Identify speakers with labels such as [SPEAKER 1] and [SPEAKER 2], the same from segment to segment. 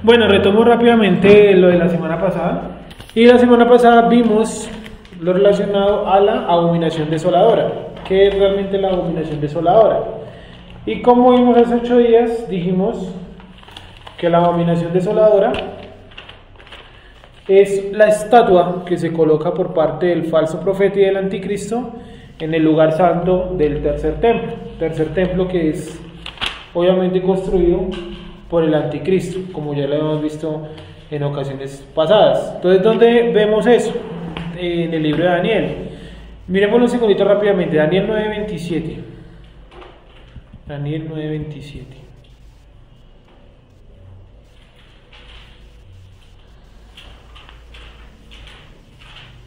[SPEAKER 1] Bueno, retomo rápidamente lo de la semana pasada. Y la semana pasada vimos lo relacionado a la abominación desoladora. ¿Qué es realmente la abominación desoladora? Y como vimos hace 8 días, dijimos que la abominación desoladora es la estatua que se coloca por parte del falso profeta y del anticristo en el lugar santo del tercer templo. Tercer templo que es obviamente construido por el anticristo, como ya lo hemos visto en ocasiones pasadas. Entonces, ¿dónde vemos eso? En el libro de Daniel. Miremoslo un segundito rápidamente. Daniel 9:27. Daniel 9:27.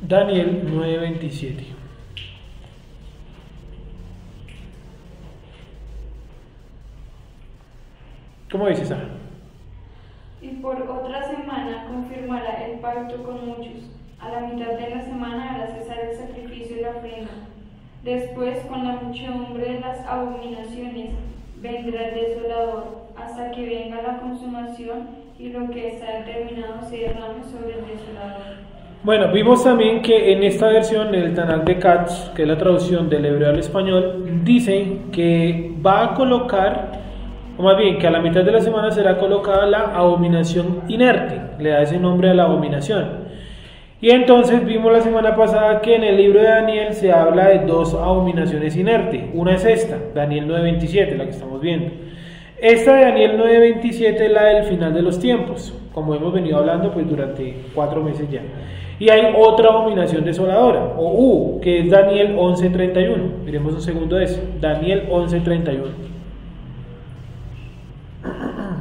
[SPEAKER 1] Daniel 9:27. ¿Cómo dice Sara?
[SPEAKER 2] Y por otra semana confirmará el pacto con muchos. A la mitad de la semana hará cesar el sacrificio y la ofrenda. Después, con la muchedumbre de las abominaciones, vendrá el desolador, hasta que venga la consumación y lo que está determinado se derrame sobre el desolador.
[SPEAKER 1] Bueno, vimos también que en esta versión, el Tanakh de Katz, que es la traducción del hebreo al español, dice que va a colocar, o más bien que a la mitad de la semana será colocada la abominación inerte, le da ese nombre a la abominación. Y entonces vimos la semana pasada que en el libro de Daniel se habla de 2 abominaciones inertes. Una es esta, Daniel 9:27, la que estamos viendo. Esta de Daniel 9:27 es la del final de los tiempos, como hemos venido hablando pues durante 4 meses ya. Y hay otra abominación desoladora, o que es Daniel 11:31. Miremos un segundo de eso, Daniel 11:31.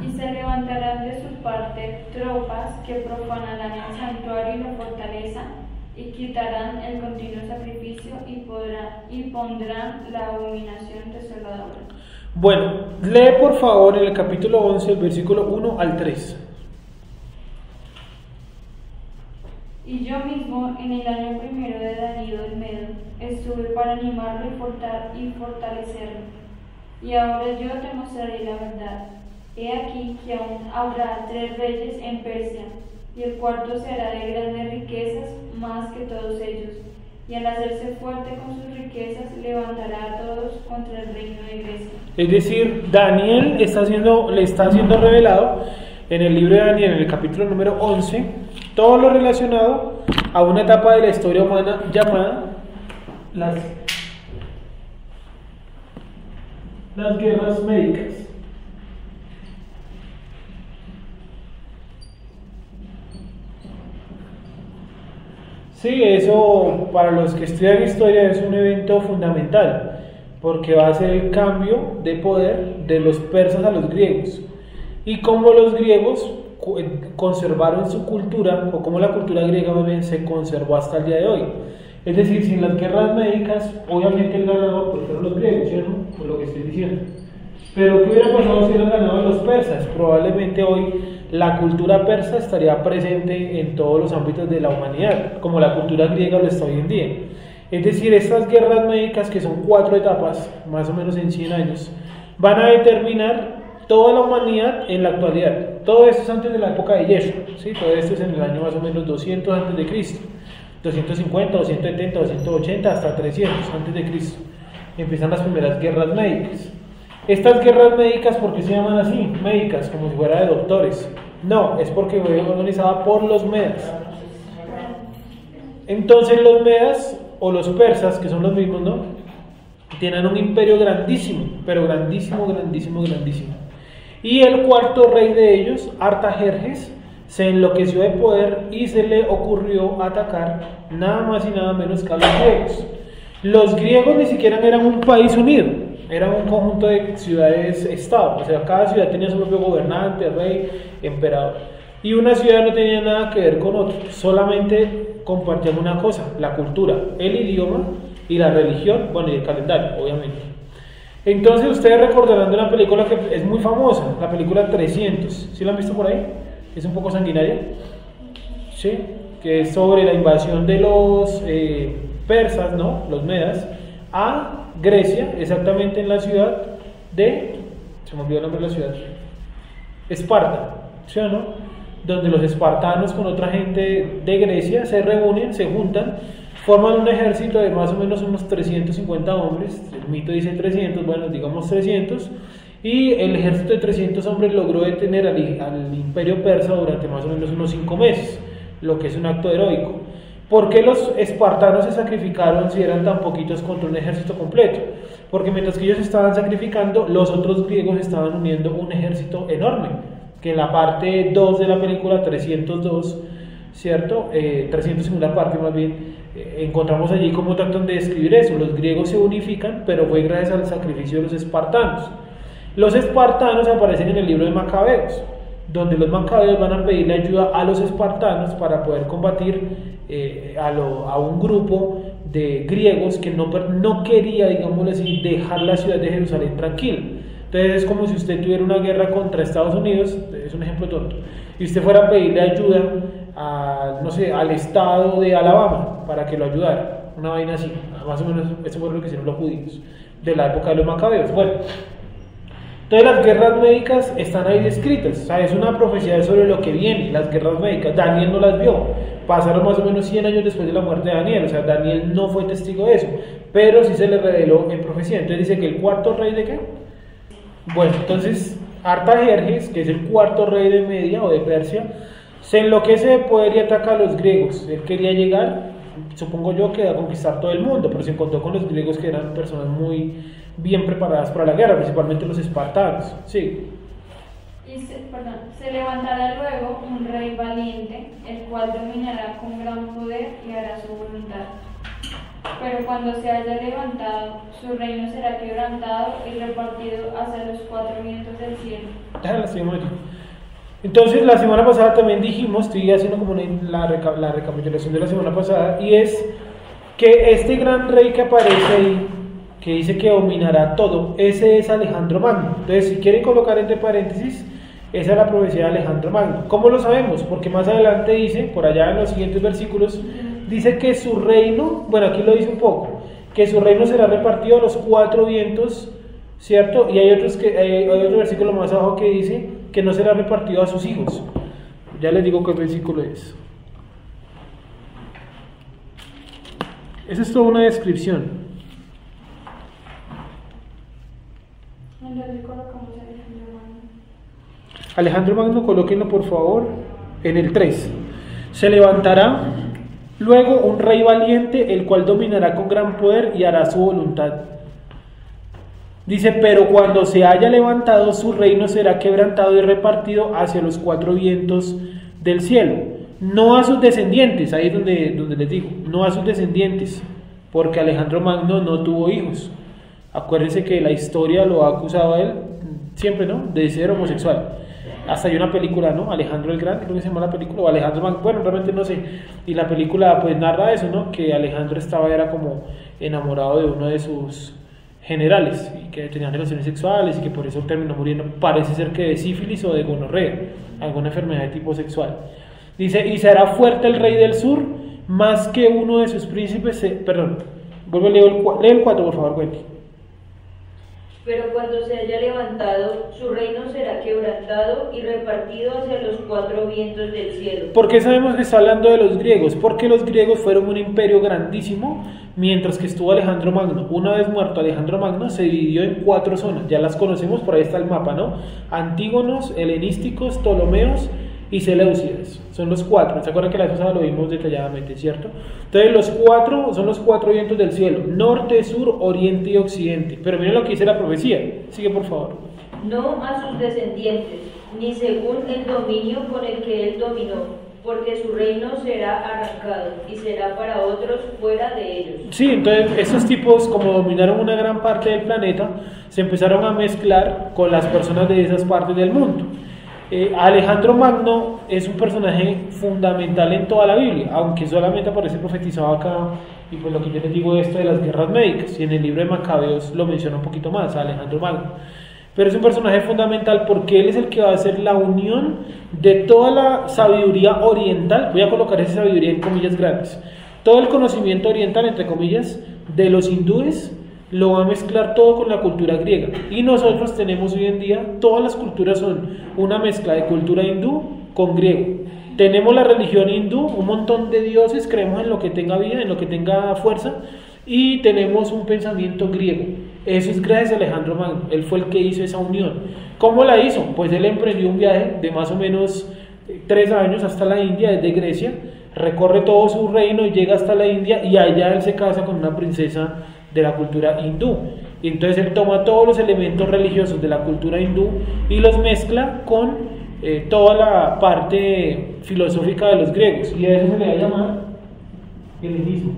[SPEAKER 2] Y se levantarán de su parte tropas que profanarán el santuario y la fortaleza, y quitarán el continuo sacrificio y pondrán la abominación desoladora.
[SPEAKER 1] Bueno, lee por favor en el capítulo 11, el versículo 1 al 3.
[SPEAKER 2] Y yo mismo, en el año primero de Darío el Medo, estuve para animarlo y fortalecerlo. Y ahora yo te mostraré la verdad. He aquí que aún habrá 3 reyes en Persia, y el cuarto será de grandes riquezas más que todos ellos, y al hacerse fuerte con sus riquezas levantará a todos contra el reino de Grecia.
[SPEAKER 1] Es decir, Daniel le está siendo revelado en el libro de Daniel, en el capítulo número 11, todo lo relacionado a una etapa de la historia humana llamada las guerras médicas. Sí, eso para los que estudian historia es un evento fundamental, porque va a ser el cambio de poder de los persas a los griegos, y cómo los griegos conservaron su cultura, o cómo la cultura griega más bien se conservó hasta el día de hoy. Es decir, sin las guerras médicas, obviamente el ganador pues fueron los griegos, ¿cierto? Por lo que estoy diciendo. Pero ¿qué hubiera pasado si hubieran ganado los persas? Probablemente hoy la cultura persa estaría presente en todos los ámbitos de la humanidad, como la cultura griega lo está hoy en día. Es decir, estas guerras médicas, que son 4 etapas, más o menos en 100 años, van a determinar toda la humanidad en la actualidad. Todo esto es antes de la época de Yeshua, ¿sí? Todo esto es en el año más o menos 200 antes de Cristo, 250, 270, 280, hasta 300 antes de Cristo. Empiezan las primeras guerras médicas. Estas guerras médicas, ¿por qué se llaman así? Médicas, como si fuera de doctores. No, es porque fue organizada por los medas. Entonces los medas, o los persas, que son los mismos, ¿no? Tienen un imperio grandísimo, pero grandísimo, grandísimo, grandísimo. Y el cuarto rey de ellos, Artajerjes, se enloqueció de poder y se le ocurrió atacar nada más y nada menos que a los griegos. Los griegos ni siquiera eran un país unido, eran un conjunto de ciudades-estado, o sea, cada ciudad tenía su propio gobernante, rey, emperador. Y una ciudad no tenía nada que ver con otra, solamente compartían una cosa, la cultura, el idioma y la religión, bueno, y el calendario, obviamente. Entonces ustedes recordarán de una película que es muy famosa, la película 300, ¿sí la han visto por ahí? Es un poco sanguinaria, ¿sí? Que es sobre la invasión de los persas, ¿no? Los medas, a Grecia, exactamente en la ciudad de, se me olvidó el nombre de la ciudad, Esparta, ¿sí o no? donde los espartanos con otra gente de Grecia se reúnen, se juntan, forman un ejército de más o menos unos 350 hombres, el mito dice 300, bueno, digamos 300, y el ejército de 300 hombres logró detener al imperio persa durante más o menos unos 5 meses, lo que es un acto heroico. ¿Por qué los espartanos se sacrificaron si eran tan poquitos contra un ejército completo? Porque mientras que ellos estaban sacrificando, los otros griegos estaban uniendo un ejército enorme, que en la parte 2 de la película 302, ¿cierto? 300 segunda parte más bien, encontramos allí cómo tratan de describir eso. Los griegos se unifican, pero fue gracias al sacrificio de los espartanos. Los espartanos aparecen en el libro de Macabeos, donde los macabeos van a pedirle ayuda a los espartanos para poder combatir a un grupo de griegos que no quería, digámoslo así, dejar la ciudad de Jerusalén tranquila. Entonces es como si usted tuviera una guerra contra Estados Unidos, es un ejemplo tonto, y usted fuera a pedirle ayuda no sé, al estado de Alabama para que lo ayudara, una vaina así, más o menos eso fue lo que hicieron los judíos de la época de los macabeos. Bueno, entonces las guerras médicas están ahí descritas, o sea, es una profecía sobre lo que viene, las guerras médicas. Daniel no las vio, pasaron más o menos 100 años después de la muerte de Daniel, o sea, Daniel no fue testigo de eso, pero sí se le reveló en profecía. Entonces dice que el cuarto rey de ¿qué? Bueno, entonces Artajerjes, que es el cuarto rey de Media o de Persia, se enloquece de poder y ataca a los griegos. Él quería llegar, supongo yo, que a conquistar todo el mundo, pero se encontró con los griegos que eran personas muy bien preparadas para la guerra, principalmente los espartanos. Sí.
[SPEAKER 2] Y se levantará luego un rey valiente, el cual dominará con gran poder y hará su voluntad. Pero cuando se haya levantado, su reino será quebrantado y repartido hacia los 4 vientos del cielo.
[SPEAKER 1] Entonces la semana pasada también dijimos, estoy haciendo como la recapitulación de la semana pasada, y es que este gran rey que aparece ahí, que dice que dominará todo, ese es Alejandro Magno. Entonces si quieren colocar entre paréntesis, esa es la profecía de Alejandro Magno. ¿Cómo lo sabemos? Porque más adelante dice, por allá en los siguientes versículos, dice que su reino, bueno, aquí lo dice un poco, que su reino será repartido a los 4 vientos, ¿cierto? Y hay otro versículo más abajo que dice que no será repartido a sus hijos. Ya les digo qué versículo es. Esa es toda una descripción. Alejandro Magno, colóquenlo por favor en el 3. Se levantará luego un rey valiente, el cual dominará con gran poder y hará su voluntad. Dice, pero cuando se haya levantado, su reino será quebrantado y repartido hacia los 4 vientos del cielo. No a sus descendientes, ahí es donde les digo, no a sus descendientes, porque Alejandro Magno no tuvo hijos. Acuérdense que la historia lo ha acusado a él, siempre, ¿no?, de ser homosexual. Hasta hay una película, ¿no? Alejandro el Grande, creo que se llama la película, o Alejandro Magno, bueno, realmente no sé. Y la película pues narra eso, ¿no? Que Alejandro era como enamorado de uno de sus generales y que tenían relaciones sexuales y que por eso terminó muriendo, parece ser que de sífilis o de gonorrea, alguna enfermedad de tipo sexual. Dice, y será fuerte el rey del sur, más que uno de sus príncipes, perdón, vuelvo a leer el 4, por favor, Wendy.
[SPEAKER 3] Pero cuando se haya levantado, su reino será quebrantado y repartido hacia los 4 vientos del cielo.
[SPEAKER 1] ¿Por qué sabemos que está hablando de los griegos? Porque los griegos fueron un imperio grandísimo, mientras que estuvo Alejandro Magno. Una vez muerto Alejandro Magno, se dividió en 4 zonas, ya las conocemos, por ahí está el mapa, ¿no? Antígonos, helenísticos, ptolomeos y seleucidas, son los 4. ¿Se acuerdan que la vez pasada lo vimos detalladamente, cierto? Entonces los 4 son los 4 vientos del cielo, norte, sur, oriente y occidente. Pero miren lo que dice la profecía, sigue por favor.
[SPEAKER 3] No a sus descendientes, ni según el dominio con el que él dominó, porque su reino será arrancado y será para otros fuera de ellos.
[SPEAKER 1] Sí, entonces estos tipos, como dominaron una gran parte del planeta, se empezaron a mezclar con las personas de esas partes del mundo. Alejandro Magno es un personaje fundamental en toda la Biblia, aunque solamente aparece profetizado acá, y pues lo que yo les digo esto de las guerras médicas, y en el libro de Macabeos lo menciona un poquito más, a Alejandro Magno. Pero es un personaje fundamental porque él es el que va a hacer la unión de toda la sabiduría oriental, voy a colocar esa sabiduría en comillas grandes, todo el conocimiento oriental, entre comillas, de los hindúes, lo va a mezclar todo con la cultura griega. Y nosotros tenemos hoy en día, todas las culturas son una mezcla de cultura hindú con griego. Tenemos la religión hindú, un montón de dioses, creemos en lo que tenga vida, en lo que tenga fuerza, y tenemos un pensamiento griego. Eso es gracias a Alejandro Magno, él fue el que hizo esa unión. ¿Cómo la hizo? Pues él emprendió un viaje de más o menos 3 años hasta la India, desde Grecia, recorre todo su reino y llega hasta la India, y allá él se casa con una princesa de la cultura hindú. Y entonces él toma todos los elementos religiosos de la cultura hindú y los mezcla con toda la parte filosófica de los griegos, y a eso se le va a llamar helenismo.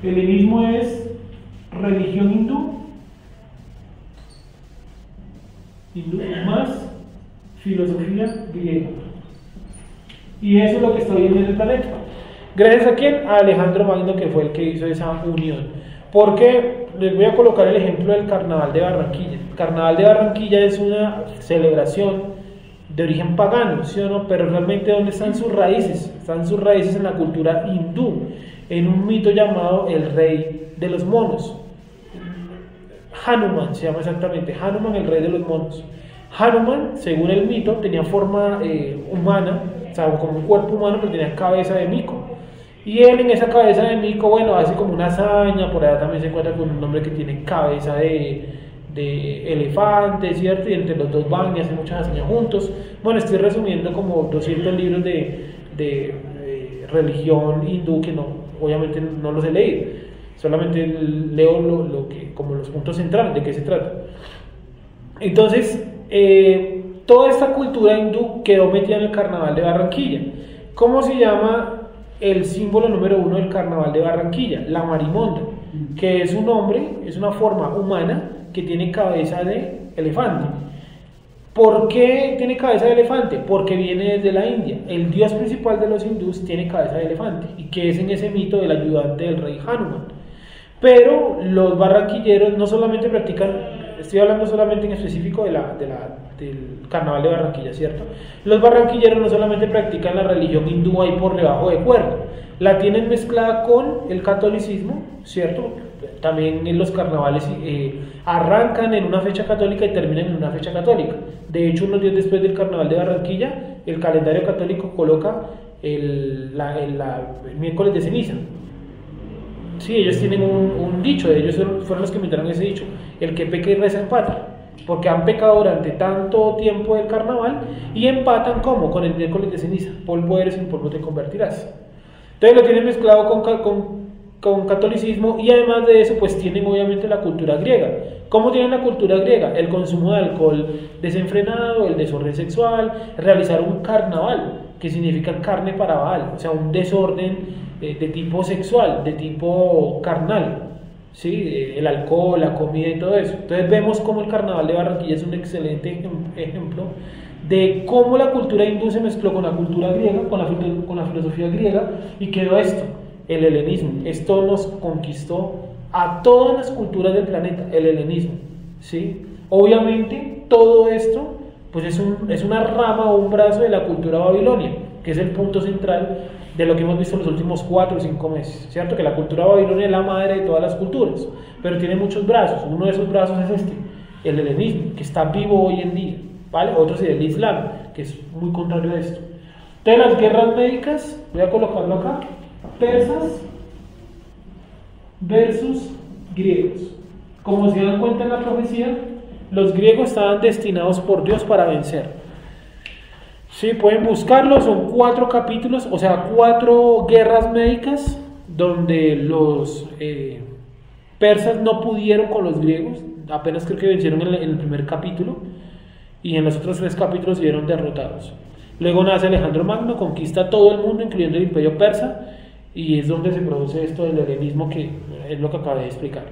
[SPEAKER 1] Helenismo es religión hindú más filosofía griega, y eso es lo que está viendo en el planeta. ¿Gracias a quién? A Alejandro Magno, que fue el que hizo esa unión. Porque les voy a colocar el ejemplo del Carnaval de Barranquilla. El Carnaval de Barranquilla es una celebración de origen pagano, ¿sí o no? Pero realmente, ¿dónde están sus raíces? Están sus raíces en la cultura hindú, en un mito llamado el rey de los monos. Hanuman se llama exactamente, Hanuman, el rey de los monos. Hanuman, según el mito, tenía forma humana, o sea, como un cuerpo humano, pero tenía cabeza de mico. Y él en esa cabeza de mico, bueno, hace como una hazaña, por allá también se encuentra con un hombre que tiene cabeza de elefante, ¿cierto? Y entre los dos van y hacen muchas hazañas juntos. Bueno, estoy resumiendo como 200 libros de religión hindú que no, obviamente no los he leído, solamente leo lo que, como los puntos centrales, de qué se trata. Entonces, toda esta cultura hindú quedó metida en el Carnaval de Barranquilla. ¿Cómo se llama el símbolo número 1 del Carnaval de Barranquilla? La marimonda, que es un hombre, es una forma humana que tiene cabeza de elefante. ¿Por qué tiene cabeza de elefante? Porque viene desde la India. El dios principal de los hindús tiene cabeza de elefante, y que es en ese mito del ayudante del rey Hanuman. Pero los barranquilleros no solamente practican, estoy hablando solamente en específico del Carnaval de Barranquilla, ¿cierto? Los barranquilleros no solamente practican la religión hindú ahí por debajo de cuerda, la tienen mezclada con el catolicismo, ¿cierto? También en los carnavales arrancan en una fecha católica y terminan en una fecha católica. De hecho, unos días después del Carnaval de Barranquilla, el calendario católico coloca el miércoles de ceniza. Sí, ellos tienen un dicho, ellos fueron los que inventaron ese dicho: el que peca y reza empata, porque han pecado durante tanto tiempo del carnaval y empatan ¿cómo? Con el miércoles de ceniza: polvo eres y en polvo te convertirás. Entonces lo tienen mezclado con catolicismo, y además de eso pues tienen obviamente la cultura griega. ¿Cómo tienen la cultura griega? El consumo de alcohol desenfrenado, el desorden sexual, realizar un carnaval, que significa carne para Baal, o sea, un desorden de tipo sexual, de tipo carnal, ¿sí? El alcohol, la comida y todo eso. Entonces vemos cómo el Carnaval de Barranquilla es un excelente ejemplo de cómo la cultura hindú se mezcló con la cultura griega, con la filosofía griega, y quedó esto, el helenismo. Esto nos conquistó a todas las culturas del planeta, el helenismo, ¿sí? Obviamente todo esto pues es una rama o un brazo de la cultura babilonia, que es el punto central de lo que hemos visto en los últimos 4 o 5 meses, ¿cierto? Que la cultura babilonia es la madre de todas las culturas, pero tiene muchos brazos. Uno de esos brazos es el helenismo, que está vivo hoy en día, ¿vale? Otro sería el islam, que es muy contrario a esto. Entonces las guerras médicas, voy a colocarlo acá: persas versus griegos. Como se dan cuenta en la profecía, los griegos estaban destinados por Dios para vencer. Sí, pueden buscarlo, son 4 capítulos, o sea, 4 guerras médicas donde los persas no pudieron con los griegos, apenas creo que vencieron en el primer capítulo, y en los otros 3 capítulos se vieron derrotados. Luego nace Alejandro Magno, conquista todo el mundo, incluyendo el imperio persa, y es donde se produce esto del helenismo, que es lo que acabé de explicar.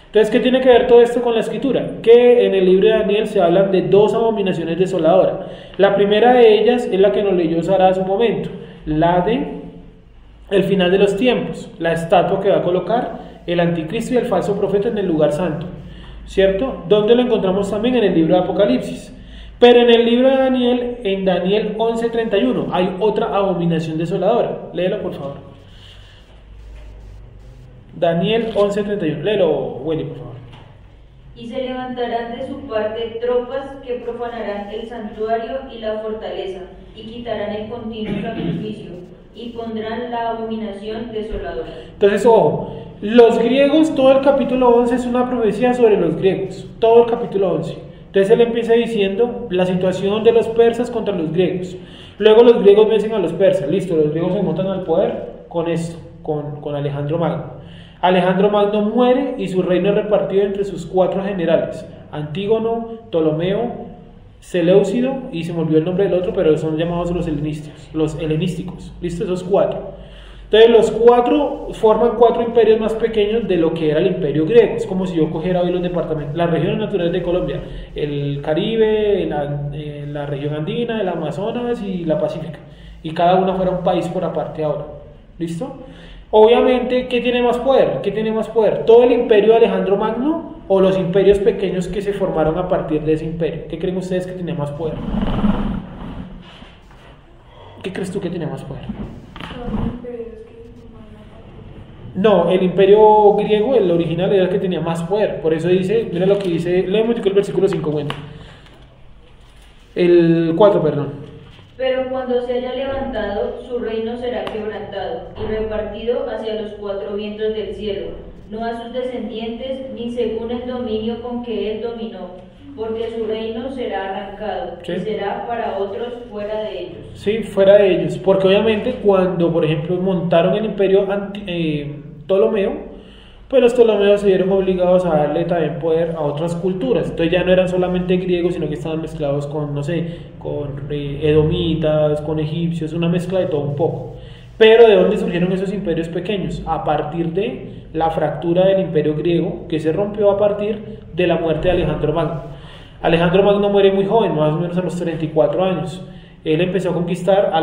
[SPEAKER 1] Entonces, ¿qué tiene que ver todo esto con la escritura? Que en el libro de Daniel se hablan de 2 abominaciones desoladoras. La primera de ellas es la que nos leyó Sara hace un momento, la de el final de los tiempos, la estatua que va a colocar el anticristo y el falso profeta en el lugar santo, ¿cierto? ¿Dónde lo encontramos también? En el libro de Apocalipsis. Pero en el libro de Daniel, en Daniel 11:31, hay otra abominación desoladora. Léelo, por favor. Daniel 11:31. Léelo, Willy, por favor.
[SPEAKER 3] Y se levantarán de su parte tropas que profanarán el santuario y la fortaleza, y quitarán el continuo sacrificio, y pondrán la abominación desoladora.
[SPEAKER 1] Entonces, ojo, los griegos, todo el capítulo 11 es una profecía sobre los griegos, todo el capítulo 11. Entonces él empieza diciendo la situación de los persas contra los griegos. Luego los griegos vencen a los persas, listo, los griegos se montan al poder con esto, con Alejandro Magno. Alejandro Magno muere y su reino es repartido entre sus 4 generales, Antígono, Ptolomeo, Seleucido, y se me olvidó el nombre del otro, pero son llamados los helenísticos, listo, esos 4. Entonces los 4 forman 4 imperios más pequeños de lo que era el imperio griego. Es como si yo cogiera hoy los departamentos, las regiones naturales de Colombia, el Caribe, la región andina, el Amazonas y la Pacífica, y cada una fuera un país por aparte ahora, ¿listo? Obviamente, ¿qué tiene más poder? ¿Qué tiene más poder? ¿Todo el imperio de Alejandro Magno o los imperios pequeños que se formaron a partir de ese imperio? ¿Qué creen ustedes que tiene más poder? ¿Qué crees tú que tiene más poder? No, el imperio griego, el original, era el que tenía más poder. Por eso dice, mira lo que dice, leemos el versículo 5, bueno. El 4, perdón.
[SPEAKER 3] Pero cuando se haya levantado, su reino será quebrantado y repartido hacia los 4 vientos del cielo, no a sus descendientes, ni según el dominio con que él dominó, porque su reino será arrancado,
[SPEAKER 1] sí,
[SPEAKER 3] y será para otros fuera de ellos.
[SPEAKER 1] Sí, fuera de ellos, porque obviamente cuando, por ejemplo, montaron el imperio Ptolomeo, pues los ptolomeos se vieron obligados a darle también poder a otras culturas. Entonces ya no eran solamente griegos, sino que estaban mezclados con, no sé, con edomitas, con egipcios, una mezcla de todo un poco. Pero ¿de dónde surgieron esos imperios pequeños? A partir de la fractura del imperio griego, que se rompió a partir de la muerte de Alejandro Magno. Alejandro Magno muere muy joven, más o menos a los 34 años. Él empezó a conquistar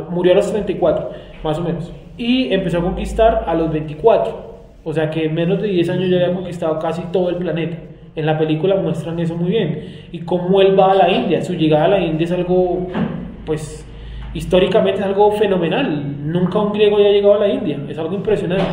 [SPEAKER 1] murió a los 34, más o menos, y empezó a conquistar a los 24. O sea que en menos de 10 años ya había conquistado casi todo el planeta. En la película muestran eso muy bien. Y cómo él va a la India. Su llegada a la India es algo, pues, históricamente es algo fenomenal. Nunca un griego haya llegado a la India. Es algo impresionante.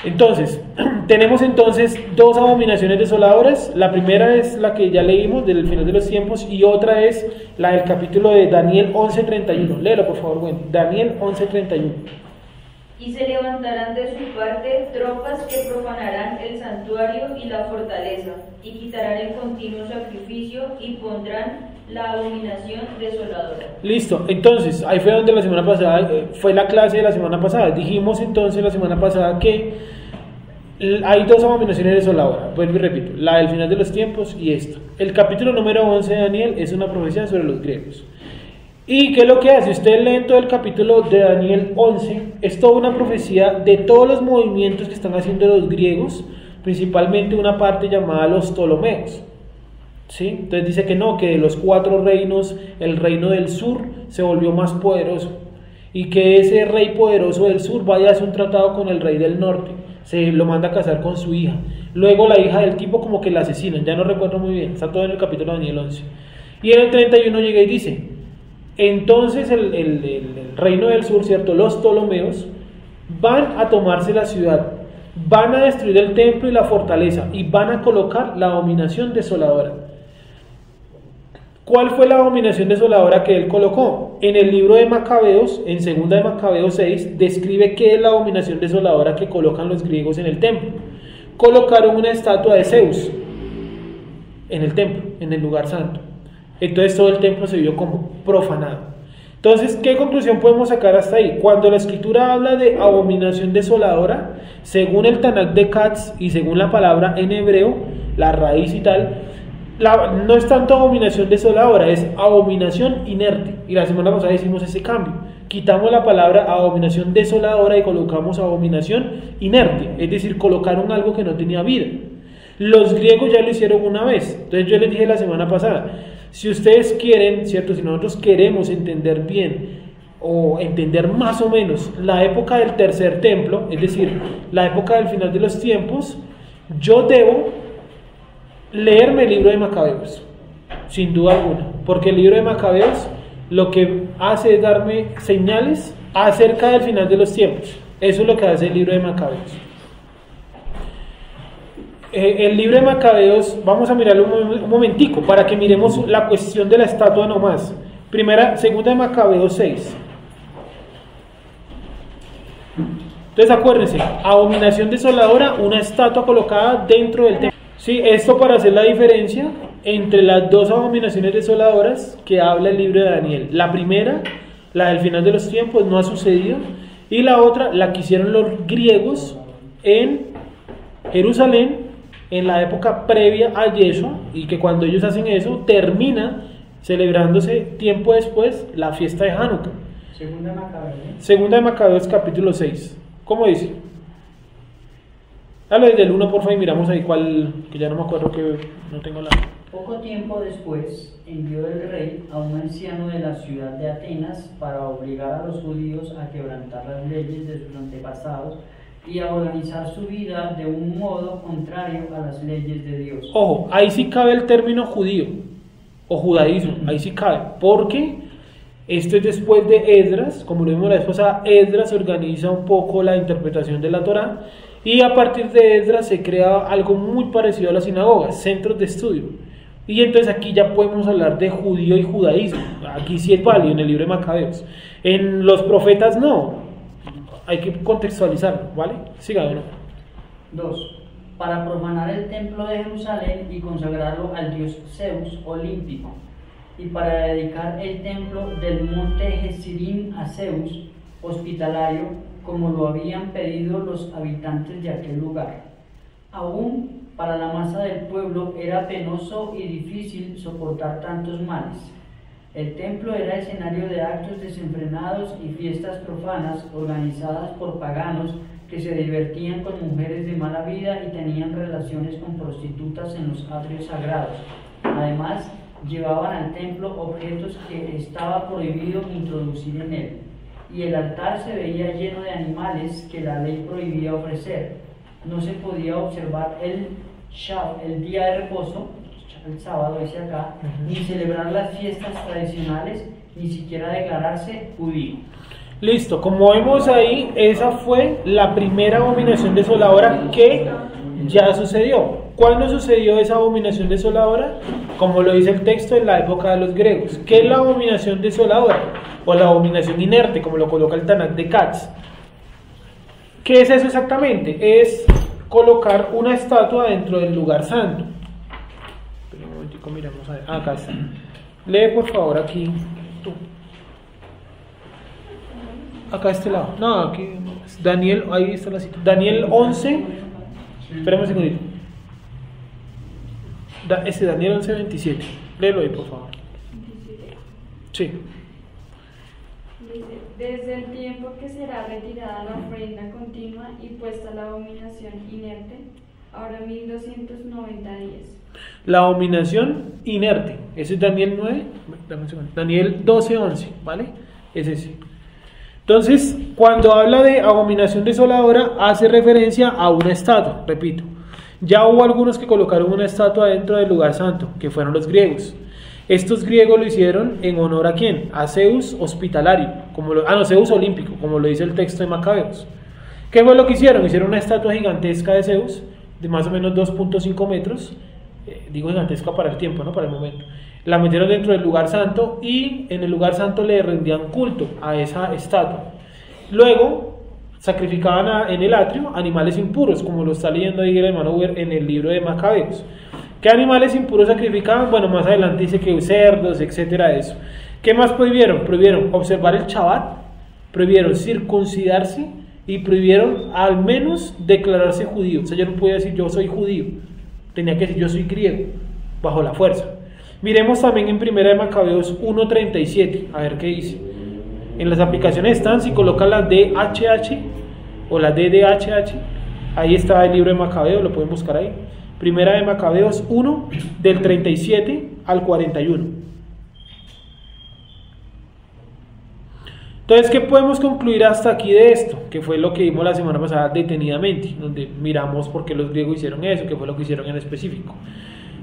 [SPEAKER 1] Entonces, tenemos entonces 2 abominaciones desoladoras. La primera es la que ya leímos del final de los tiempos, y otra es la del capítulo de Daniel 11:31. Léelo por favor, bueno. Daniel 11:31.
[SPEAKER 3] Y se levantarán de su parte tropas que profanarán el santuario y la fortaleza, y quitarán el continuo sacrificio, y pondrán la abominación desoladora.
[SPEAKER 1] Listo, entonces, ahí fue donde la semana pasada, fue la clase de la semana pasada. Dijimos entonces la semana pasada que hay 2 abominaciones desoladoras. Vuelvo y repito, la del final de los tiempos y esta. El capítulo número 11 de Daniel es una profecía sobre los griegos. ¿Y qué es lo que hace? Usted lee todo el capítulo de Daniel 11, es toda una profecía de todos los movimientos que están haciendo los griegos, principalmente una parte llamada los Ptolomeos. ¿Sí? Entonces dice que no, que de los 4 reinos, el reino del sur se volvió más poderoso, y que ese rey poderoso del sur vaya a hacer un tratado con el rey del norte, se lo manda a casar con su hija. Luego la hija del tipo como que la asesinan, ya no recuerdo muy bien, está todo en el capítulo de Daniel 11. Y en el 31 llega y dice: entonces el reino del sur, ¿cierto?, los Ptolomeos, van a tomarse la ciudad, van a destruir el templo y la fortaleza, y van a colocar la abominación desoladora. ¿Cuál fue la abominación desoladora que él colocó? En el libro de Macabeos, en 2 de Macabeos 6, describe qué es la abominación desoladora que colocan los griegos en el templo. Colocaron una estatua de Zeus en el templo, en el lugar santo. Entonces todo el templo se vio como profanado. Entonces, ¿qué conclusión podemos sacar hasta ahí? Cuando la escritura habla de abominación desoladora, según el Tanakh de Katz y según la palabra en hebreo, la raíz y tal, no es tanto abominación desoladora, es abominación inerte. Y la semana pasada hicimos ese cambio. Quitamos la palabra abominación desoladora y colocamos abominación inerte, es decir, colocaron algo que no tenía vida. Los griegos ya lo hicieron una vez. Entonces yo les dije la semana pasada, si ustedes quieren, ¿cierto?, si nosotros queremos entender bien o entender más o menos la época del tercer templo, es decir, la época del final de los tiempos, yo debo leerme el libro de Macabeos, sin duda alguna, porque el libro de Macabeos lo que hace es darme señales acerca del final de los tiempos. Eso es lo que hace el libro de Macabeos. El libro de Macabeos, vamos a mirarlo un momentico, para que miremos la cuestión de la estatua nomás. Segunda de Macabeos 6. Entonces acuérdense, abominación desoladora, una estatua colocada dentro del templo. Sí, esto para hacer la diferencia entre las dos abominaciones desoladoras que habla el libro de Daniel. La primera, la del final de los tiempos, no ha sucedido, y la otra, la que hicieron los griegos en Jerusalén en la época previa a Yeshua, y que cuando ellos hacen eso termina celebrándose tiempo después la fiesta de Hanukkah. Segunda de Macabeos capítulo 6. ¿Cómo dice? Dale desde el 1 por favor y miramos ahí cuál, que ya no me acuerdo, que no tengo la...
[SPEAKER 4] Poco tiempo después envió el rey a un anciano de la ciudad de Atenas para obligar a los judíos a quebrantar las leyes de sus antepasados y a organizar su vida de un modo contrario a las leyes de Dios.
[SPEAKER 1] Ojo, ahí sí cabe el término judío o judaísmo, ahí sí cabe, porque esto es después de Esdras, como lo vimos la vez pasada. Esdras organiza un poco la interpretación de la Torá, y a partir de Esdras se crea algo muy parecido a las sinagogas, centros de estudio. Y entonces aquí ya podemos hablar de judío y judaísmo. Aquí sí es válido en el libro de Macabeos. En los profetas no. Hay que contextualizarlo, ¿vale? Siga, ¿no?
[SPEAKER 4] 2. Para profanar el templo de Jerusalén y consagrarlo al dios Zeus olímpico, y para dedicar el templo del monte Gerizim a Zeus hospitalario, como lo habían pedido los habitantes de aquel lugar. Aún para la masa del pueblo era penoso y difícil soportar tantos males. El templo era escenario de actos desenfrenados y fiestas profanas organizadas por paganos que se divertían con mujeres de mala vida y tenían relaciones con prostitutas en los atrios sagrados. Además, llevaban al templo objetos que estaba prohibido introducir en él, y el altar se veía lleno de animales que la ley prohibía ofrecer. No se podía observar el día de reposo, el sábado dice acá, ni celebrar las fiestas tradicionales, ni siquiera declararse judío.
[SPEAKER 1] Listo, como vemos ahí, esa fue la primera abominación desoladora que ya sucedió. ¿Cuándo sucedió esa abominación desoladora? Como lo dice el texto, en la época de los griegos. ¿Qué es la abominación desoladora? O la abominación inerte, como lo coloca el Tanakh de Katz. ¿Qué es eso exactamente? Es colocar una estatua dentro del lugar santo. Pero un momentico, miramos a ver. Acá está. Lee por favor aquí. Tú. Acá a este lado. No, aquí. Daniel, ahí está la cita. Daniel 11. Espérame un segundito. Daniel 11:27. Léelo ahí, por favor.
[SPEAKER 2] 27.
[SPEAKER 1] Sí.
[SPEAKER 2] Dice: desde el tiempo que será retirada la ofrenda continua y puesta la abominación inerte, ahora 1290 días.
[SPEAKER 1] La abominación inerte. Ese es Daniel 9. Dame un segundo. Daniel 12:11. ¿Vale? Es ese. Entonces, cuando habla de abominación desoladora, hace referencia a una estatua, repito. Ya hubo algunos que colocaron una estatua dentro del lugar santo, que fueron los griegos. Estos griegos lo hicieron en honor a ¿quién? A Zeus hospitalario, Zeus olímpico, como lo dice el texto de Macabeos. ¿Qué fue lo que hicieron? Hicieron una estatua gigantesca de Zeus, de más o menos 2.5 metros, digo gigantesca para el tiempo, no para el momento. La metieron dentro del lugar santo y en el lugar santo le rendían culto a esa estatua. Luego sacrificaban en el atrio animales impuros, como lo está leyendo ahí el hermano Uber en el libro de Macabeos. ¿Qué animales impuros sacrificaban? Bueno, más adelante dice que cerdos, etcétera, eso. ¿Qué más prohibieron? Prohibieron observar el Shabbat, prohibieron circuncidarse y prohibieron al menos declararse judío. O sea, yo no podía decir yo soy judío, tenía que decir yo soy griego, bajo la fuerza. Miremos también en primera de Macabeos 1:37, a ver qué dice. En las aplicaciones están, si colocan la DHH o la DDHH, ahí está el libro de Macabeos, lo pueden buscar ahí. Primera de Macabeos 1, del 37 al 41. Entonces, ¿qué podemos concluir hasta aquí de esto? Que fue lo que vimos la semana pasada detenidamente, donde miramos por qué los griegos hicieron eso, qué fue lo que hicieron en específico.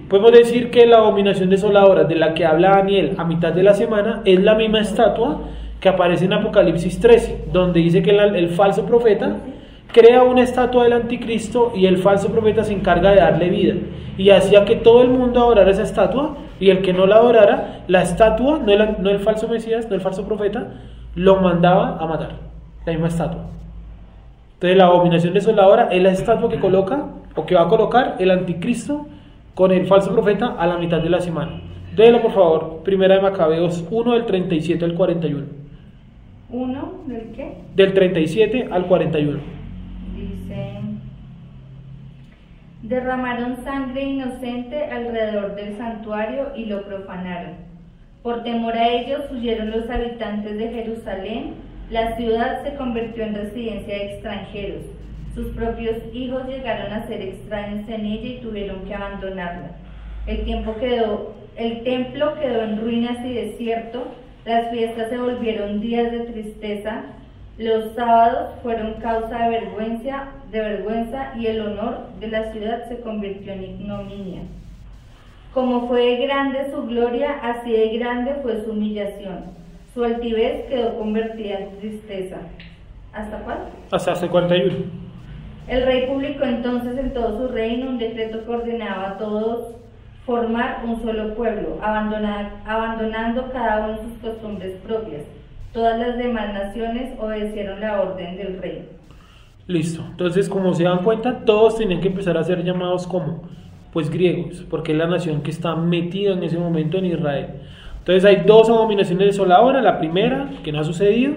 [SPEAKER 1] Podemos decir que la abominación desoladora de la que habla Daniel a mitad de la semana es la misma estatua que aparece en Apocalipsis 13, donde dice que el falso profeta crea una estatua del anticristo y el falso profeta se encarga de darle vida y hacía que todo el mundo adorara esa estatua, y el que no la adorara, la estatua, no el falso Mesías, no el falso profeta, lo mandaba a matar, la misma estatua. Entonces la abominación desoladora es la estatua que coloca o que va a colocar el anticristo con el falso profeta a la mitad de la semana. Déjelo por favor, primera de Macabeos 1 del 37 al 41.
[SPEAKER 2] ¿1 del qué?
[SPEAKER 1] Del 37 al 41.
[SPEAKER 2] Dice: derramaron sangre inocente alrededor del santuario y lo profanaron. Por temor a ellos huyeron los habitantes de Jerusalén. La ciudad se convirtió en residencia de extranjeros. Sus propios hijos llegaron a ser extraños en ella y tuvieron que abandonarla. El templo quedó en ruinas y desierto. Las fiestas se volvieron días de tristeza. Los sábados fueron causa de vergüenza y el honor de la ciudad se convirtió en ignominia. Como fue grande su gloria, así de grande fue su humillación. Su altivez quedó convertida en tristeza. ¿Hasta cuál?
[SPEAKER 1] Hasta el 41.
[SPEAKER 2] El rey publicó entonces en todo su reino un decreto que ordenaba a todos formar un solo pueblo, abandonando cada uno sus costumbres propias. Todas las demás naciones obedecieron la orden del rey.
[SPEAKER 1] Listo. Entonces, como se dan cuenta, todos tenían que empezar a ser llamados como, pues, griegos, porque es la nación que está metida en ese momento en Israel. Entonces hay dos abominaciones desoladoras. La primera, que no ha sucedido,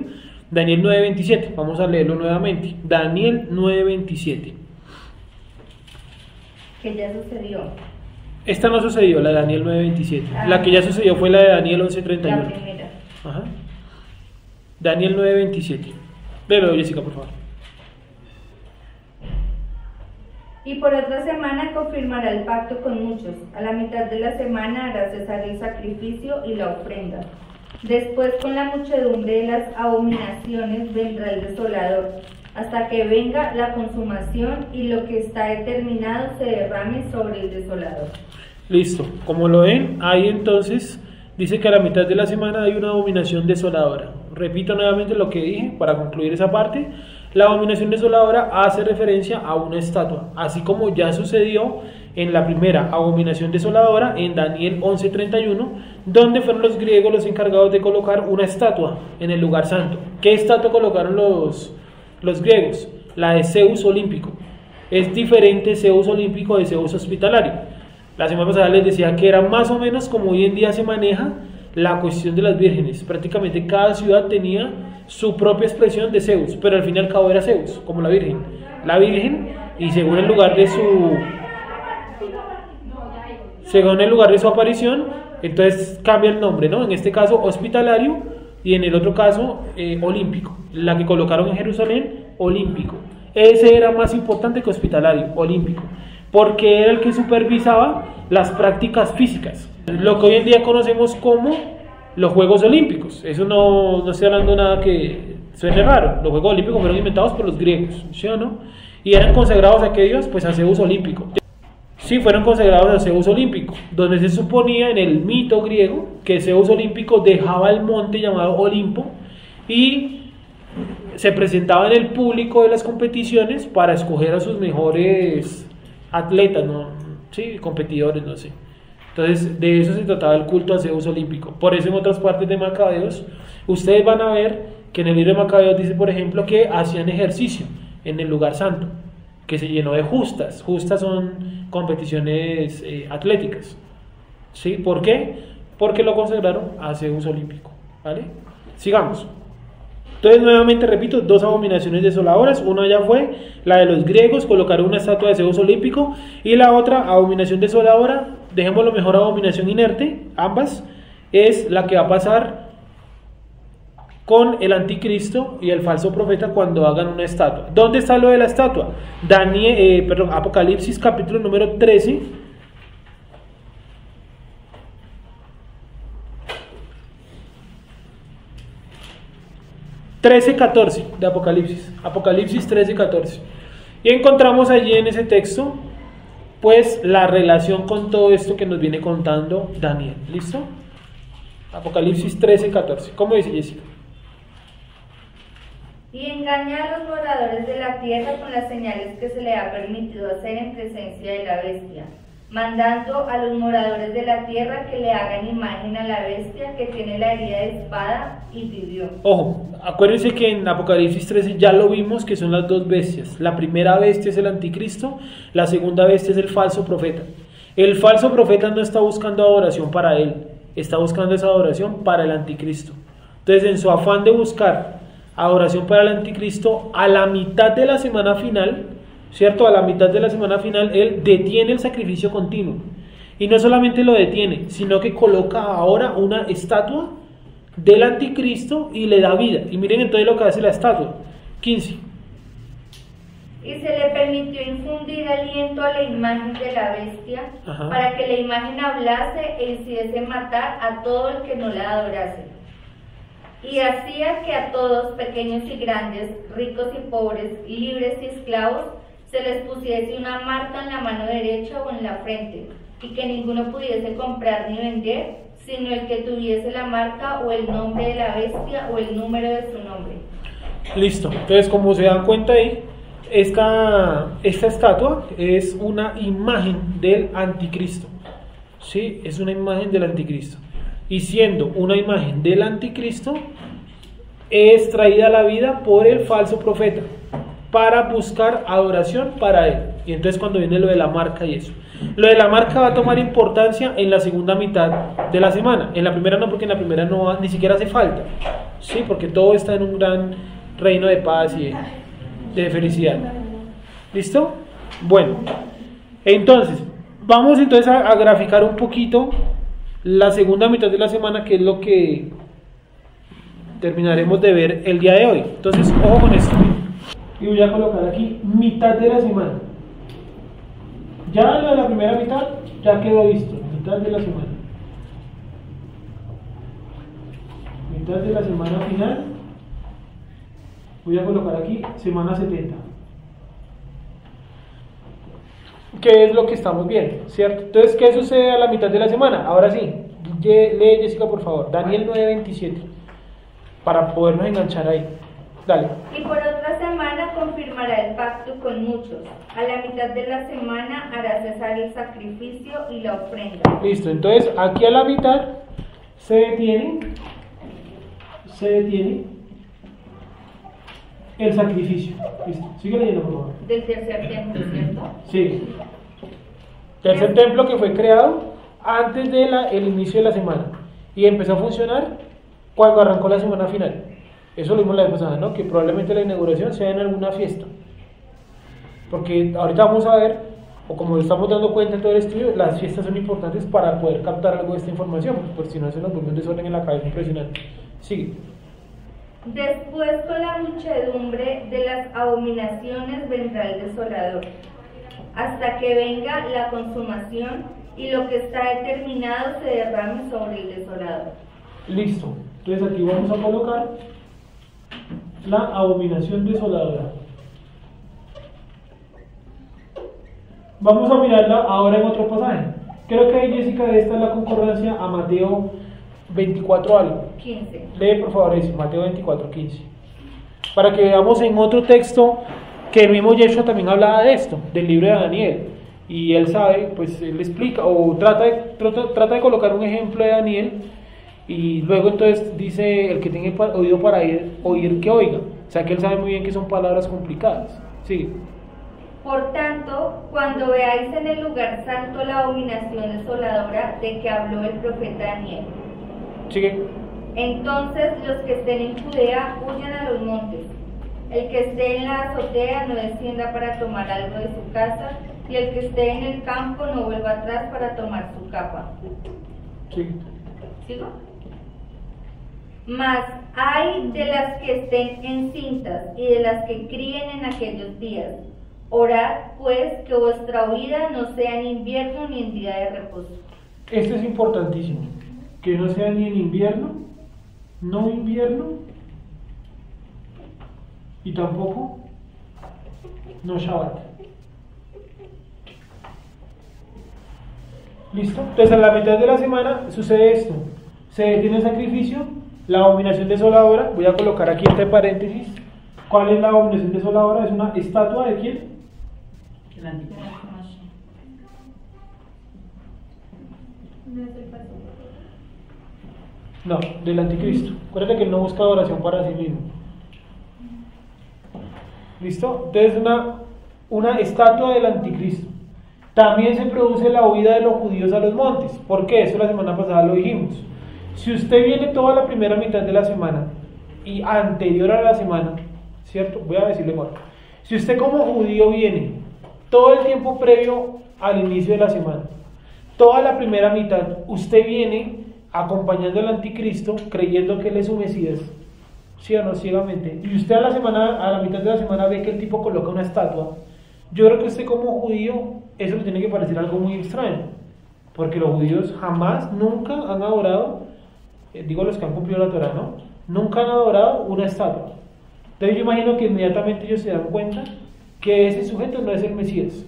[SPEAKER 1] Daniel 9:27. Vamos a leerlo nuevamente. Daniel 9:27.
[SPEAKER 2] Que ya sucedió.
[SPEAKER 1] Esta no sucedió, la de Daniel 9:27. La que ya sucedió fue la de Daniel 11:31.
[SPEAKER 2] La primera.
[SPEAKER 1] Ajá. Daniel 9:27. Léelo, Jessica, por favor.
[SPEAKER 2] Y por otra semana confirmará el pacto con muchos. A la mitad de la semana hará cesar el sacrificio y la ofrenda. Después, con la muchedumbre de las abominaciones, vendrá el desolador, hasta que venga la consumación y lo que está determinado se derrame sobre el desolador.
[SPEAKER 1] Listo. Como lo ven, ahí entonces dice que a la mitad de la semana hay una abominación desoladora. Repito nuevamente lo que dije para concluir esa parte. La abominación desoladora hace referencia a una estatua, así como ya sucedió en la primera abominación desoladora en Daniel 11:31, donde fueron los griegos los encargados de colocar una estatua en el lugar santo. ¿Qué estatua colocaron los griegos? La de Zeus olímpico. Es diferente Zeus olímpico de Zeus hospitalario. La semana pasada les decía que era más o menos como hoy en día se maneja la cuestión de las vírgenes. Prácticamente cada ciudad tenía su propia expresión de Zeus, pero al fin y al cabo era Zeus, como la Virgen. La Virgen, y según el lugar de su aparición, entonces cambia el nombre, ¿no? En este caso hospitalario y en el otro caso olímpico. La que colocaron en Jerusalén, olímpico. Ese era más importante que hospitalario, olímpico, porque era el que supervisaba las prácticas físicas, lo que hoy en día conocemos como los Juegos Olímpicos. Eso no estoy hablando nada que suene raro. Los Juegos Olímpicos fueron inventados por los griegos, ¿sí o no? Y eran consagrados a qué dios, pues a Zeus olímpico. Sí, fueron consagrados a Zeus olímpico, donde se suponía en el mito griego que Zeus olímpico dejaba el monte llamado Olimpo y se presentaba en el público de las competiciones para escoger a sus mejores atletas, ¿no? Sí, competidores, no sé. Entonces, de eso se trataba el culto a Zeus olímpico. Por eso en otras partes de Macabeos, ustedes van a ver que en el libro de Macabeos dice, por ejemplo, que hacían ejercicio en el lugar santo, que se llenó de justas. Justas son competiciones atléticas. ¿Sí? ¿Por qué? Porque lo consagraron a Zeus olímpico. ¿Vale? Sigamos. Entonces, nuevamente repito, dos abominaciones desoladoras. Una ya fue la de los griegos, colocaron una estatua de Zeus olímpico, y la otra abominación desoladora, dejémoslo mejor abominación inerte, ambas, es la que va a pasar con el anticristo y el falso profeta cuando hagan una estatua. ¿Dónde está lo de la estatua? Apocalipsis capítulo número 13. de Apocalipsis 13:14, y encontramos allí en ese texto pues la relación con todo esto que nos viene contando Daniel. ¿Listo? Apocalipsis 13:14. ¿Cómo dice Jessica?
[SPEAKER 5] Y engaña a los moradores de la tierra con las señales que se le ha permitido hacer en presencia de la bestia, mandando a los moradores de la tierra que le hagan imagen a la bestia que tiene la herida de espada y vivió.
[SPEAKER 1] Ojo, acuérdense que en Apocalipsis 13 ya lo vimos que son las dos bestias. La primera bestia es el anticristo, la segunda bestia es el falso profeta. El falso profeta no está buscando adoración para él, está buscando esa adoración para el anticristo. Entonces, en su afán de buscar adoración para el anticristo, a la mitad de la semana final, ¿cierto? A la mitad de la semana final, él detiene el sacrificio continuo. Y no solamente lo detiene, sino que coloca ahora una estatua del anticristo y le da vida. Y miren entonces lo que hace la estatua. 15.
[SPEAKER 5] Y se le permitió infundir aliento a la imagen de la bestia,
[SPEAKER 1] Ajá.
[SPEAKER 5] para que la imagen hablase e hiciese matar a todo el que no la adorase. Y hacía que a todos, pequeños y grandes, ricos y pobres, libres y esclavos, se les pusiese una marca en la mano derecha o en la frente, y que ninguno pudiese comprar ni vender, sino el que tuviese la marca o el nombre de la bestia o el número de su nombre.
[SPEAKER 1] Listo. Entonces, como se dan cuenta ahí, esta estatua es una imagen del anticristo. ¿Sí? Es una imagen del anticristo. Y siendo una imagen del anticristo, es traída a la vida por el falso profeta para buscar adoración para él. Y entonces cuando viene lo de la marca y eso, lo de la marca va a tomar importancia en la segunda mitad de la semana. En la primera no, porque en la primera no ni siquiera hace falta, sí, porque todo está en un gran reino de paz y de felicidad. ¿Listo? Bueno, entonces vamos entonces a graficar un poquito la segunda mitad de la semana, que es lo que terminaremos de ver el día de hoy. Entonces, ojo con esto. Y voy a colocar aquí mitad de la semana. Ya lo de la primera mitad ya quedó listo. Mitad de la semana. Mitad de la semana final. Voy a colocar aquí semana 70. ¿Qué es lo que estamos viendo? ¿Cierto? Entonces, ¿qué sucede a la mitad de la semana? Ahora sí, lee Jessica, por favor. Daniel 9:27. Para podernos enganchar ahí. Dale.
[SPEAKER 5] Y por otra semana confirmará el pacto con muchos. A la mitad de la semana hará cesar el sacrificio y la ofrenda.
[SPEAKER 1] Listo, entonces aquí a la mitad se detiene el sacrificio. Listo, sigue leyendo, por favor.
[SPEAKER 5] Del tercer templo, ¿cierto?
[SPEAKER 1] Sí. Tercer templo que fue creado antes de el inicio de la semana y empezó a funcionar cuando arrancó la semana final. Eso lo vimos la vez pasada, ¿no? Que probablemente la inauguración sea en alguna fiesta. Porque ahorita vamos a ver, o como estamos dando cuenta en todo el estudio, las fiestas son importantes para poder captar algo de esta información, porque si no se nos vuelve un desorden en la cabeza impresionante. Sigue.
[SPEAKER 5] Después con la muchedumbre de las abominaciones vendrá el desolador, hasta que venga la consumación y lo que está determinado se derrame sobre el desolador.
[SPEAKER 1] Listo. Entonces aquí vamos a colocar la abominación desoladora. Vamos a mirarla ahora en otro pasaje. Creo que ahí, Jessica, esta es la concordancia a Mateo 24 algo.
[SPEAKER 5] 15.
[SPEAKER 1] Lee por favor eso, Mateo 24, 15. Para que veamos en otro texto que el mismo Yeshua también hablaba de esto, del libro de Daniel. Y él sabe, pues él explica, o trata de colocar un ejemplo de Daniel. Y luego entonces dice, el que tenga oído para oír que oiga. O sea que él sabe muy bien que son palabras complicadas. Sigue.
[SPEAKER 5] Por tanto, cuando veáis en el lugar santo la abominación desoladora de que habló el profeta Daniel,
[SPEAKER 1] Sigue.
[SPEAKER 5] entonces los que estén en Judea huyan a los montes. El que esté en la azotea no descienda para tomar algo de su casa, y el que esté en el campo no vuelva atrás para tomar su capa.
[SPEAKER 1] Sigue.
[SPEAKER 5] ¿Sigo? Mas hay de las que estén encintas y de las que críen en aquellos días. Orad, pues, que vuestra huida no sea en invierno ni en día de reposo.
[SPEAKER 1] Esto es importantísimo. Que no sea ni en invierno, no invierno, y tampoco no Shabbat. ¿Listo? Entonces a la mitad de la semana sucede esto. Se detiene el sacrificio, la abominación desoladora. Voy a colocar aquí entre paréntesis ¿Cuál es la abominación desoladora? ¿Es una estatua de quién?
[SPEAKER 4] El anticristo.
[SPEAKER 2] No es el pastor.
[SPEAKER 1] No, del anticristo. Acuérdate que él no busca adoración para sí mismo. ¿Listo? Entonces una estatua del anticristo. También se produce la huida de los judíos a los montes. ¿Por qué? Eso la semana pasada lo dijimos. Si usted viene toda la primera mitad de la semana y anterior a la semana, ¿cierto? Voy a decirle mejor. Si usted como judío viene todo el tiempo previo al inicio de la semana, toda la primera mitad, usted viene acompañando al anticristo, creyendo que él es su Mesías, ¿sí o no? Ciegamente. Y usted a la mitad de la semana ve que el tipo coloca una estatua. Yo creo que usted como judío, eso le tiene que parecer algo muy extraño, porque los judíos jamás, nunca han adorado, digo los que han cumplido la Torah, ¿no? Nunca han adorado una estatua. Entonces yo imagino que inmediatamente ellos se dan cuenta que ese sujeto no es el Mesías.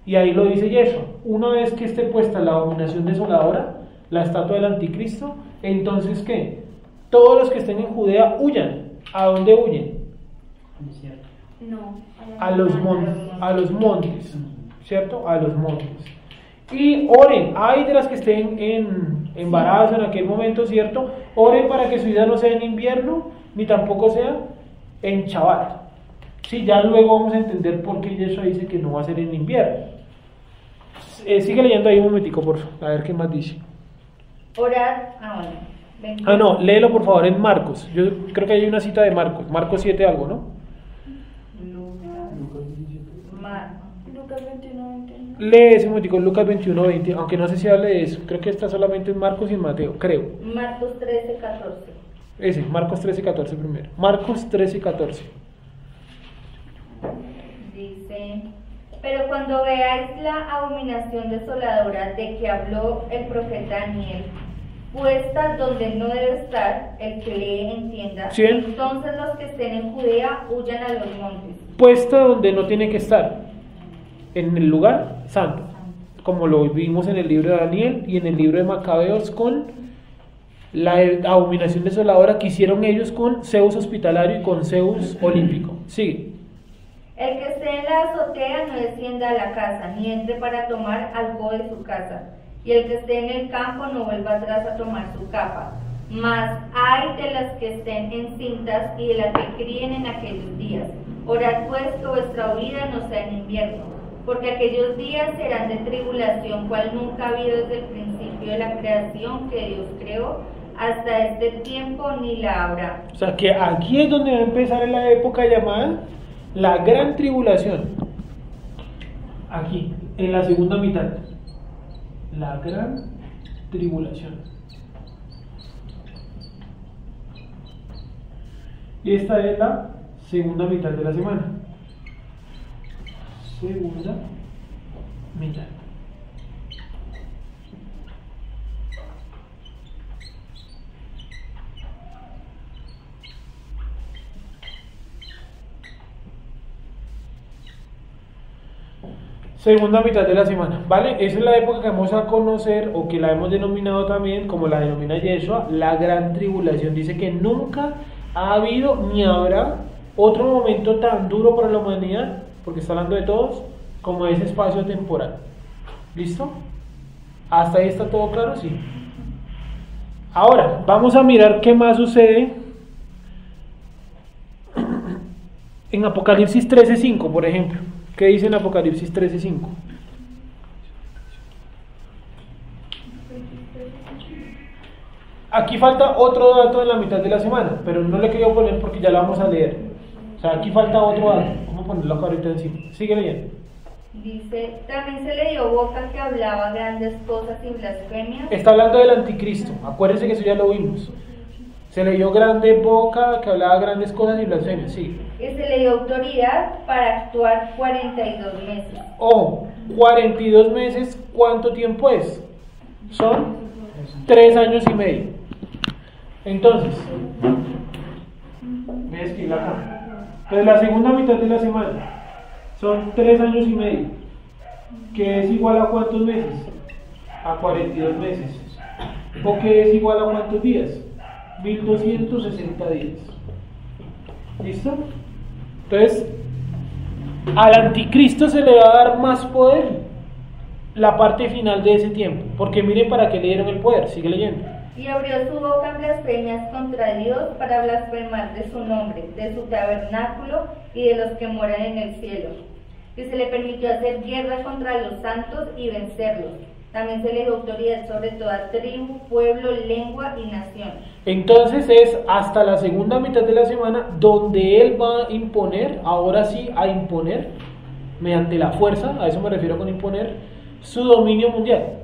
[SPEAKER 1] Y ahí lo dice Yeshua. Una vez que esté puesta la abominación desoladora, la estatua del anticristo, entonces ¿qué? Todos los que estén en Judea huyan. ¿A dónde huyen?
[SPEAKER 2] No.
[SPEAKER 1] A los montes, ¿cierto? A los montes. Y oren, hay de las que estén en embarazo en aquel momento, ¿cierto? Oren para que su vida no sea en invierno, ni tampoco sea en Shabbat. Sí, ya luego vamos a entender por qué Yeshua dice que no va a ser en invierno. Sigue leyendo ahí un momentico, por favor, a ver qué más dice.
[SPEAKER 5] Orad, bueno.
[SPEAKER 1] No, léelo por favor en Marcos. Yo creo que hay una cita de Marcos 7 algo, ¿no?
[SPEAKER 2] Lucas 21:20.
[SPEAKER 1] Lee ese momentico, Lucas 21:20, aunque no sé si hable de eso. Creo que está solamente en Marcos y en Mateo, creo.
[SPEAKER 5] Marcos 13:14.
[SPEAKER 1] Ese, Marcos 13:14 primero. Marcos 13:14.
[SPEAKER 5] Dice: pero cuando veáis la abominación desoladora de que habló el profeta Daniel, puesta donde no debe estar, el que lee entienda,
[SPEAKER 1] ¿sí?
[SPEAKER 5] Entonces los que estén en Judea huyan a los montes.
[SPEAKER 1] Puesta donde no tiene que estar, en el lugar santo, como lo vimos en el libro de Daniel y en el libro de Macabeos con la abominación desoladora que hicieron ellos con Zeus hospitalario y con Zeus olímpico. Sigue.
[SPEAKER 5] El que esté en la azotea no descienda a la casa, ni entre para tomar algo de su casa, y el que esté en el campo no vuelva atrás a tomar su capa. Mas hay de las que estén encintas y de las que críen en aquellos días. Orad pues que vuestra huida no sea en invierno, porque aquellos días serán de tribulación, cual nunca ha habido desde el principio de la creación que Dios creó, hasta este tiempo ni la habrá.
[SPEAKER 1] O sea que aquí es donde va a empezar la época llamada la gran tribulación. Aquí, en la segunda mitad. La gran tribulación. Y esta es la segunda mitad de la semana. Segunda mitad. Segunda mitad de la semana, ¿vale? Esa es la época que vamos a conocer, o que la hemos denominado también, como la denomina Yeshua, la gran tribulación. Dice que nunca ha habido ni habrá otro momento tan duro para la humanidad, porque está hablando de todos, como ese espacio temporal. ¿Listo? ¿Hasta ahí está todo claro? Sí. Ahora, vamos a mirar qué más sucede en Apocalipsis 13:5, por ejemplo. ¿Qué dice en Apocalipsis 13:5? Aquí falta otro dato en la mitad de la semana, pero no le quería poner porque ya la vamos a leer. O sea, aquí falta otro dato. Vamos a ponerlo acá ahorita encima. Sigue leyendo.
[SPEAKER 5] Dice, también se le dio boca que hablaba grandes cosas y blasfemias.
[SPEAKER 1] Está hablando del anticristo. Acuérdense que eso ya lo vimos. Se le dio grande boca que hablaba grandes cosas y blasfemias. Sí.
[SPEAKER 5] Y se le dio autoridad para actuar 42 meses.
[SPEAKER 1] Ojo, 42 meses, ¿cuánto tiempo es? Son 3 años y medio. Entonces, voy a escribir acá. Entonces, la segunda mitad de la semana son 3 años y medio, que es igual a ¿cuántos meses? A 42 meses. ¿O que es igual a cuántos días? 1260 días. ¿Listo? Entonces, al anticristo se le va a dar más poder la parte final de ese tiempo, porque miren para qué le dieron el poder, sigue leyendo.
[SPEAKER 5] Y abrió su boca en blasfemias contra Dios para blasfemar de su nombre, de su tabernáculo y de los que moran en el cielo. Y se le permitió hacer guerra contra los santos y vencerlos. También se le dio autoridad sobre toda tribu, pueblo, lengua y nación.
[SPEAKER 1] Entonces es hasta la segunda mitad de la semana donde él va a imponer, ahora sí a imponer, mediante la fuerza, a eso me refiero con imponer, su dominio mundial.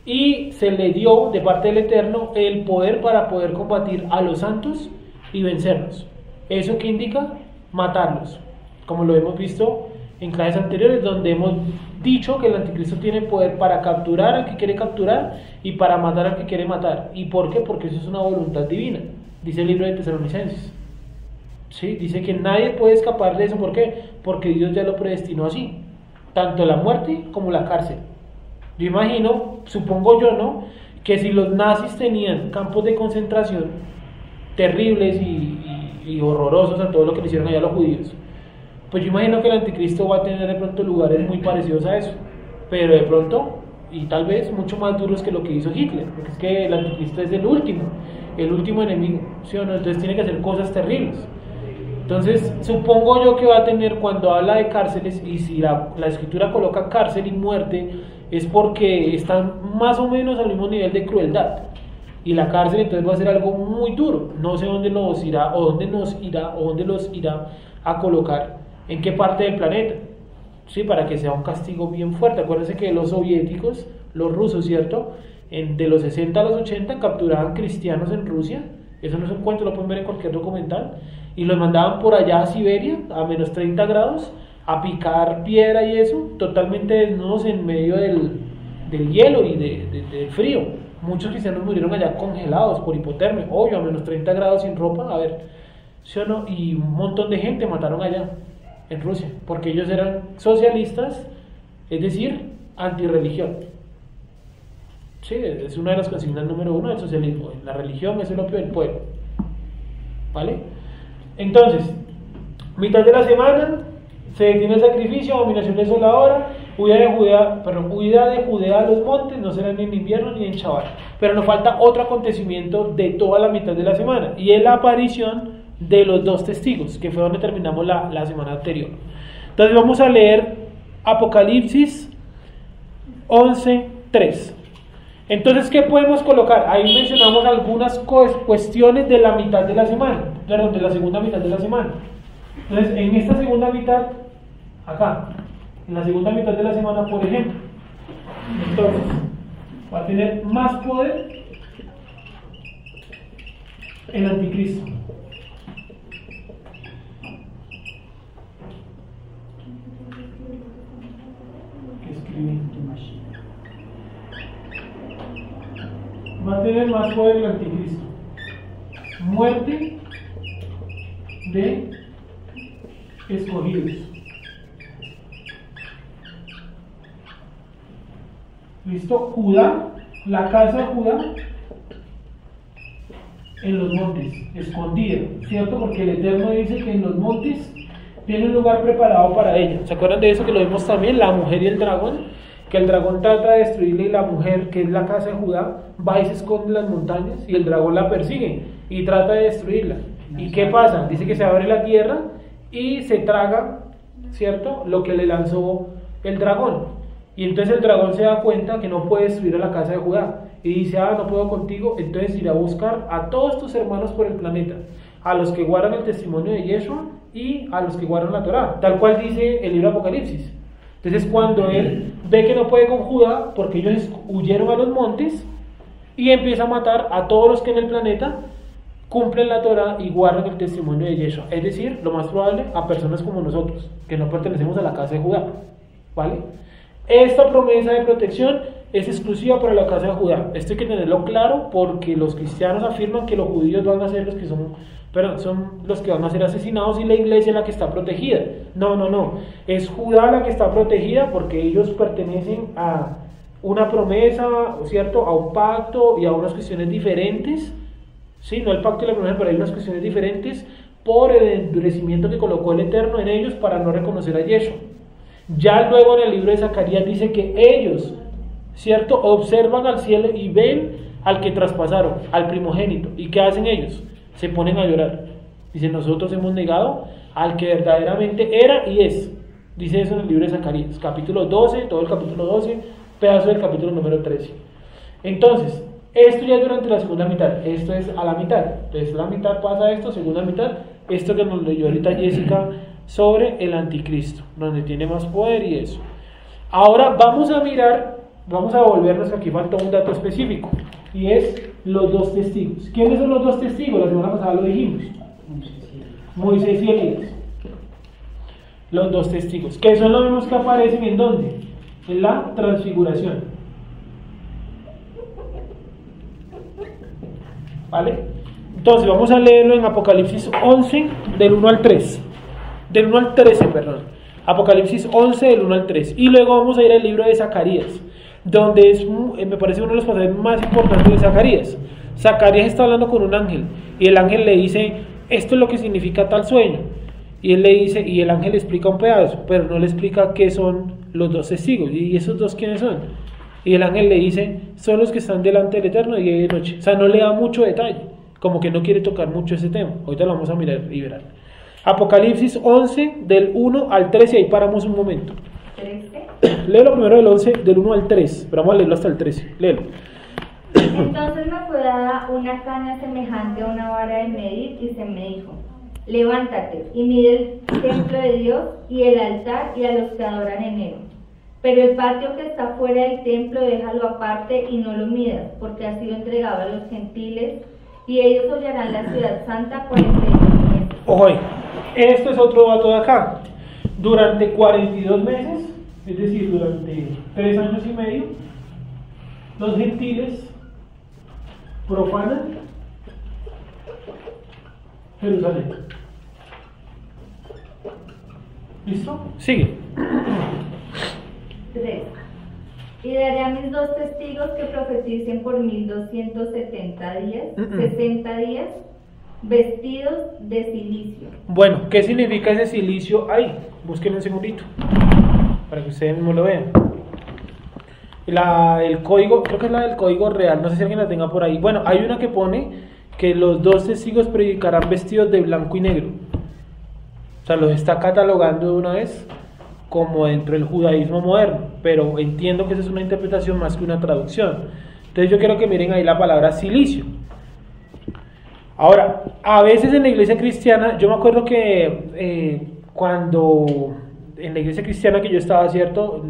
[SPEAKER 1] Y se le dio de parte del Eterno el poder para poder combatir a los santos y vencerlos. ¿Eso qué indica? Matarlos, como lo hemos visto en clases anteriores, donde hemos dicho que el anticristo tiene poder para capturar al que quiere capturar y para matar al que quiere matar. ¿Y por qué? Porque eso es una voluntad divina, dice el libro de Tesalonicenses. ¿Sí? Dice que nadie puede escapar de eso. ¿Por qué? Porque Dios ya lo predestinó así, tanto la muerte como la cárcel. Yo imagino, supongo yo, ¿no?, que si los nazis tenían campos de concentración terribles y horrorosos a todo lo que le hicieron allá a los judíos, pues yo imagino que el anticristo va a tener de pronto lugares muy parecidos a eso, pero de pronto, y tal vez mucho más duros que lo que hizo Hitler, porque es que el anticristo es el último enemigo, ¿sí o no? Entonces tiene que hacer cosas terribles. Entonces supongo yo que va a tener, cuando habla de cárceles, y si la escritura coloca cárcel y muerte, es porque están más o menos al mismo nivel de crueldad, y la cárcel entonces va a ser algo muy duro. No sé dónde los irá, o dónde los irá a colocar, en qué parte del planeta, ¿sí? Para que sea un castigo bien fuerte. Acuérdense que los soviéticos, los rusos, ¿cierto?, de los 60 a los 80 capturaban cristianos en Rusia. Eso no es un cuento, lo pueden ver en cualquier documental, y los mandaban por allá a Siberia a menos 30 grados a picar piedra y eso, totalmente desnudos en medio del hielo y del frío. Muchos cristianos murieron allá congelados por hipotermia, obvio, a menos 30 grados sin ropa, a ver, ¿sí o no? Y un montón de gente mataron allá en Rusia, porque ellos eran socialistas, es decir, antirreligión. Sí, es una de las consignas número 1 del socialismo. La religión es el opio del pueblo, ¿vale? Entonces, mitad de la semana se detiene el sacrificio, abominación desoladora, huida de Judea a los montes, no será ni en invierno ni en Shabbat. Pero nos falta otro acontecimiento de toda la mitad de la semana, y es la aparición de los dos testigos, que fue donde terminamos la semana anterior. Entonces vamos a leer Apocalipsis 11:3. Entonces, ¿qué podemos colocar? Ahí mencionamos algunas cuestiones de la mitad de la semana, perdón, de la segunda mitad de la semana. Entonces, en esta segunda mitad, acá, en la segunda mitad de la semana, por ejemplo, entonces, va a tener más poder el anticristo. ¿Qué escribe en tu machine? Va a tener más poder el anticristo. Muerte de escogidos. ¿Listo? Judá, la casa de Judá en los montes, escondida, ¿cierto? Porque el Eterno dice que en los montes tiene un lugar preparado para ella. ¿Se acuerdan de eso que lo vimos también? La mujer y el dragón, que el dragón trata de destruirle, y la mujer, que es la casa de Judá, va y se esconde en las montañas, y el dragón la persigue y trata de destruirla. ¿Y qué pasa? Dice que se abre la tierra y se traga, ¿cierto?, lo que le lanzó el dragón. Y entonces el dragón se da cuenta que no puede destruir a la casa de Judá, y dice: no puedo contigo. Entonces irá a buscar a todos tus hermanos por el planeta, a los que guardan el testimonio de Yeshua y a los que guardan la Torá, tal cual dice el libro de Apocalipsis. Entonces, cuando él ve que no puede con Judá, porque ellos huyeron a los montes, y empieza a matar a todos los que en el planeta cumplen la Torá y guardan el testimonio de Yeshua, es decir, lo más probable, a personas como nosotros, que no pertenecemos a la casa de Judá, ¿vale? Esta promesa de protección es exclusiva para la casa de Judá. Esto hay que tenerlo claro, porque los cristianos afirman que los judíos van a ser los que son los que van a ser asesinados, y la iglesia es la que está protegida. No, es Judá la que está protegida, porque ellos pertenecen a una promesa, ¿cierto?, a un pacto y a unas cuestiones diferentes, ¿sí? No el pacto y la promesa, pero hay unas cuestiones diferentes por el endurecimiento que colocó el Eterno en ellos para no reconocer a Yeshua. Ya luego en el libro de Zacarías dice que ellos, ¿cierto?, observan al cielo y ven al que traspasaron, al primogénito. ¿Y qué hacen ellos? Se ponen a llorar. Dicen, nosotros hemos negado al que verdaderamente era y es. Dice eso en el libro de Zacarías, capítulo 12, todo el capítulo 12, pedazo del capítulo número 13. Entonces, esto ya es durante la segunda mitad, esto es a la mitad. Entonces, la mitad pasa esto, segunda mitad, esto que nos leyó ahorita Jessica sobre el anticristo, donde tiene más poder y eso. Ahora vamos a mirar, vamos a volvernos, aquí falta un dato específico, y es los dos testigos. ¿Quiénes son los dos testigos? La semana pasada lo dijimos. Moisés y Elías. Los dos testigos, que son los mismos que aparecen ¿en dónde? En la transfiguración. ¿Vale? Entonces vamos a leerlo en Apocalipsis 11 del 1 al 3. Del 1 al 13, perdón. Apocalipsis 11 del 1 al 3. Y luego vamos a ir al libro de Zacarías, donde es, me parece uno de los pasajes más importantes de Zacarías. Zacarías está hablando con un ángel y el ángel le dice, esto es lo que significa tal sueño. Y él le dice, y el ángel le explica un pedazo, pero no le explica qué son los dos testigos. ¿Y esos dos quiénes son? Y el ángel le dice, son los que están delante del Eterno de día y de noche. O sea, no le da mucho detalle, como que no quiere tocar mucho ese tema. Ahorita lo vamos a mirar y verán. Apocalipsis 11 del 1 al 13, ahí paramos un momento.
[SPEAKER 5] ¿13?
[SPEAKER 1] Léelo primero del 11, del 1 al 3, pero vamos a leerlo hasta el 13, léelo.
[SPEAKER 5] Entonces me fue dada una caña semejante a una vara de medir y se me dijo, levántate y mide el templo de Dios y el altar y a los que adoran en él. Pero el patio que está fuera del templo déjalo aparte y no lo midas, porque ha sido entregado a los gentiles y ellos hollarán la ciudad santa 42 meses.
[SPEAKER 1] Ojo ahí, esto es otro dato de acá. Durante 42 meses, es decir, durante 3 años y medio, los gentiles profanan Jerusalén. ¿Listo? Sigue.
[SPEAKER 5] 3. Y daré a mis dos testigos que profeticen por 1270 días, 60 días, vestidos de silicio.
[SPEAKER 1] Bueno, ¿qué significa ese silicio ahí? Busquen un segundito, para que ustedes mismos lo vean. El código, creo que es la del código real, no sé si alguien la tenga por ahí. Bueno, hay una que pone que los dos testigos predicarán vestidos de blanco y negro. O sea, los está catalogando de una vez como dentro del judaísmo moderno, pero entiendo que esa es una interpretación más que una traducción. Entonces yo quiero que miren ahí la palabra silicio. Ahora, a veces en la iglesia cristiana, yo me acuerdo que cuando en la iglesia cristiana que yo estaba, ¿cierto?,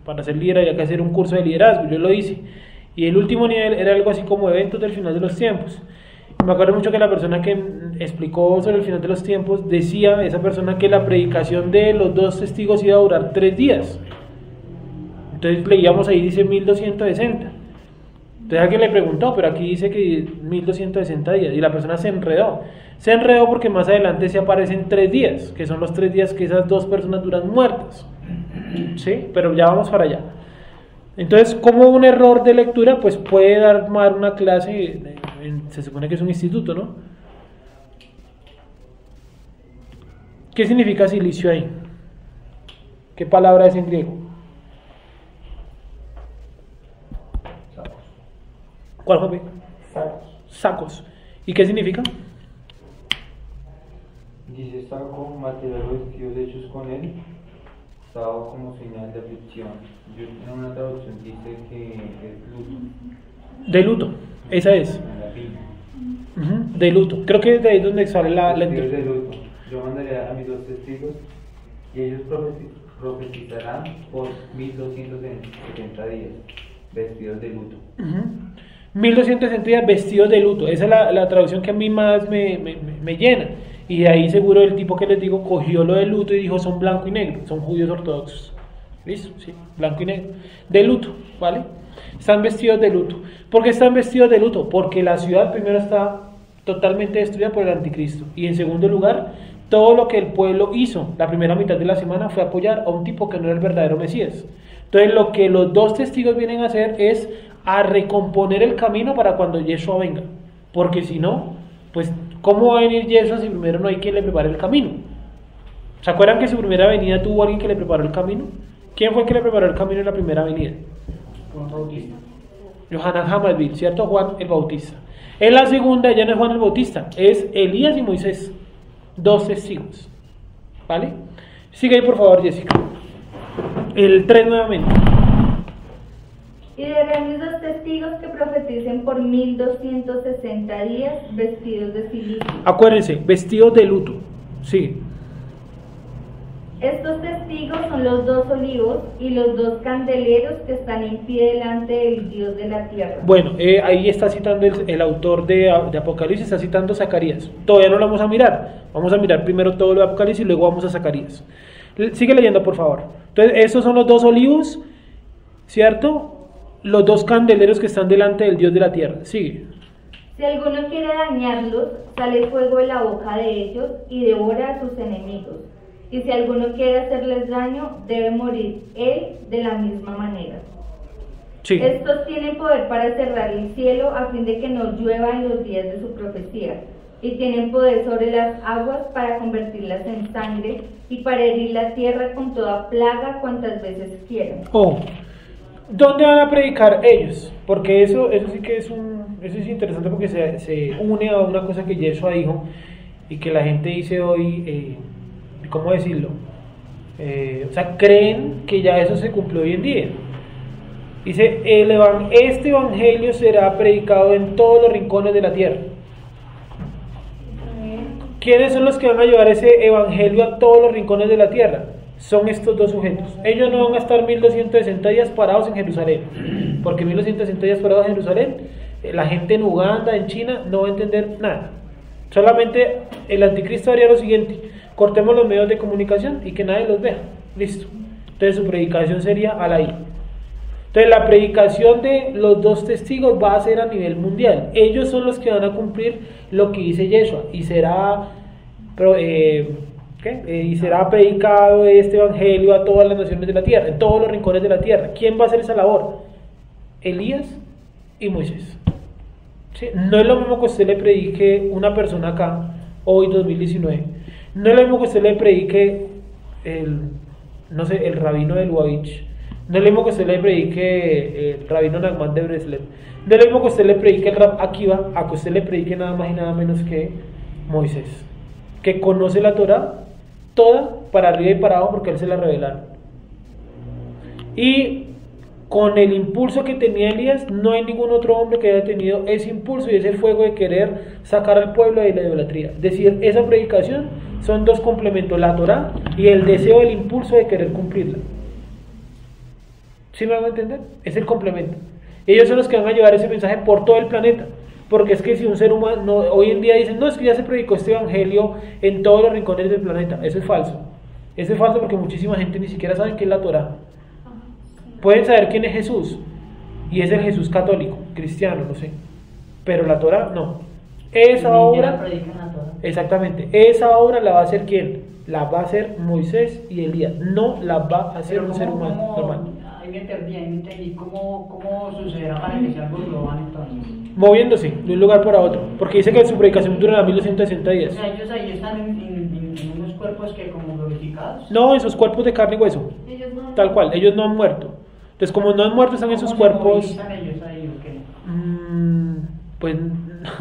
[SPEAKER 1] para ser líder había que hacer un curso de liderazgo, yo lo hice, y el último nivel era algo así como eventos del final de los tiempos. Me acuerdo mucho que la persona que explicó sobre el final de los tiempos decía, esa persona, que la predicación de los dos testigos iba a durar 3 días. Entonces leíamos ahí, dice 1260. Entonces alguien le preguntó, pero aquí dice que 1260 días, y la persona se enredó. Se enredó porque más adelante se aparecen 3 días, que son los 3 días que esas dos personas duran muertas. ¿Sí? Pero ya vamos para allá. Entonces, como un error de lectura, pues puede dar mal una clase, se supone que es un instituto, ¿no? ¿Qué significa silicio ahí? ¿Qué palabra es en griego? ¿Cuál, Jope? Sacos. ¿Y qué significa?
[SPEAKER 6] Dice saco, material o vestidos hechos con él, dado como señal de aflicción. Yo en una traducción dice que es luto.
[SPEAKER 1] De luto, esa es. De luto. Creo que es de ahí donde sale la
[SPEAKER 6] vestidos de luto. Yo mandaré a mis dos testigos y ellos profetizarán por 1270 días, vestidos de luto.
[SPEAKER 1] 1260 días vestidos de luto. Esa es la traducción que a mí más me llena. Y de ahí seguro el tipo que les digo cogió lo de luto y dijo son blanco y negro, son judíos ortodoxos. ¿Listo? Sí, blanco y negro. De luto, ¿vale? Están vestidos de luto. ¿Por qué están vestidos de luto? Porque la ciudad primero está totalmente destruida por el anticristo. Y en segundo lugar, todo lo que el pueblo hizo la primera mitad de la semana fue apoyar a un tipo que no era el verdadero Mesías. Entonces lo que los dos testigos vienen a hacer es a recomponer el camino para cuando Yeshua venga. Porque si no, pues ¿Cómo va a venir Yeshua si primero no hay quien le prepare el camino? ¿Se acuerdan que su primera venida tuvo alguien que le preparó el camino? ¿Quién fue el que le preparó el camino en la primera venida?
[SPEAKER 4] Juan Bautista.
[SPEAKER 1] Yohanan Hamadbil, ¿cierto? Juan el Bautista. En la segunda ya no es Juan el Bautista, es Elías y Moisés, 2 testigos. ¿Vale? Sigue ahí por favor, Jessica. El 3 nuevamente.
[SPEAKER 5] Y darán mis 2 testigos que profeticen por 1260 días vestidos de silicio.
[SPEAKER 1] Acuérdense, vestidos de luto. Sí.
[SPEAKER 5] Estos testigos son los 2 olivos y los 2 candeleros que están en pie delante del Dios de la tierra.
[SPEAKER 1] Bueno, ahí está citando el autor de Apocalipsis, está citando Zacarías. Todavía no lo vamos a mirar. Vamos a mirar primero todo lo de Apocalipsis y luego vamos a Zacarías. Sigue leyendo, por favor. Entonces, estos son los 2 olivos, ¿cierto? Los 2 candeleros que están delante del Dios de la tierra. Sigue.
[SPEAKER 5] Si alguno quiere dañarlos, sale fuego de la boca de ellos y devora a sus enemigos. Y si alguno quiere hacerles daño, debe morir él de la misma manera.
[SPEAKER 1] Sí.
[SPEAKER 5] Estos tienen poder para cerrar el cielo a fin de que no llueva en los días de su profecía. Y tienen poder sobre las aguas para convertirlas en sangre y para herir la tierra con toda plaga cuantas veces quieran.
[SPEAKER 1] Oh. ¿Dónde van a predicar ellos? Porque eso sí que eso es interesante porque se une a una cosa que Yeshua dijo y que la gente dice hoy, ¿cómo decirlo? O sea, creen que ya eso se cumplió hoy en día. Dice, este evangelio será predicado en todos los rincones de la tierra. ¿Quiénes son los que van a llevar ese evangelio a todos los rincones de la tierra? Son estos 2 sujetos. Ellos no van a estar 1260 días parados en Jerusalén, porque 1260 días parados en Jerusalén, la gente en Uganda, en China, no va a entender nada. Solamente el anticristo haría lo siguiente: cortemos los medios de comunicación y que nadie los vea. Listo. Entonces su predicación sería al aire. Entonces la predicación de los 2 testigos va a ser a nivel mundial. Ellos son los que van a cumplir lo que dice Yeshua y será y será predicado este evangelio a todas las naciones de la tierra, en todos los rincones de la tierra. ¿Quién va a hacer esa labor? Elías y Moisés. ¿Sí? No es lo mismo que usted le predique una persona acá, hoy 2019. No es lo mismo que usted le predique el rabino de Lubavitch. No es lo mismo que usted le predique el rabino Nachman de Breslev. No es lo mismo que usted le predique el Rab Akiva, a que usted le predique nada más y nada menos que Moisés, que conoce la Torah toda, para arriba y para abajo, porque él se la revelaron. Y con el impulso que tenía Elías, no hay ningún otro hombre que haya tenido ese impulso y ese fuego de querer sacar al pueblo de la idolatría. Es decir, esa predicación son 2 complementos: la Torah y el deseo, el impulso de querer cumplirla. ¿Sí me van a entender? Es el complemento. Ellos son los que van a llevar ese mensaje por todo el planeta. Porque es que si un ser humano, hoy en día dicen, no, es que ya se predicó este evangelio en todos los rincones del planeta. Eso es falso. Eso es falso porque muchísima gente ni siquiera sabe qué es la Torah. Pueden saber quién es Jesús, y es el Jesús católico, cristiano, no sé. Pero la Torah, no. Esa obra, exactamente, esa obra la va a hacer ¿quién? La va a hacer Moisés y Elías. No la va a hacer un ser humano normal.
[SPEAKER 4] Ahí me entendí. ¿Cómo sucederá para que sea algo global entonces?
[SPEAKER 1] Moviéndose de un lugar para otro, porque dice que su predicación durará 1260 días.
[SPEAKER 4] O sea, ellos ahí están en unos cuerpos que como glorificados.
[SPEAKER 1] No, en sus cuerpos de carne y hueso.
[SPEAKER 2] Ellos no.
[SPEAKER 1] Tal cual, ellos no han muerto. Entonces, como no han muerto, están en sus cuerpos.
[SPEAKER 4] ¿Están ellos ahí o qué?
[SPEAKER 6] Pues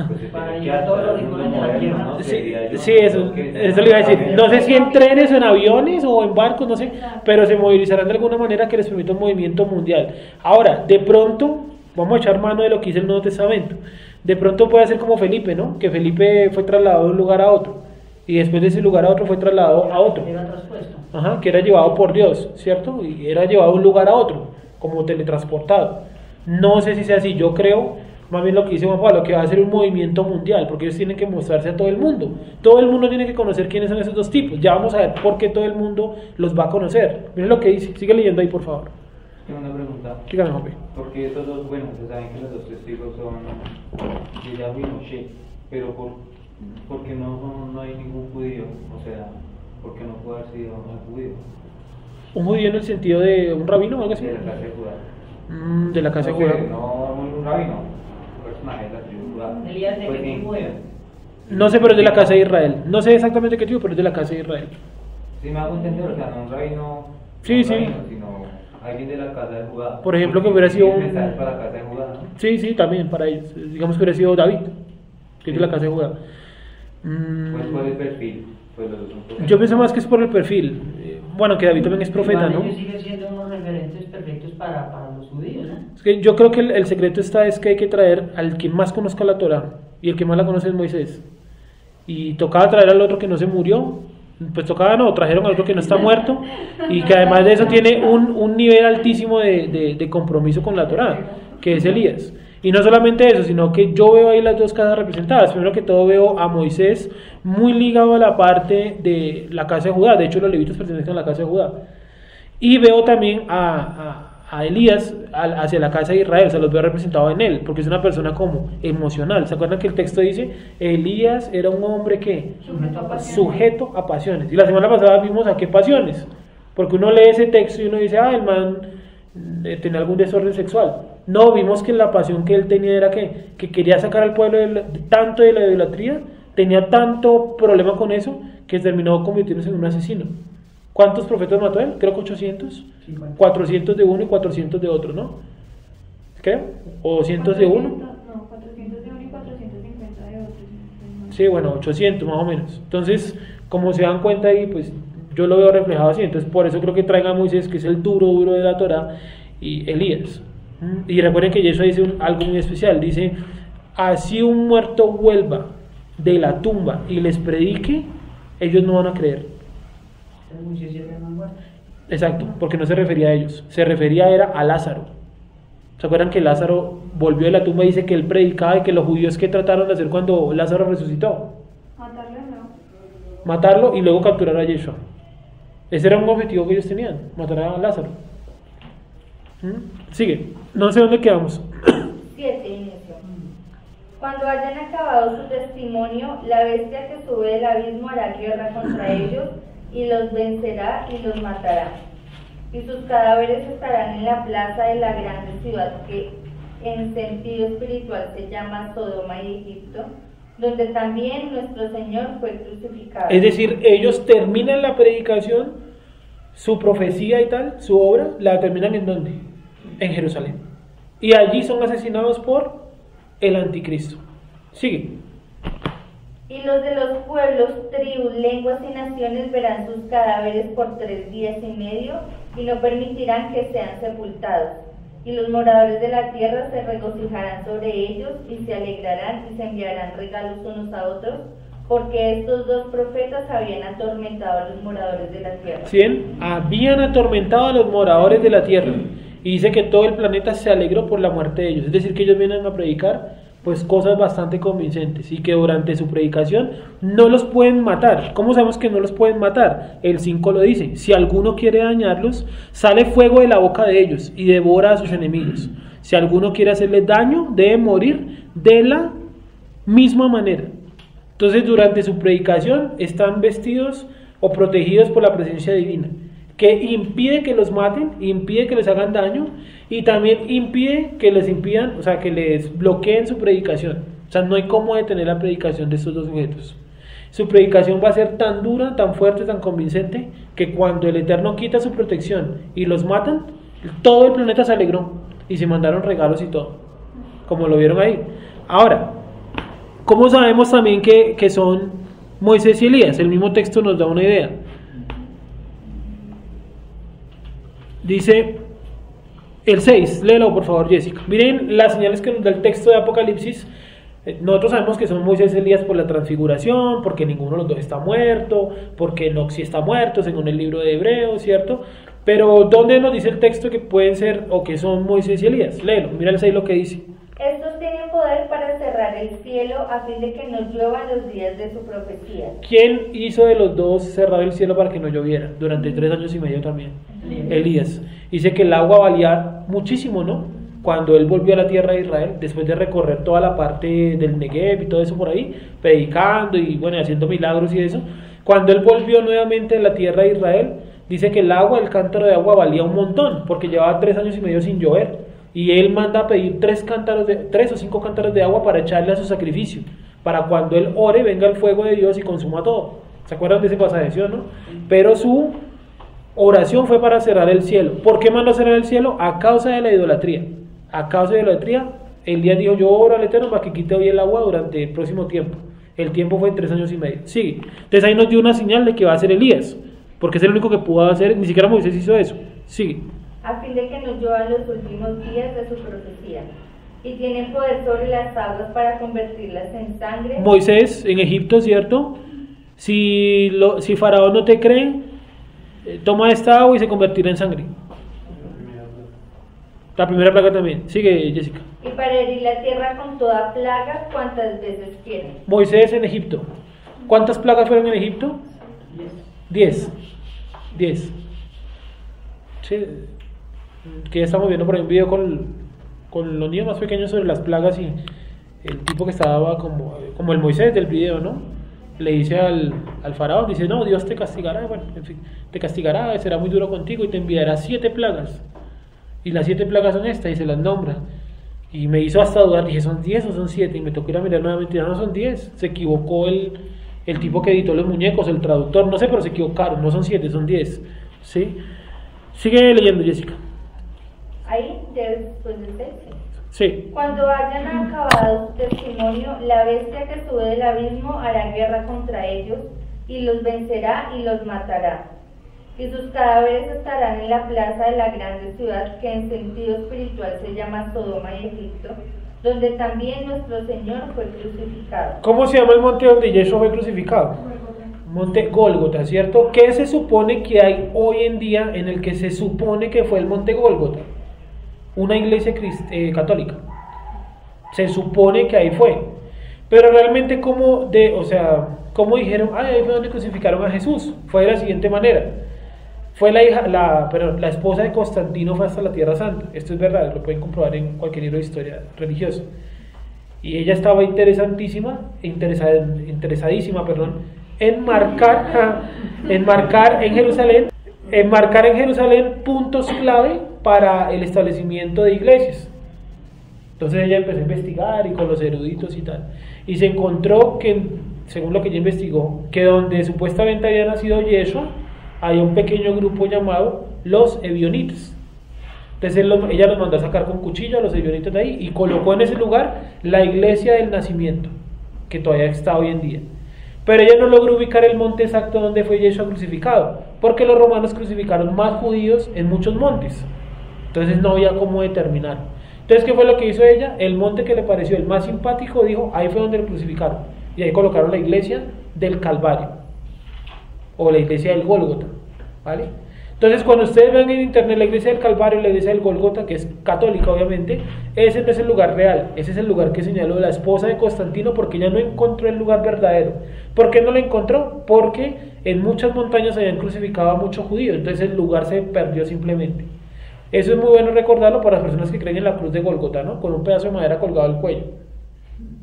[SPEAKER 1] Pues
[SPEAKER 4] para ir a todos los rincones de la tierra, ¿no?
[SPEAKER 1] sí, eso le iba a decir. No sé si en trenes o en aviones o en barcos, no sé, pero se movilizarán de alguna manera que les permita un movimiento mundial. Ahora, de pronto, vamos a echar mano de lo que dice el Nuevo Testamento. De pronto puede ser como Felipe, ¿no? Que Felipe fue trasladado de un lugar a otro y después de ese lugar a otro fue trasladado a otro.
[SPEAKER 4] Era traspuesto.
[SPEAKER 1] Ajá, que era llevado por Dios, ¿cierto? Y era llevado de un lugar a otro, como teletransportado. No sé si sea así, yo creo. Más bien lo que dice Juan Pablo, que va a ser un movimiento mundial, porque ellos tienen que mostrarse a todo el mundo. Todo el mundo tiene que conocer quiénes son esos 2 tipos. Ya vamos a ver por qué todo el mundo los va a conocer. Miren lo que dice, sigue leyendo ahí por favor.
[SPEAKER 6] Tengo una pregunta.
[SPEAKER 1] Dígame, Juanpe.
[SPEAKER 6] Porque estos 2, bueno, se saben que los 2 testigos son de Yahweh y Moshe, pero porque no hay ningún judío, o sea, porque no puede haber sido un judío.
[SPEAKER 1] ¿Un judío en el sentido de un rabino o algo así?
[SPEAKER 6] De la casa de Judá.
[SPEAKER 1] De la casa de
[SPEAKER 6] No sé,
[SPEAKER 1] Judá.
[SPEAKER 6] no un rabino, un personaje de la tribu de Judá.
[SPEAKER 3] Elías de
[SPEAKER 6] Pues
[SPEAKER 3] qué
[SPEAKER 6] bien,
[SPEAKER 3] tribu era?
[SPEAKER 1] No sé, pero es de la casa de Israel. No sé exactamente qué tipo, pero es de la casa de Israel.
[SPEAKER 6] Sí, me hago entender, o sea, no un rabino,
[SPEAKER 1] Sí, sí.
[SPEAKER 6] sino alguien de la casa de Judá.
[SPEAKER 1] Por ejemplo, que
[SPEAKER 6] Porque
[SPEAKER 1] hubiera sido
[SPEAKER 6] el
[SPEAKER 1] un-
[SPEAKER 6] mensaje para la casa de Judá, ¿no?
[SPEAKER 1] Sí, sí, también para ellos. Digamos que hubiera sido David, que es de la casa de Judá.
[SPEAKER 6] Pues por el perfil, pues los dos son profetas.
[SPEAKER 1] Yo pienso más que es por el perfil. Bueno, que David también es profeta,
[SPEAKER 4] Igual
[SPEAKER 1] ¿no?
[SPEAKER 4] ellos siguen siendo unos referentes perfectos para los judíos, ¿no?
[SPEAKER 1] Es que yo creo que el secreto está es que hay que traer al que más conozca la Torah, y el que más la conoce es Moisés. Y tocaba traer al otro que no se murió, pues tocaba no, trajeron al otro que no está muerto, y que además de eso tiene un nivel altísimo de compromiso con la Torah, que es Elías. Y no solamente eso, sino que yo veo ahí las dos casas representadas. Primero que todo veo a Moisés muy ligado a la parte de la casa de Judá, de hecho los levitas pertenecen a la casa de Judá. Y veo también a Elías hacia la casa de Israel, se los veo representado en él, porque es una persona como emocional. ¿Se acuerdan que el texto dice, Elías era un hombre que sujeto a pasiones? Y la semana pasada vimos a qué pasiones, porque uno lee ese texto y uno dice, el man tenía algún desorden sexual. No, vimos que la pasión que él tenía era que quería sacar al pueblo tanto de la idolatría, tenía tanto problema con eso, que terminó convirtiéndose en un asesino. ¿Cuántos profetas mató él? Creo que 800. 400 de uno y 400 de otro, ¿no? ¿Creo? O 200 de uno.
[SPEAKER 2] No, 400 de uno y 450 de otro.
[SPEAKER 1] Sí, bueno, 800 más o menos. Entonces, como se dan cuenta ahí, pues yo lo veo reflejado así. Entonces, por eso creo que traiga a Moisés, que es el duro de la Torah, y Elías. Y recuerden que Yeshua dice algo muy especial. Dice, así un muerto vuelva de la tumba y les predique, ellos no van a creer. Exacto, porque no se refería a ellos, se refería era a Lázaro. ¿Se acuerdan que Lázaro volvió de la tumba y dice que él predicaba y que los judíos que trataron de hacer cuando Lázaro resucitó?
[SPEAKER 2] Matarlo no.
[SPEAKER 1] Matarlo y luego capturar a Yeshua. Ese era un objetivo que ellos tenían, matar a Lázaro. Sigue, no sé dónde quedamos.
[SPEAKER 5] 7. Inicio. Cuando hayan acabado su testimonio, la bestia que sube del abismo hará guerra contra ellos y los vencerá y los matará. Y sus cadáveres estarán en la plaza de la grande ciudad que en sentido espiritual se llama Sodoma y Egipto, donde también nuestro Señor fue crucificado.
[SPEAKER 1] Es decir, ellos terminan la predicación, su profecía y tal, su obra, la terminan ¿en dónde? En Jerusalén. Y allí son asesinados por el anticristo. Sigue.
[SPEAKER 5] Y los de los pueblos, tribus, lenguas y naciones verán sus cadáveres por 3 días y medio y no permitirán que sean sepultados. Y los moradores de la tierra se regocijarán sobre ellos y se alegrarán y se enviarán regalos unos a otros, porque estos dos profetas habían atormentado a los moradores de la tierra.
[SPEAKER 1] ¿Sí? Habían atormentado a los moradores de la tierra. Y dice que todo el planeta se alegró por la muerte de ellos. Es decir, que ellos vienen a predicar pues cosas bastante convincentes y que durante su predicación no los pueden matar. ¿Cómo sabemos que no los pueden matar? El 5 lo dice, si alguno quiere dañarlos, sale fuego de la boca de ellos y devora a sus enemigos. Si alguno quiere hacerles daño, debe morir de la misma manera. Entonces durante su predicación están vestidos o protegidos por la presencia divina, que impide que los maten, impide que les hagan daño y también impide que les impidan, o sea, que les bloqueen su predicación. O sea, no hay cómo detener la predicación de estos dos sujetos. Su predicación va a ser tan dura, tan fuerte, tan convincente, que cuando el Eterno quita su protección y los matan, todo el planeta se alegró y se mandaron regalos y todo, como lo vieron ahí. Ahora, ¿cómo sabemos también que son Moisés y Elías? El mismo texto nos da una idea. Dice el 6, léelo por favor, Jessica. Miren las señales que nos da el texto de Apocalipsis. Nosotros sabemos que son Moisés y Elías por la transfiguración, porque ninguno de los dos está muerto, porque Enoc sí está muerto, según el libro de Hebreos, ¿cierto? Pero ¿dónde nos dice el texto que pueden ser o que son Moisés y Elías? Léelo, mira el 6 lo que dice.
[SPEAKER 5] Estos tienen poder para cerrar el cielo a fin de que no lluevan los días de su profecía.
[SPEAKER 1] ¿Quién hizo de los dos cerrar el cielo para que no lloviera? Durante 3 años y medio también. Elías. Dice que el agua valía muchísimo, ¿no? Cuando él volvió a la tierra de Israel, después de recorrer toda la parte del Negev y todo eso por ahí, predicando y bueno, haciendo milagros y eso, cuando él volvió nuevamente a la tierra de Israel, dice que el agua, el cántaro de agua valía un montón, porque llevaba 3 años y medio sin llover, y él manda a pedir 3 o 5 cántaros de agua para echarle a su sacrificio, para cuando él ore venga el fuego de Dios y consuma todo. ¿Se acuerdan de ese pasaje, sí o no? Pero su oración fue para cerrar el cielo. ¿Por qué mandó cerrar el cielo? A causa de la idolatría. A causa de la idolatría, Elías dijo, yo oro al Eterno para que quite hoy el agua durante el próximo tiempo. El tiempo fue 3 años y medio. Sigue. Entonces ahí nos dio una señal de que va a ser Elías, porque es el único que pudo hacer, ni siquiera Moisés hizo eso. Sigue.
[SPEAKER 5] A fin de que nos lleva a los últimos días de su profecía, y tiene poder sobre las aguas para convertirlas en sangre.
[SPEAKER 1] Moisés en Egipto, ¿cierto? Si Faraón no te cree, toma esta agua y se convertirá en sangre. La primera plaga también. Sigue, Jessica.
[SPEAKER 5] Y para herir la tierra con toda plaga cuantas veces quieren.
[SPEAKER 1] Moisés en Egipto. ¿Cuántas plagas fueron en Egipto? 10. Sí, que ya estamos viendo por ahí un video con los niños más pequeños sobre las plagas, y el tipo que estaba como el Moisés del video, ¿no? Le dice al faraón, dice, no, Dios te castigará, bueno, en fin, te castigará, será muy duro contigo y te enviará 7 plagas. Y las 7 plagas son estas, y se las nombra. Y me hizo hasta dudar, dije, ¿son 10 o son 7? Y me tocó ir a mirar nuevamente, no son 10. Se equivocó el tipo que editó los muñecos, el traductor, no sé, pero se equivocaron, no son 7, son 10. ¿Sí? Sigue leyendo, Jessica.
[SPEAKER 5] Ahí, después del 6.
[SPEAKER 1] Sí.
[SPEAKER 5] Cuando hayan acabado su testimonio, la bestia que sube del abismo hará guerra contra ellos, y los vencerá y los matará. Y sus cadáveres estarán en la plaza de la grande ciudad, que en sentido espiritual se llama Sodoma y Egipto, donde también nuestro Señor fue crucificado.
[SPEAKER 1] ¿Cómo se llama el monte donde Yeshua fue crucificado? Monte Gólgota, ¿cierto? ¿Qué se supone que hay hoy en día en el que se supone que fue el monte Gólgota? Una iglesia católica. Se supone que ahí fue. Pero realmente ¿cómo dijeron? Ahí fue donde crucificaron a Jesús. Fue de la siguiente manera. Fue la esposa de Constantino fue hasta la Tierra Santa. Esto es verdad, lo pueden comprobar en cualquier libro de historia religiosa. Y ella estaba interesadísima, en marcar en Jerusalén puntos clave para el establecimiento de iglesias. Entonces ella empezó a investigar y con los eruditos y tal, y se encontró que, según lo que ella investigó, que donde supuestamente había nacido Yeshua, hay un pequeño grupo llamado los ebionitas. Entonces ella los mandó a sacar con cuchillo a los ebionitas de ahí y colocó en ese lugar la iglesia del nacimiento, que todavía está hoy en día. Pero ella no logró ubicar el monte exacto donde fue Yeshua crucificado, porque los romanos crucificaron más judíos en muchos montes. Entonces no había cómo determinar. Entonces, ¿qué fue lo que hizo ella? El monte que le pareció el más simpático, dijo, ahí fue donde lo crucificaron. Y ahí colocaron la iglesia del Calvario, o la iglesia del Gólgota, ¿vale? Entonces, cuando ustedes ven en internet la iglesia del Calvario y la iglesia del Gólgota, que es católica obviamente, ese no es el lugar real, ese es el lugar que señaló la esposa de Constantino, porque ella no encontró el lugar verdadero. ¿Por qué no lo encontró? Porque en muchas montañas habían crucificado a muchos judíos, entonces el lugar se perdió simplemente. Eso es muy bueno recordarlo para las personas que creen en la cruz de Gólgota, ¿no? Con un pedazo de madera colgado al cuello.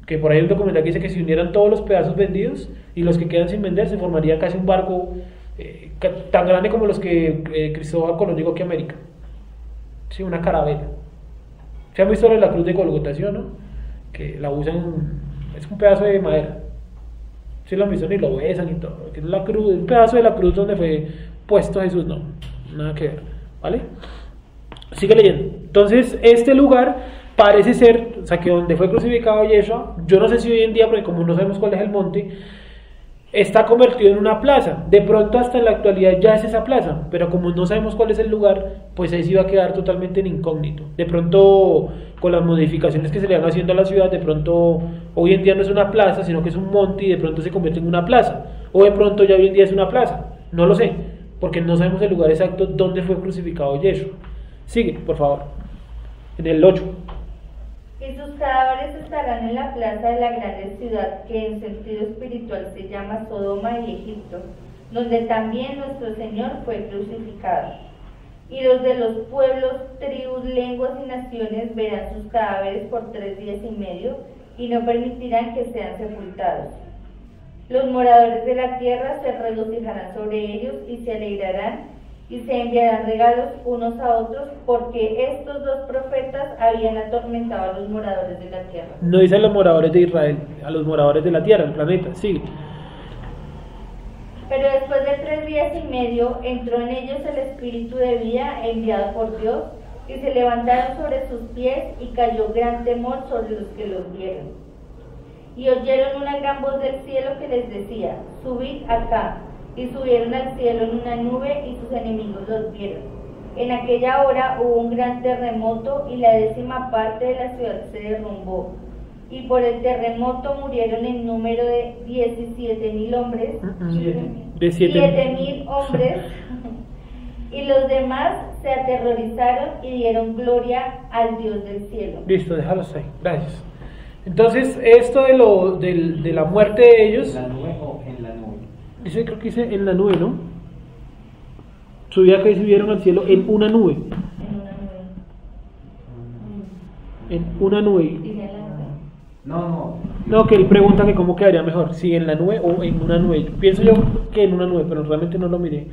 [SPEAKER 1] Que por ahí hay un documental que dice que si unieran todos los pedazos vendidos y los que quedan sin vender, se formaría casi un barco tan grande como los que Cristóbal Colón llegó aquí a América. Sí, una carabela. ¿Se han visto la cruz de Gólgota, sí o no? Que la usan, es un pedazo de madera. Sí lo han visto, ni lo besan y todo. Que es la cruz, un pedazo de la cruz donde fue puesto Jesús, no, nada que ver, ¿vale? Sigue leyendo. Entonces, este lugar parece ser, o sea, que donde fue crucificado Yeshua, yo no sé si hoy en día, porque como no sabemos cuál es el monte, está convertido en una plaza. De pronto hasta en la actualidad ya es esa plaza, pero como no sabemos cuál es el lugar, pues ahí sí va a quedar totalmente en incógnito. De pronto, con las modificaciones que se le van haciendo a la ciudad, de pronto hoy en día no es una plaza, sino que es un monte y de pronto se convierte en una plaza. O de pronto ya hoy en día es una plaza, no lo sé, porque no sabemos el lugar exacto donde fue crucificado Yeshua. Sigue, por favor, en el 8.
[SPEAKER 5] Y sus cadáveres estarán en la plaza de la grande ciudad, que en sentido espiritual se llama Sodoma y Egipto, donde también nuestro Señor fue crucificado. Y los de los pueblos, tribus, lenguas y naciones verán sus cadáveres por 3 días y medio, y no permitirán que sean sepultados. Los moradores de la tierra se regocijarán sobre ellos y se alegrarán, y se enviarán regalos unos a otros, porque estos dos profetas habían atormentado a los moradores de la tierra.
[SPEAKER 1] No dice a los moradores de Israel, a los moradores de la tierra, el planeta, sí.
[SPEAKER 5] Pero después de 3 días y medio entró en ellos el espíritu de vida enviado por Dios, y se levantaron sobre sus pies, y cayó gran temor sobre los que los vieron. Y oyeron una gran voz del cielo que les decía: subid acá. Y subieron al cielo en una nube, y sus enemigos los vieron. En aquella hora hubo un gran terremoto, y la 10ª parte de la ciudad se derrumbó. Y por el terremoto murieron en número de 17.000 hombres,
[SPEAKER 1] De
[SPEAKER 5] 7.000 hombres, y los demás se aterrorizaron y dieron gloria al Dios del cielo.
[SPEAKER 1] Listo, déjalos ahí, gracias. Entonces, esto de la muerte de ellos,
[SPEAKER 6] ¿En la nube o en la nube?
[SPEAKER 1] dice, creo que dice en la nube, ¿no? Subía que subieron al cielo en una nube. En una nube.
[SPEAKER 5] Dice la nube.
[SPEAKER 6] No.
[SPEAKER 1] No, que él pregunta que cómo quedaría mejor, si en la nube o en una nube. Pienso yo que en una nube, pero realmente no lo miré.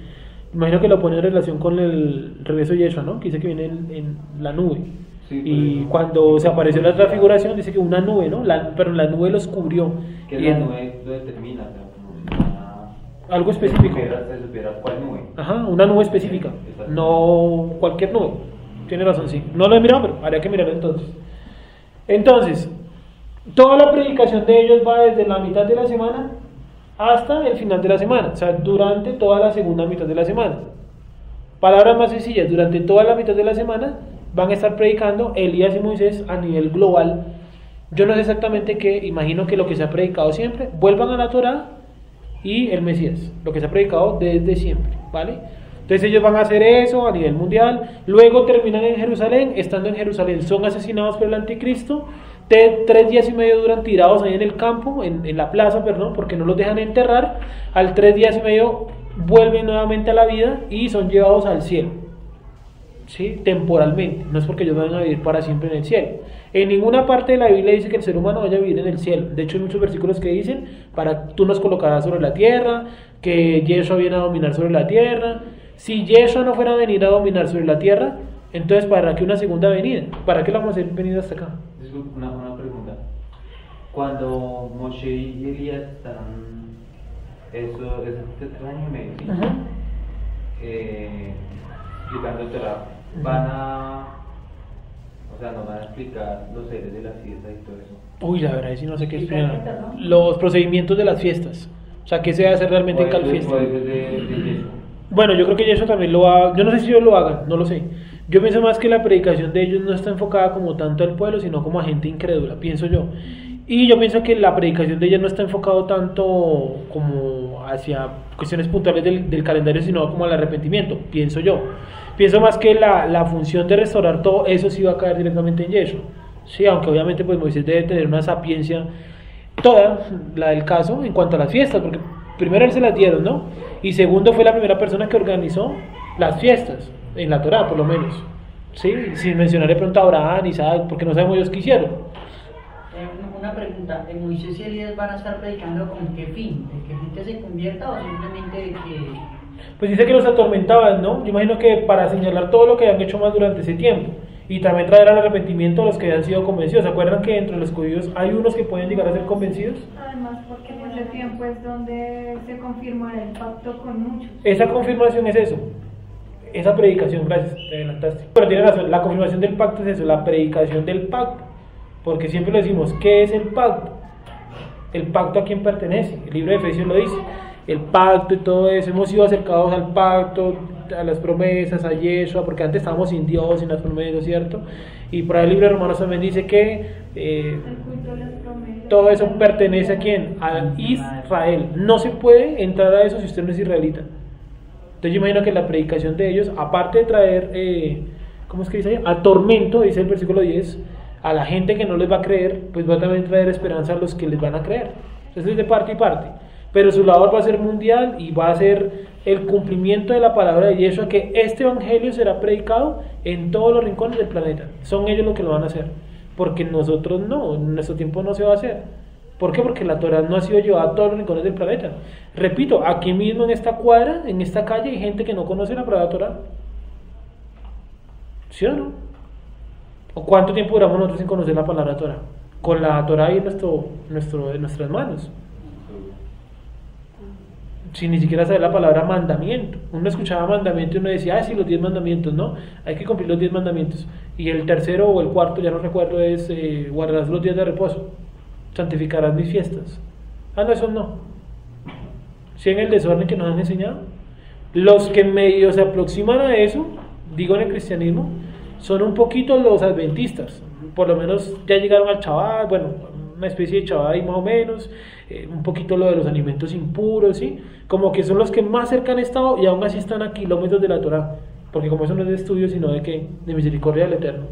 [SPEAKER 1] Imagino que lo pone en relación con el regreso de Yeshua, ¿no? Que dice que viene en la nube.
[SPEAKER 6] Sí,
[SPEAKER 1] Y
[SPEAKER 6] eso.
[SPEAKER 1] cuando se apareció la transfiguración, dice que una nube, ¿no? Pero la nube los cubrió.
[SPEAKER 6] Que
[SPEAKER 1] Y
[SPEAKER 6] la
[SPEAKER 1] en-
[SPEAKER 6] nube lo determina, o sea, como
[SPEAKER 1] Algo específico.
[SPEAKER 6] Se supiera cuál nube.
[SPEAKER 1] Ajá, una nube específica,
[SPEAKER 6] Exacto.
[SPEAKER 1] no cualquier nube. Tiene razón, sí. No lo he mirado, pero habría que mirarlo entonces. Entonces, toda la predicación de ellos va desde la mitad de la semana hasta el final de la semana, o sea, durante toda la segunda mitad de la semana. Palabras más sencillas, durante toda la mitad de la semana van a estar predicando Elías y Moisés a nivel global. Yo no sé exactamente qué, imagino que lo que se ha predicado siempre, vuelvan a la Torá y el Mesías, lo que se ha predicado desde siempre, ¿vale? Entonces ellos van a hacer eso a nivel mundial, luego terminan en Jerusalén, estando en Jerusalén son asesinados por el anticristo, 3 días y medio duran tirados ahí en el campo, en la plaza, perdón, porque no los dejan enterrar, al 3 días y medio vuelven nuevamente a la vida y son llevados al cielo, ¿sí? Temporalmente, no es porque ellos van a vivir para siempre en el cielo. En ninguna parte de la Biblia dice que el ser humano vaya a vivir en el cielo. De hecho hay muchos versículos que dicen, tú nos colocarás sobre la tierra, que Yeshua viene a dominar sobre la tierra. Si Yeshua no fuera a venir a dominar sobre la tierra, entonces ¿para qué una segunda venida? ¿Para qué la vamos a hacer venir hasta acá?
[SPEAKER 6] Disculpe, una pregunta. Cuando Moshe y Elías están, eso es este año y medio, ¿sí?
[SPEAKER 1] Ajá.
[SPEAKER 6] Explicando el Torah, van a, o sea, nos van a explicar los seres de la fiesta y todo eso.
[SPEAKER 1] Uy, la verdad, si no sé qué es.
[SPEAKER 5] Explícame, ¿no?
[SPEAKER 1] Los procedimientos de las fiestas. O sea, ¿qué se hace realmente en cada fiesta?
[SPEAKER 6] De Yeshua.
[SPEAKER 1] Bueno, yo creo que eso también lo haga. Yo no sé si ellos lo hagan, no lo sé. Yo pienso más que la predicación de ellos no está enfocada como tanto al pueblo, sino como a gente incrédula, pienso yo. Y yo pienso que la predicación de ellos no está enfocado tanto como hacia cuestiones puntuales del calendario, sino como al arrepentimiento, pienso yo. Pienso más que la función de restaurar todo eso sí va a caer directamente en Yeshua. Sí, aunque obviamente pues Moisés debe tener una sapiencia toda, la del caso, en cuanto a las fiestas, porque primero él se las dieron, ¿no? Y segundo fue la primera persona que organizó las fiestas, en la Torá por lo menos. Sí, sin mencionar de pronto a Abraham, Isaac, porque no sabemos ellos qué hicieron.
[SPEAKER 4] Una pregunta, ¿Moisés y Elías van a estar predicando con qué fin? ¿De que gente se convierta o simplemente de que...?
[SPEAKER 1] Pues dice que los atormentaban, ¿no? Yo imagino que para señalar todo lo que habían hecho mal durante ese tiempo y también traer al arrepentimiento a los que habían sido convencidos. ¿Se acuerdan que entre los judíos hay unos que pueden llegar a ser convencidos?
[SPEAKER 2] Además, porque en ese tiempo es donde se confirmará el pacto con muchos.
[SPEAKER 1] Esa confirmación es eso, esa predicación, gracias, te adelantaste. Pero tiene razón, la confirmación del pacto es eso, la predicación del pacto, porque siempre lo decimos, ¿qué es el pacto? El pacto a quién pertenece, el libro de Efesios lo dice, el pacto y todo eso, hemos sido acercados al pacto, a las promesas, a Yeshua, porque antes estábamos sin Dios, sin las promesas, ¿cierto? Y por ahí el libro de Romanos también dice que
[SPEAKER 2] El culto de las promesas.
[SPEAKER 1] todo eso pertenece a quién, a Israel. No se puede entrar a eso si usted no es israelita. Entonces yo imagino que la predicación de ellos, aparte de traer, ¿cómo es que dice ahí? A tormento, dice el versículo 10, a la gente que no les va a creer, pues va a también traer esperanza a los que les van a creer. Eso es de parte y parte. Pero su labor va a ser mundial y va a ser el cumplimiento de la palabra de Yeshua, que este evangelio será predicado en todos los rincones del planeta. Son ellos los que lo van a hacer, porque nosotros no, en nuestro tiempo no se va a hacer. ¿Por qué? Porque la Torá no ha sido llevada a todos los rincones del planeta. Repito, aquí mismo en esta cuadra, en esta calle, hay gente que no conoce la palabra Torá. ¿Sí o no? ¿O cuánto tiempo duramos nosotros sin conocer la palabra Torá? Con la Torá ahí en nuestras manos. Sin ni siquiera saber la palabra mandamiento. Uno escuchaba mandamiento y uno decía, sí, los 10 mandamientos, no, hay que cumplir los 10 mandamientos. Y el tercero o el cuarto, ya no recuerdo, es guardarás los días de reposo, santificarás mis fiestas. No, eso no. ¿Sí en el desorden que nos han enseñado? Los que medio se aproximan a eso, digo en el cristianismo, son un poquito los adventistas. Por lo menos ya llegaron al Shabbat, bueno, una especie de Shabbat ahí más o menos, un poquito lo de los alimentos impuros, ¿sí? Como que son los que más cerca han estado y aún así están a kilómetros de la Torá, porque como eso no es de estudio, sino de ¿qué? De misericordia del Eterno.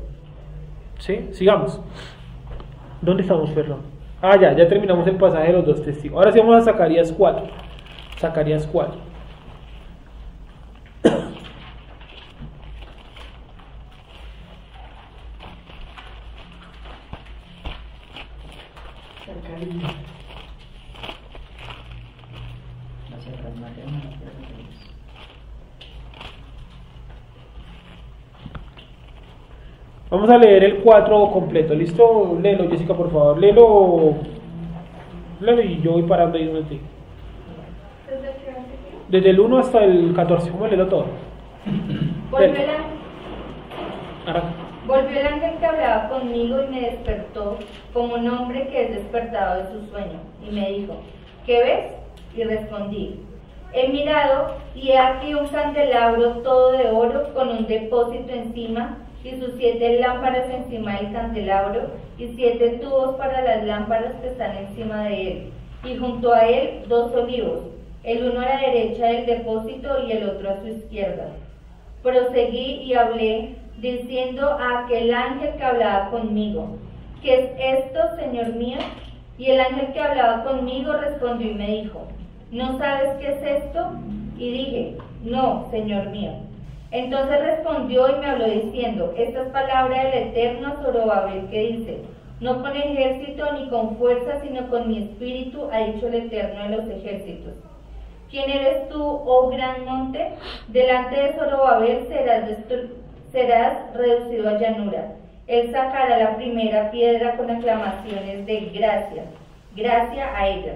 [SPEAKER 1] ¿Sí? Sigamos. ¿Dónde estamos, Fernando? Ya terminamos el pasaje de los dos testigos. Ahora sí vamos a Zacarías 4. Zacarías 4. Vamos a leer el 4 completo, ¿listo? Léelo, Jessica, por favor, léelo y yo voy parando ahí donde te. Desde el 1 hasta el 14, ¿cómo léelo todo?
[SPEAKER 5] Volvió el ángel que hablaba conmigo y me despertó como un hombre que es despertado de su sueño, y me dijo, ¿qué ves? Y respondí, he mirado y he aquí un candelabro todo de oro con un depósito encima y sus 7 lámparas encima del candelabro y 7 tubos para las lámparas que están encima de él, y junto a él 2 olivos, el uno a la derecha del depósito y el otro a su izquierda. Proseguí y hablé, diciendo a aquel ángel que hablaba conmigo, ¿qué es esto, Señor mío? Y el ángel que hablaba conmigo respondió y me dijo, ¿no sabes qué es esto? Y dije, no, Señor mío. Entonces respondió y me habló diciendo, esta es palabra del Eterno a Zorobabel que dice, no con ejército ni con fuerza, sino con mi espíritu, ha dicho el Eterno de los ejércitos. ¿Quién eres tú, oh gran monte? Delante de Zorobabel serás reducido a llanura. Él sacará la primera piedra con aclamaciones de gracia, gracia a ella.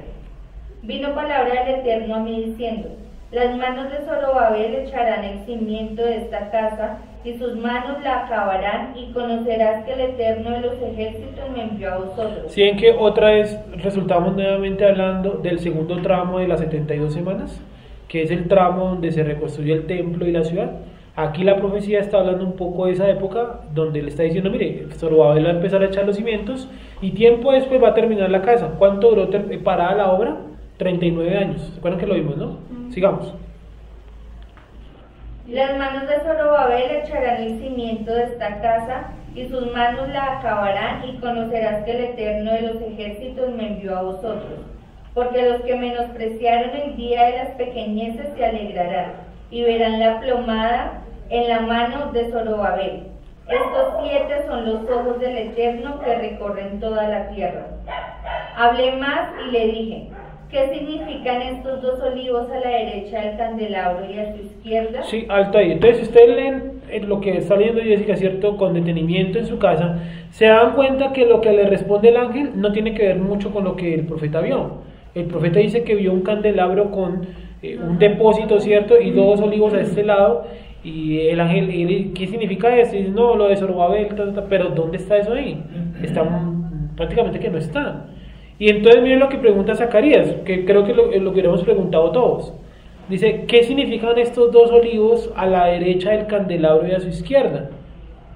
[SPEAKER 5] Vino palabra del Eterno a mí diciendo, las manos de Zorobabel echarán el cimiento de esta casa, y sus manos la acabarán, y conocerás que el Eterno de los ejércitos me envió a vosotros.
[SPEAKER 1] ¿Sí ven que otra vez resultamos nuevamente hablando del segundo tramo de las 72 semanas? Que es el tramo donde se reconstruye el templo y la ciudad. Aquí la profecía está hablando un poco de esa época, donde le está diciendo, mire, Zorobabel va a empezar a echar los cimientos, y tiempo después va a terminar la casa. ¿Cuánto duró parada la obra? 39 años. ¿Se acuerdan que lo vimos, no? Sigamos.
[SPEAKER 5] Las manos de Zorobabel echarán el cimiento de esta casa, y sus manos la acabarán, y conocerás que el Eterno de los ejércitos me envió a vosotros. Porque los que menospreciaron el día de las pequeñeces se alegrarán, y verán la plomada en la mano de Zorobabel. Estos 7 son los ojos del Eterno que recorren toda la tierra. Hablé más y le dije, ¿qué significan estos 2 olivos a la derecha del candelabro y a su izquierda?
[SPEAKER 1] Sí, alto ahí. Entonces, si ustedes leen lo que está leyendo Jessica, ¿cierto? Con detenimiento en su casa, se dan cuenta que lo que le responde el ángel no tiene que ver mucho con lo que el profeta vio. El profeta dice que vio un candelabro con un depósito, ¿cierto? Y 2 olivos a este lado. Y el ángel, ¿qué significa eso? Y dice, no, lo de Zorobabel, pero ¿dónde está eso ahí? Está prácticamente que no está. Y entonces miren lo que pregunta Zacarías, que creo que lo que hemos preguntado todos. Dice, ¿qué significan estos 2 olivos a la derecha del candelabro y a su izquierda?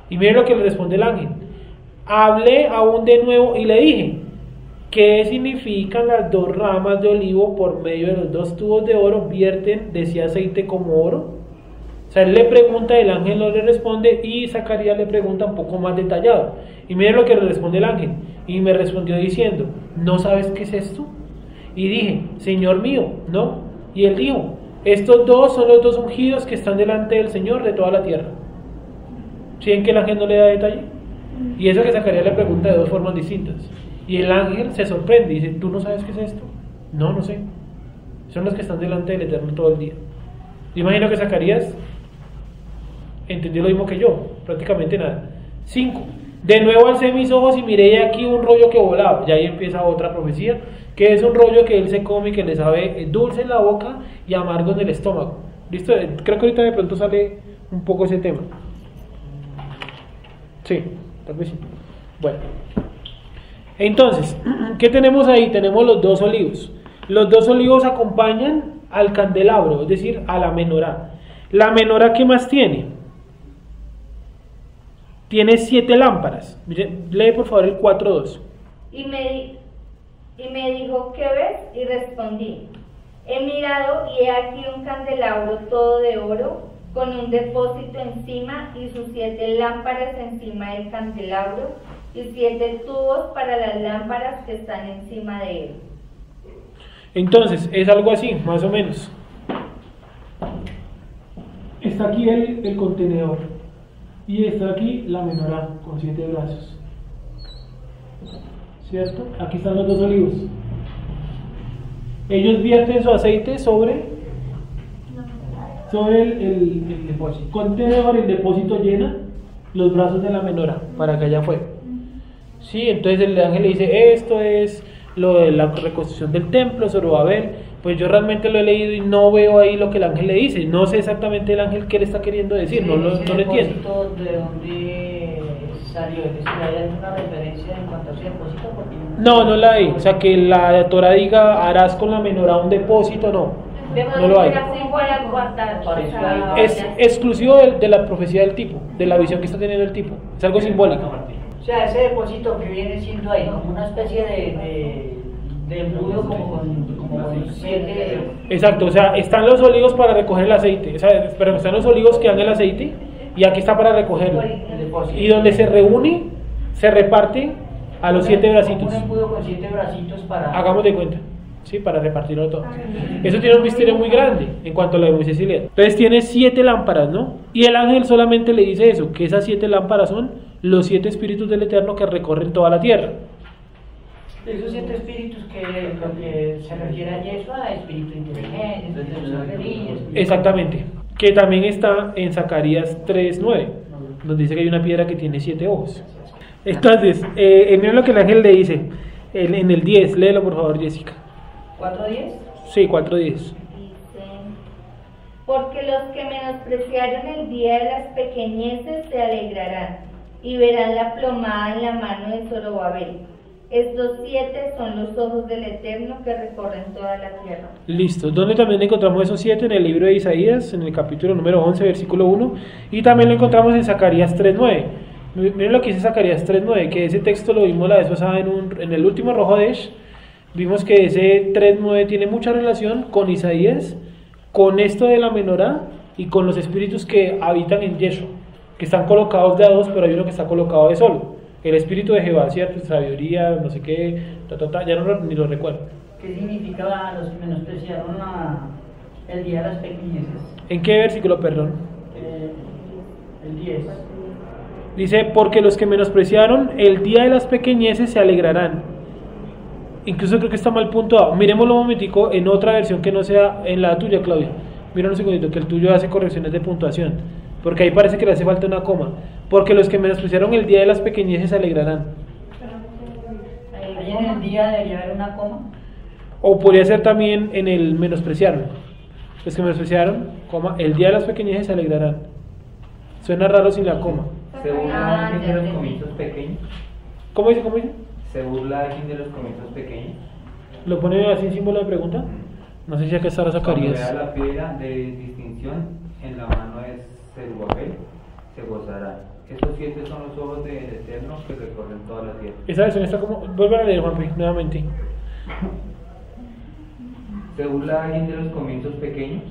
[SPEAKER 1] Y miren lo que le responde el ángel. Hablé aún de nuevo y le dije, ¿qué significan las 2 ramas de olivo por medio de los 2 tubos de oro vierten de ese aceite como oro? O sea, él le pregunta, el ángel no le responde, y Zacarías le pregunta un poco más detallado. Y miren lo que le responde el ángel. Y me respondió diciendo, ¿no sabes qué es esto? Y dije, Señor mío, no. Y él dijo, estos 2 son los 2 ungidos que están delante del Señor de toda la tierra. ¿Sí ven que el ángel no le da detalle? Y eso que Zacarías le pregunta de 2 formas distintas. Y el ángel se sorprende y dice, ¿tú no sabes qué es esto? No, no sé. Son los que están delante del Eterno todo el día. Imagino que Zacarías entendió lo mismo que yo, prácticamente nada. 5. De nuevo alcé mis ojos y miré aquí un rollo que volaba. Y ahí empieza otra profecía, que es un rollo que él se come y que le sabe dulce en la boca y amargo en el estómago. ¿Listo? Creo que ahorita de pronto sale un poco ese tema. Sí, tal vez sí. Bueno. Entonces, ¿qué tenemos ahí? Tenemos los 2 olivos. Los 2 olivos acompañan al candelabro, es decir, a la menorá. ¿La menorá qué más tiene? Tiene 7 lámparas. Lee por favor el 4.2.
[SPEAKER 5] Y me dijo, ¿qué ves? Y respondí, he mirado y he aquí un candelabro todo de oro, con un depósito encima y sus 7 lámparas encima del candelabro y 7 tubos para las lámparas que están encima de él.
[SPEAKER 1] Entonces, es algo así, más o menos. Está aquí el contenedor y está aquí la menorá con 7 brazos. ¿Cierto? Aquí están los 2 olivos. Ellos vierten su aceite sobre el depósito. Contenedor, el depósito llena los brazos de la menorá para que allá fuera. Sí, entonces el ángel le dice, esto es lo de la reconstrucción del templo, Zorobabel. Pues yo realmente lo he leído y no veo ahí lo que el ángel le dice. No sé exactamente el ángel qué le está queriendo decir, no lo entiendo.
[SPEAKER 4] ¿De dónde salió? ¿Es decir, hay alguna referencia en cuanto a ese depósito? Porque
[SPEAKER 1] No la hay. O sea, que la Torah diga, harás con la menorá un depósito, no lo hay. Es exclusivo de la profecía del tipo, de la visión que está teniendo el tipo. Es algo simbólico.
[SPEAKER 4] O sea, ese depósito que viene siendo ahí, como una especie de embudo como con 7...
[SPEAKER 1] Exacto, o sea, están los olivos para recoger el aceite, o sea, pero están los olivos que dan el aceite y aquí está para recogerlo. Y donde se reúne, se reparte a los 7 bracitos.
[SPEAKER 4] Un embudo con 7 bracitos para...
[SPEAKER 1] Hagamos de cuenta, sí, para repartirlo todo. Eso tiene un misterio muy grande en cuanto a lo de Moisés y Elías. Entonces tiene 7 lámparas, ¿no? Y el ángel solamente le dice eso, que esas 7 lámparas son los 7 espíritus del Eterno que recorren toda la tierra.
[SPEAKER 4] Esos 7 espíritus que lo que se refiere a Yeshua, espíritu inteligente, de sabiduría.
[SPEAKER 1] Exactamente, que también está en Zacarías 3.9, donde dice que hay una piedra que tiene 7 ojos. Entonces, miren lo que el ángel le dice en el 10, léelo por favor, Jessica.
[SPEAKER 4] ¿4.10?
[SPEAKER 1] Sí, 4.10.
[SPEAKER 5] Dice, porque los que menospreciaron el día de las pequeñeces se alegrarán y verán la plomada en la mano de Zorobabel. Estos 7 son los ojos del Eterno que recorren toda la tierra.
[SPEAKER 1] Listo, ¿dónde también encontramos esos 7? En el libro de Isaías, en el capítulo número 11, versículo 1, y también lo encontramos en Zacarías 3.9. Miren lo que dice Zacarías 3.9, que ese texto lo vimos la vez pasada en el último Rojodesh. Vimos que ese 3.9 tiene mucha relación con Isaías, con esto de la menorá y con los espíritus que habitan en Yeshua, que están colocados de a 2, pero hay uno que está colocado de solo. El espíritu de Jehová, ¿cierto? Sabiduría, no sé qué, ya ni lo recuerdo.
[SPEAKER 4] ¿Qué significaba los que menospreciaron el día de las pequeñeces?
[SPEAKER 1] ¿En qué versículo, perdón?
[SPEAKER 4] El 10.
[SPEAKER 1] Dice, porque los que menospreciaron el día de las pequeñeces se alegrarán. Incluso creo que está mal puntuado. Miremoslo un momentico en otra versión que no sea en la tuya, Claudia. Mira un segundito, que el tuyo hace correcciones de puntuación, porque ahí parece que le hace falta una coma. Porque los que menospreciaron el día de las pequeñeces se alegrarán.
[SPEAKER 4] Ahí en el día debería haber una coma.
[SPEAKER 1] O podría ser también en el menospreciaron. Los que menospreciaron, coma, el día de las pequeñeces se alegrarán. Suena raro sin la coma.
[SPEAKER 6] ¿Se burla alguien de los comienzos pequeños?
[SPEAKER 1] ¿Cómo dice? ¿Cómo dice?
[SPEAKER 6] ¿Se burla alguien de los comienzos pequeños?
[SPEAKER 1] ¿Lo pone así en símbolo de pregunta? No sé si acá estará Zacarías.
[SPEAKER 6] Cuando vea la piedra de distinción en la mano de Zerubabel, se gozará. Estos 7 son los ojos del Eterno que recorren toda la tierra.
[SPEAKER 1] Esa versión está como... Vuelvan a leer, Juanpi, nuevamente.
[SPEAKER 6] ¿Se burla alguien de los comienzos pequeños?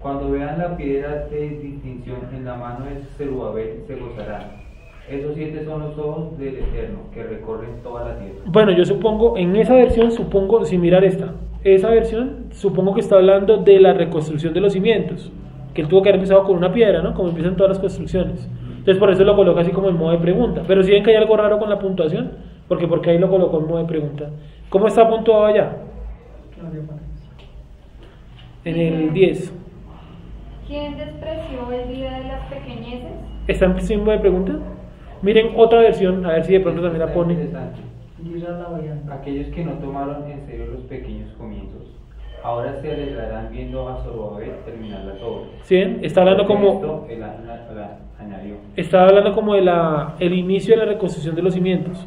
[SPEAKER 6] Cuando vean la piedra de distinción en la mano de Zerubabel, se gozará. Esos 7 son los ojos del Eterno que recorren toda la tierra.
[SPEAKER 1] Bueno, yo supongo, en esa versión, sin mirar esa versión, supongo que está hablando de la reconstrucción de los cimientos, que él tuvo que haber empezado con una piedra, ¿no? Como empiezan todas las construcciones. Entonces por eso lo coloca así como en modo de pregunta. Pero si ven que hay algo raro con la puntuación, Porque ahí lo colocó en modo de pregunta. ¿Cómo está puntuado allá? En el 10.
[SPEAKER 2] ¿Quién despreció el día de las pequeñeces?
[SPEAKER 1] ¿Está en símbolo de pregunta? Miren otra versión, a ver si de pronto también la pone.
[SPEAKER 6] Interesante. Aquellos que no tomaron en serio los pequeños comienzos, ahora se alegrarán viendo a Zorobabel terminar las obras.
[SPEAKER 1] ¿Sí? Está hablando como...
[SPEAKER 6] Esto él añadió.
[SPEAKER 1] Estaba hablando como de el inicio de la reconstrucción de los cimientos.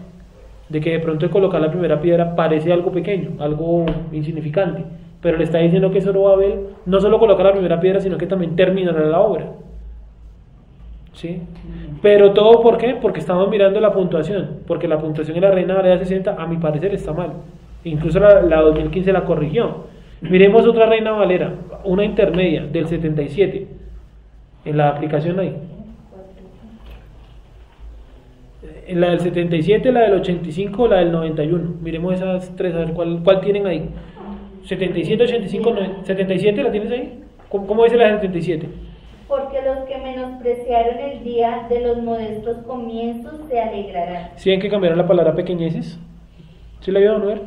[SPEAKER 1] De que de pronto de colocar la primera piedra parece algo pequeño, algo insignificante. Pero le está diciendo que Zorobabel no solo coloca la primera piedra, sino que también terminará la obra. ¿Sí? Pero todo, ¿por qué? Porque estamos mirando la puntuación. Porque la puntuación en la Reina Valera 60, a mi parecer, está mal. Incluso la 2015 la corrigió. Miremos otra Reina Valera, una intermedia del 77. En la aplicación ahí. En la del 77, la del 85, la del 91. Miremos esas tres, a ver cuál tienen ahí. 77, 85, 77, ¿la tienes ahí? ¿Cómo dice la del 77?
[SPEAKER 5] Porque los que menospreciaron el día de los modestos comienzos se alegrarán.
[SPEAKER 1] ¿Sí ven que cambiaron la palabra pequeñeces? ¿Sí la vieron ver?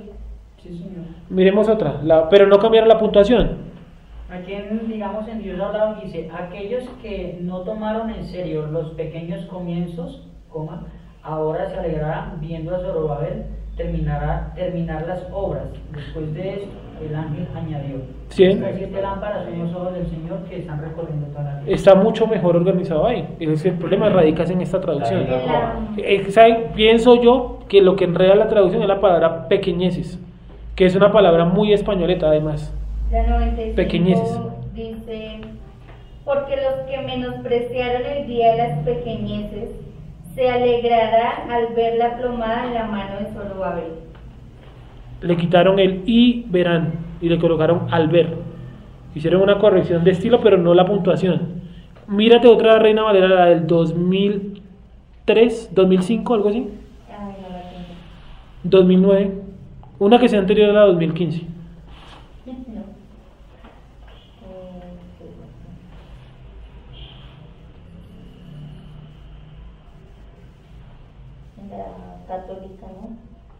[SPEAKER 4] Sí, señor.
[SPEAKER 1] Miremos otra, pero no cambiaron la puntuación.
[SPEAKER 4] Aquí, digamos, en Dios hablado dice, aquellos que no tomaron en serio los pequeños comienzos, ahora se alegrarán viendo a Zorobabel terminar las obras. Después de esto, el ángel añadió,
[SPEAKER 1] ¿Sí?
[SPEAKER 4] Estas 7 lámparas son los ojos del Señor que están recorriendo toda la tierra.
[SPEAKER 1] Está mucho mejor organizado ahí. El problema radica en esta traducción. Pienso yo que lo que enreda la traducción es la palabra pequeñeces, que es una palabra muy españoleta además.
[SPEAKER 5] La 95
[SPEAKER 1] Pequeñeces.
[SPEAKER 5] dice, porque los que menospreciaron el día de las pequeñeces se alegrarán al ver la plomada en la mano de Zorobabel.
[SPEAKER 1] Le quitaron el y verán y le colocaron al ver. Hicieron una corrección de estilo, pero no la puntuación. Mírate otra Reina Valera, la del 2003, 2005, algo así.
[SPEAKER 5] Ay, no la tengo.
[SPEAKER 1] 2009. Una que sea anterior a la 2015.
[SPEAKER 5] No. La católica, ¿no?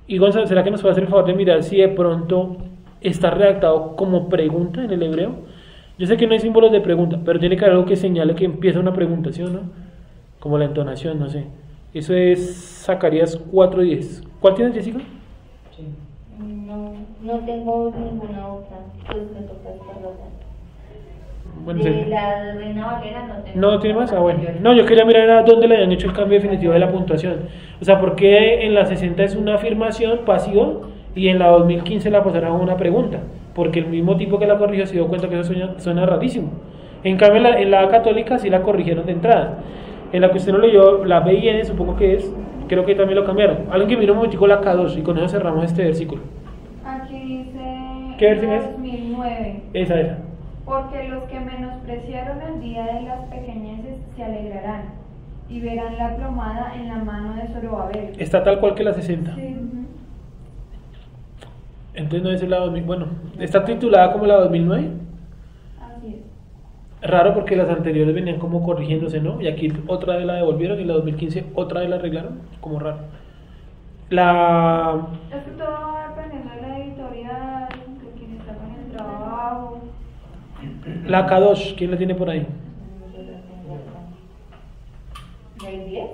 [SPEAKER 1] Y Gonzalo, ¿será que nos puede hacer el favor de mirar si de pronto está redactado como pregunta en el hebreo? Yo sé que no hay símbolos de pregunta, pero tiene que haber algo que señale que empieza una pregunta, ¿sí o no? Como la entonación, no sé. Eso es Zacarías 4:10. ¿Cuál tienes, Jessica?
[SPEAKER 4] Sí.
[SPEAKER 5] No tengo ninguna otra, pues me toca esta otra.
[SPEAKER 1] Bueno,
[SPEAKER 5] De la Reina Valera no tengo.
[SPEAKER 1] ¿No tiene más? Ah, bueno. No, yo quería mirar a dónde le habían hecho el cambio definitivo de la puntuación. O sea, ¿por qué en la 60 es una afirmación pasiva y en la 2015 la pasaron a una pregunta? Porque el mismo tipo que la corrigió se dio cuenta que eso suena rarísimo. En cambio, en la católica sí la corrigieron de entrada. En la que usted no leyó, la B y N, supongo que es, creo que también lo cambiaron. Alguien que mire un momentico la K2 y con eso cerramos este versículo.
[SPEAKER 2] Aquí dice
[SPEAKER 1] ¿Qué versión es?
[SPEAKER 2] 2009.
[SPEAKER 1] Esa.
[SPEAKER 2] Porque los que menospreciaron el día de las pequeñeces se alegrarán y verán la plomada en la mano de Zorobabel.
[SPEAKER 1] Está tal cual que la 60.
[SPEAKER 2] Sí.
[SPEAKER 1] Entonces no es la 2000. Bueno, está titulada como la 2009.
[SPEAKER 2] Así es.
[SPEAKER 1] Raro porque las anteriores venían como corrigiéndose, ¿no? Y aquí otra vez la devolvieron y la 2015 otra vez la arreglaron. Como raro.
[SPEAKER 2] Es que todo va dependiendo de la editorial, de quién está con el trabajo.
[SPEAKER 1] La K2, ¿quién la tiene por ahí?
[SPEAKER 5] ¿Del 10?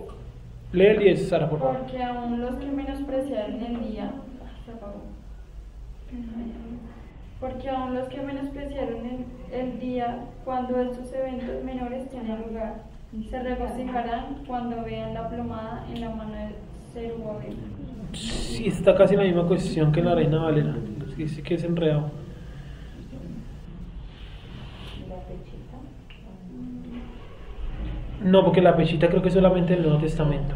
[SPEAKER 1] Lee el 10, Sara, por favor.
[SPEAKER 2] Porque aún los que menospreciaron el día se apagó. Porque aún los que menospreciaron el día cuando estos eventos menores tienen lugar, se regocijarán cuando vean la plomada en la mano de Zerubabel.
[SPEAKER 1] Sí, está casi en la misma cuestión que la Reina Valera. Sí que es enredado.
[SPEAKER 5] ¿La pechita?
[SPEAKER 1] No, porque la pechita creo que es solamente el Nuevo Testamento.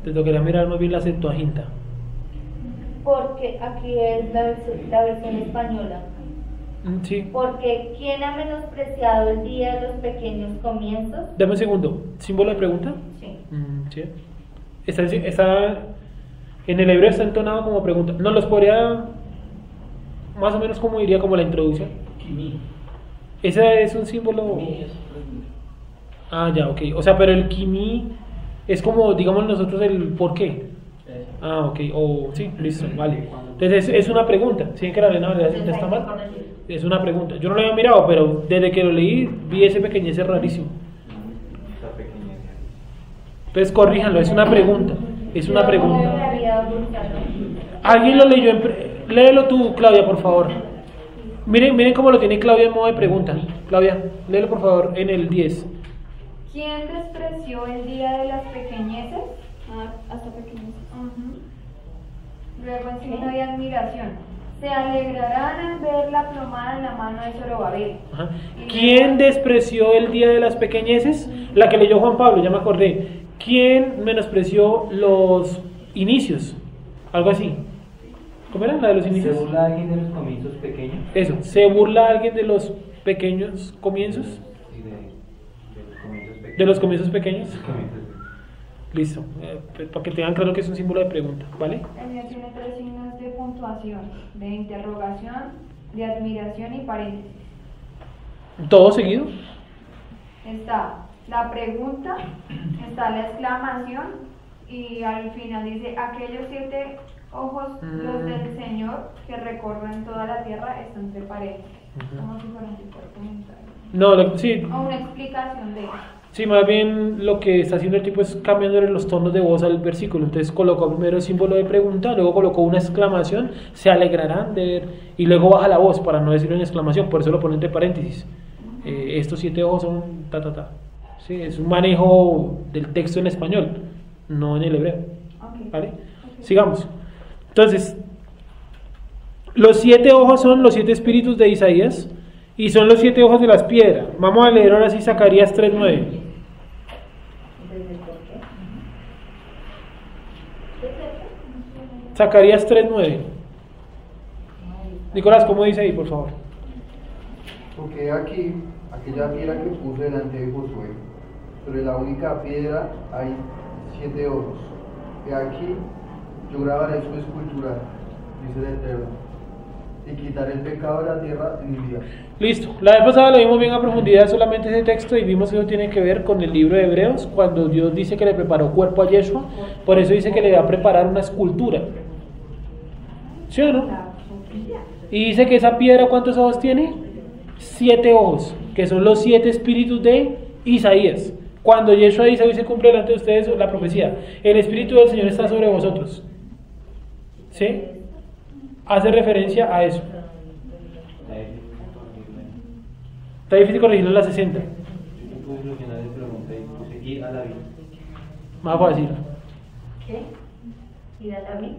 [SPEAKER 1] Te tocaría mirar más bien la Septuaginta.
[SPEAKER 5] Porque aquí es la versión española.
[SPEAKER 1] Sí.
[SPEAKER 5] Porque ¿quién ha menospreciado el día de los pequeños comienzos?
[SPEAKER 1] Dame un segundo. ¿Símbolo de pregunta?
[SPEAKER 5] Sí.
[SPEAKER 1] Sí. Está en el hebreo está entonado como pregunta. ¿No los podría más o menos como diría como la introducción? Ese es un símbolo. Ah, ya, ok. O sea, pero el kimi es como, digamos nosotros, el por qué. Ah, ok, sí, listo, vale. Entonces es una pregunta, ¿sí que la Reina Valera siempre está mal? Es una pregunta. Yo no lo había mirado, pero desde que lo leí vi ese pequeñez rarísimo.
[SPEAKER 6] Esta pequeñez.
[SPEAKER 1] Entonces corríjanlo, es una pregunta. Es una
[SPEAKER 5] Yo
[SPEAKER 1] pregunta.
[SPEAKER 5] debería buscarlo.
[SPEAKER 1] ¿Alguien lo leyó léelo tú, Claudia, por favor. Miren cómo lo tiene Claudia en modo de pregunta. Claudia, léelo por favor en el 10.
[SPEAKER 2] ¿Quién despreció el día de las pequeñeces? Hasta pequeñeces. Luego en signo de admiración. Se alegrarán al ver la plomada en la mano de Zorobabel.
[SPEAKER 1] Ajá. ¿Quién despreció el día de las pequeñeces? La que leyó Juan Pablo, ya me acordé. ¿Quién menospreció los inicios? Algo así. ¿Cómo era la de los
[SPEAKER 6] ¿Se
[SPEAKER 1] inicios?
[SPEAKER 6] burla alguien de los comienzos pequeños?
[SPEAKER 1] Eso, ¿se burla alguien de los pequeños comienzos?
[SPEAKER 6] Sí, de los comienzos pequeños.
[SPEAKER 1] ¿De los comienzos pequeños?
[SPEAKER 6] Comienzos.
[SPEAKER 1] Listo, para que tengan claro que es un símbolo de pregunta, ¿vale?
[SPEAKER 2] El mío tiene 3 signos de puntuación, de interrogación, de admiración y paréntesis.
[SPEAKER 1] ¿Todo seguido?
[SPEAKER 2] Está la pregunta, está la exclamación y al final dice, aquellos 7 ojos, los del Señor, que recorren toda la tierra, están entre paréntesis. Como si fuera un tipo de comentario.
[SPEAKER 1] No, sí,
[SPEAKER 2] O una explicación de...
[SPEAKER 1] sí, más bien lo que está haciendo el tipo es cambiándole los tonos de voz al versículo. Entonces colocó primero el símbolo de pregunta, luego colocó una exclamación, se alegrarán de ver, y luego baja la voz para no decirlo en exclamación, por eso lo pone entre paréntesis. Estos 7 ojos son Sí, es un manejo del texto en español, no en el hebreo.
[SPEAKER 2] Ok.
[SPEAKER 1] ¿Vale? Sigamos. Entonces, los 7 ojos son los 7 espíritus de Isaías y son los 7 ojos de las piedras. Vamos a leer ahora sí Zacarías 3:9. Zacarías 3:9. Nicolás, ¿cómo dice ahí, por favor?
[SPEAKER 7] Porque aquí, aquella piedra que puso delante de Josué, sobre la única piedra hay 7 ojos. Y aquí yo grabaré su escultura, dice el Eterno, y quitaré el pecado de la tierra en un día.
[SPEAKER 1] Listo. La vez pasada lo vimos bien a profundidad solamente ese texto y vimos que eso tiene que ver con el libro de Hebreos, cuando Dios dice que le preparó cuerpo a Yeshua, por eso dice que le va a preparar una escultura. ¿Sí o no? Y dice que esa piedra, ¿cuántos ojos tiene? 7 ojos, que son los 7 espíritus de Isaías. Cuando Yeshua dice, hoy se cumple delante de ustedes la profecía, el Espíritu del Señor está sobre vosotros. ¿Sí? Hace referencia a eso. Está difícil corregirlo en la 60.
[SPEAKER 6] Yo pude solucionar esa pregunta y puse ir a la vida.
[SPEAKER 1] Más fácil.
[SPEAKER 5] ¿Qué? ¿Ir a la vida?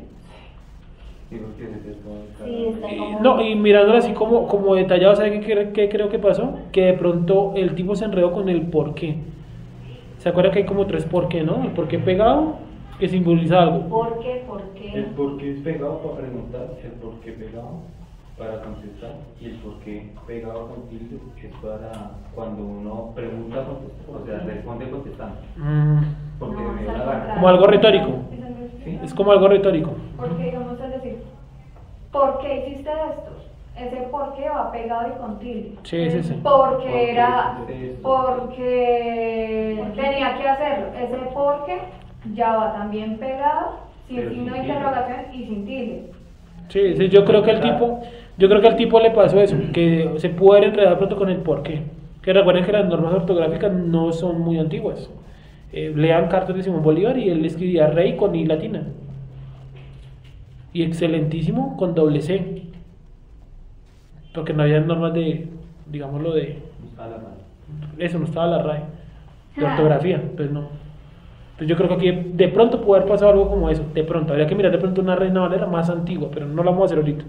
[SPEAKER 6] Digo que se te puede
[SPEAKER 5] Sí, está como...
[SPEAKER 1] No, y mirándolo así como detallado, ¿sabe qué creo que pasó? Que de pronto el tipo se enredó con el por qué. ¿Se acuerda que hay como 3 por qué, no? El por qué pegado, que simboliza algo.
[SPEAKER 5] ¿Por qué? ¿Por qué?
[SPEAKER 6] El por qué es pegado para preguntar, el por qué pegado para contestar y el por qué pegado con tilde es para cuando uno pregunta, o sea, responde contestando. Porque
[SPEAKER 2] No,
[SPEAKER 6] me
[SPEAKER 2] es
[SPEAKER 6] dio la
[SPEAKER 2] al
[SPEAKER 6] gana.
[SPEAKER 2] contrario.
[SPEAKER 1] Como algo retórico.
[SPEAKER 2] Es algo así.
[SPEAKER 6] ¿Sí?
[SPEAKER 1] Es como algo retórico.
[SPEAKER 2] Porque digamos es decir, ¿por qué hiciste esto? Ese por qué va pegado y con tilde.
[SPEAKER 1] Sí, es ese.
[SPEAKER 2] Porque era,
[SPEAKER 6] hiciste esto?
[SPEAKER 2] porque tenía que hacerlo. Ese porque ya va también pegado, sin
[SPEAKER 6] Pero
[SPEAKER 2] signo de
[SPEAKER 6] sin
[SPEAKER 2] interrogación y sin tilde.
[SPEAKER 1] Sí, sí, yo creo que al tipo le pasó eso, que se pudo haber enredado pronto con el por qué. Que recuerden que las normas ortográficas no son muy antiguas. Lean cartas de Simón Bolívar y él escribía rey con I latina. Y excelentísimo con doble C. Porque no había normas de, digámoslo, de...
[SPEAKER 6] Buscaba la mano.
[SPEAKER 1] Eso, no estaba la RAE. De ortografía, entonces no. Entonces yo creo que aquí de pronto puede haber pasado algo como eso. De pronto, habría que mirar de pronto una Reina Valera más antigua, pero no lo vamos a hacer ahorita.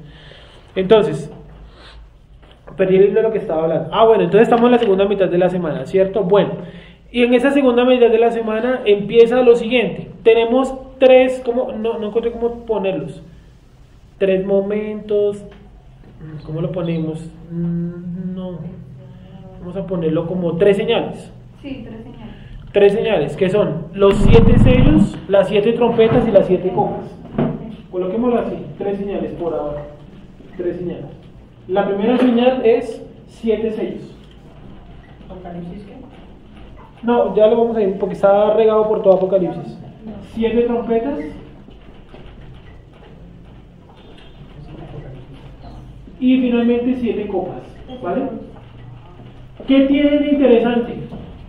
[SPEAKER 1] Entonces, perdí el hilo de lo que estaba hablando. Bueno, entonces estamos en la segunda mitad de la semana, ¿cierto? Bueno, y en esa segunda mitad de la semana empieza lo siguiente. Tenemos 3, no encontré cómo ponerlos. 3 momentos. ¿Cómo lo ponemos? No. Vamos a ponerlo como 3 señales.
[SPEAKER 2] Sí, 3 señales.
[SPEAKER 1] 3 señales, que son los 7 sellos, las 7 trompetas y las 7 copas. Coloquémoslo así, 3 señales por ahora. 3 señales. La primera señal es 7 sellos.
[SPEAKER 4] ¿Apocalipsis qué?
[SPEAKER 1] No, ya lo vamos a ir porque está regado por todo Apocalipsis. 7 trompetas y finalmente 7 copas, ¿vale? ¿Qué tiene de interesante?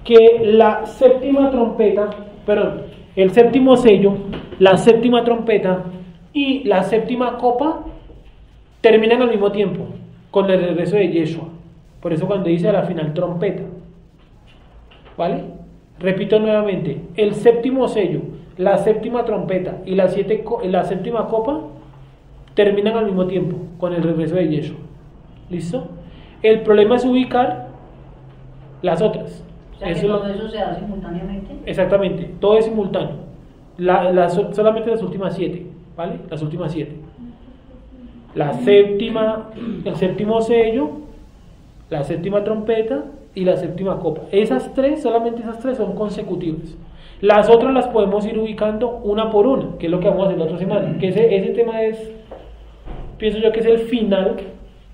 [SPEAKER 1] Que la séptima trompeta, perdón, el séptimo sello, la séptima trompeta y la séptima copa terminan al mismo tiempo, con el regreso de Yeshua. Por eso cuando dice a la final trompeta, ¿vale? Repito nuevamente, el séptimo sello, la séptima trompeta y la séptima copa terminan al mismo tiempo, con el regreso de Yeshua. ¿Listo? El problema es ubicar las otras.
[SPEAKER 4] O sea, que todo eso se da simultáneamente.
[SPEAKER 1] Exactamente, todo es simultáneo. Solamente las últimas 7, ¿vale? Las últimas 7. La séptima, el séptimo sello, la séptima trompeta y la séptima copa. Esas tres, solamente esas tres son consecutivas. Las otras las podemos ir ubicando una por una, que es lo que vamos a hacer la otra semana. Que ese tema es, pienso yo que es el final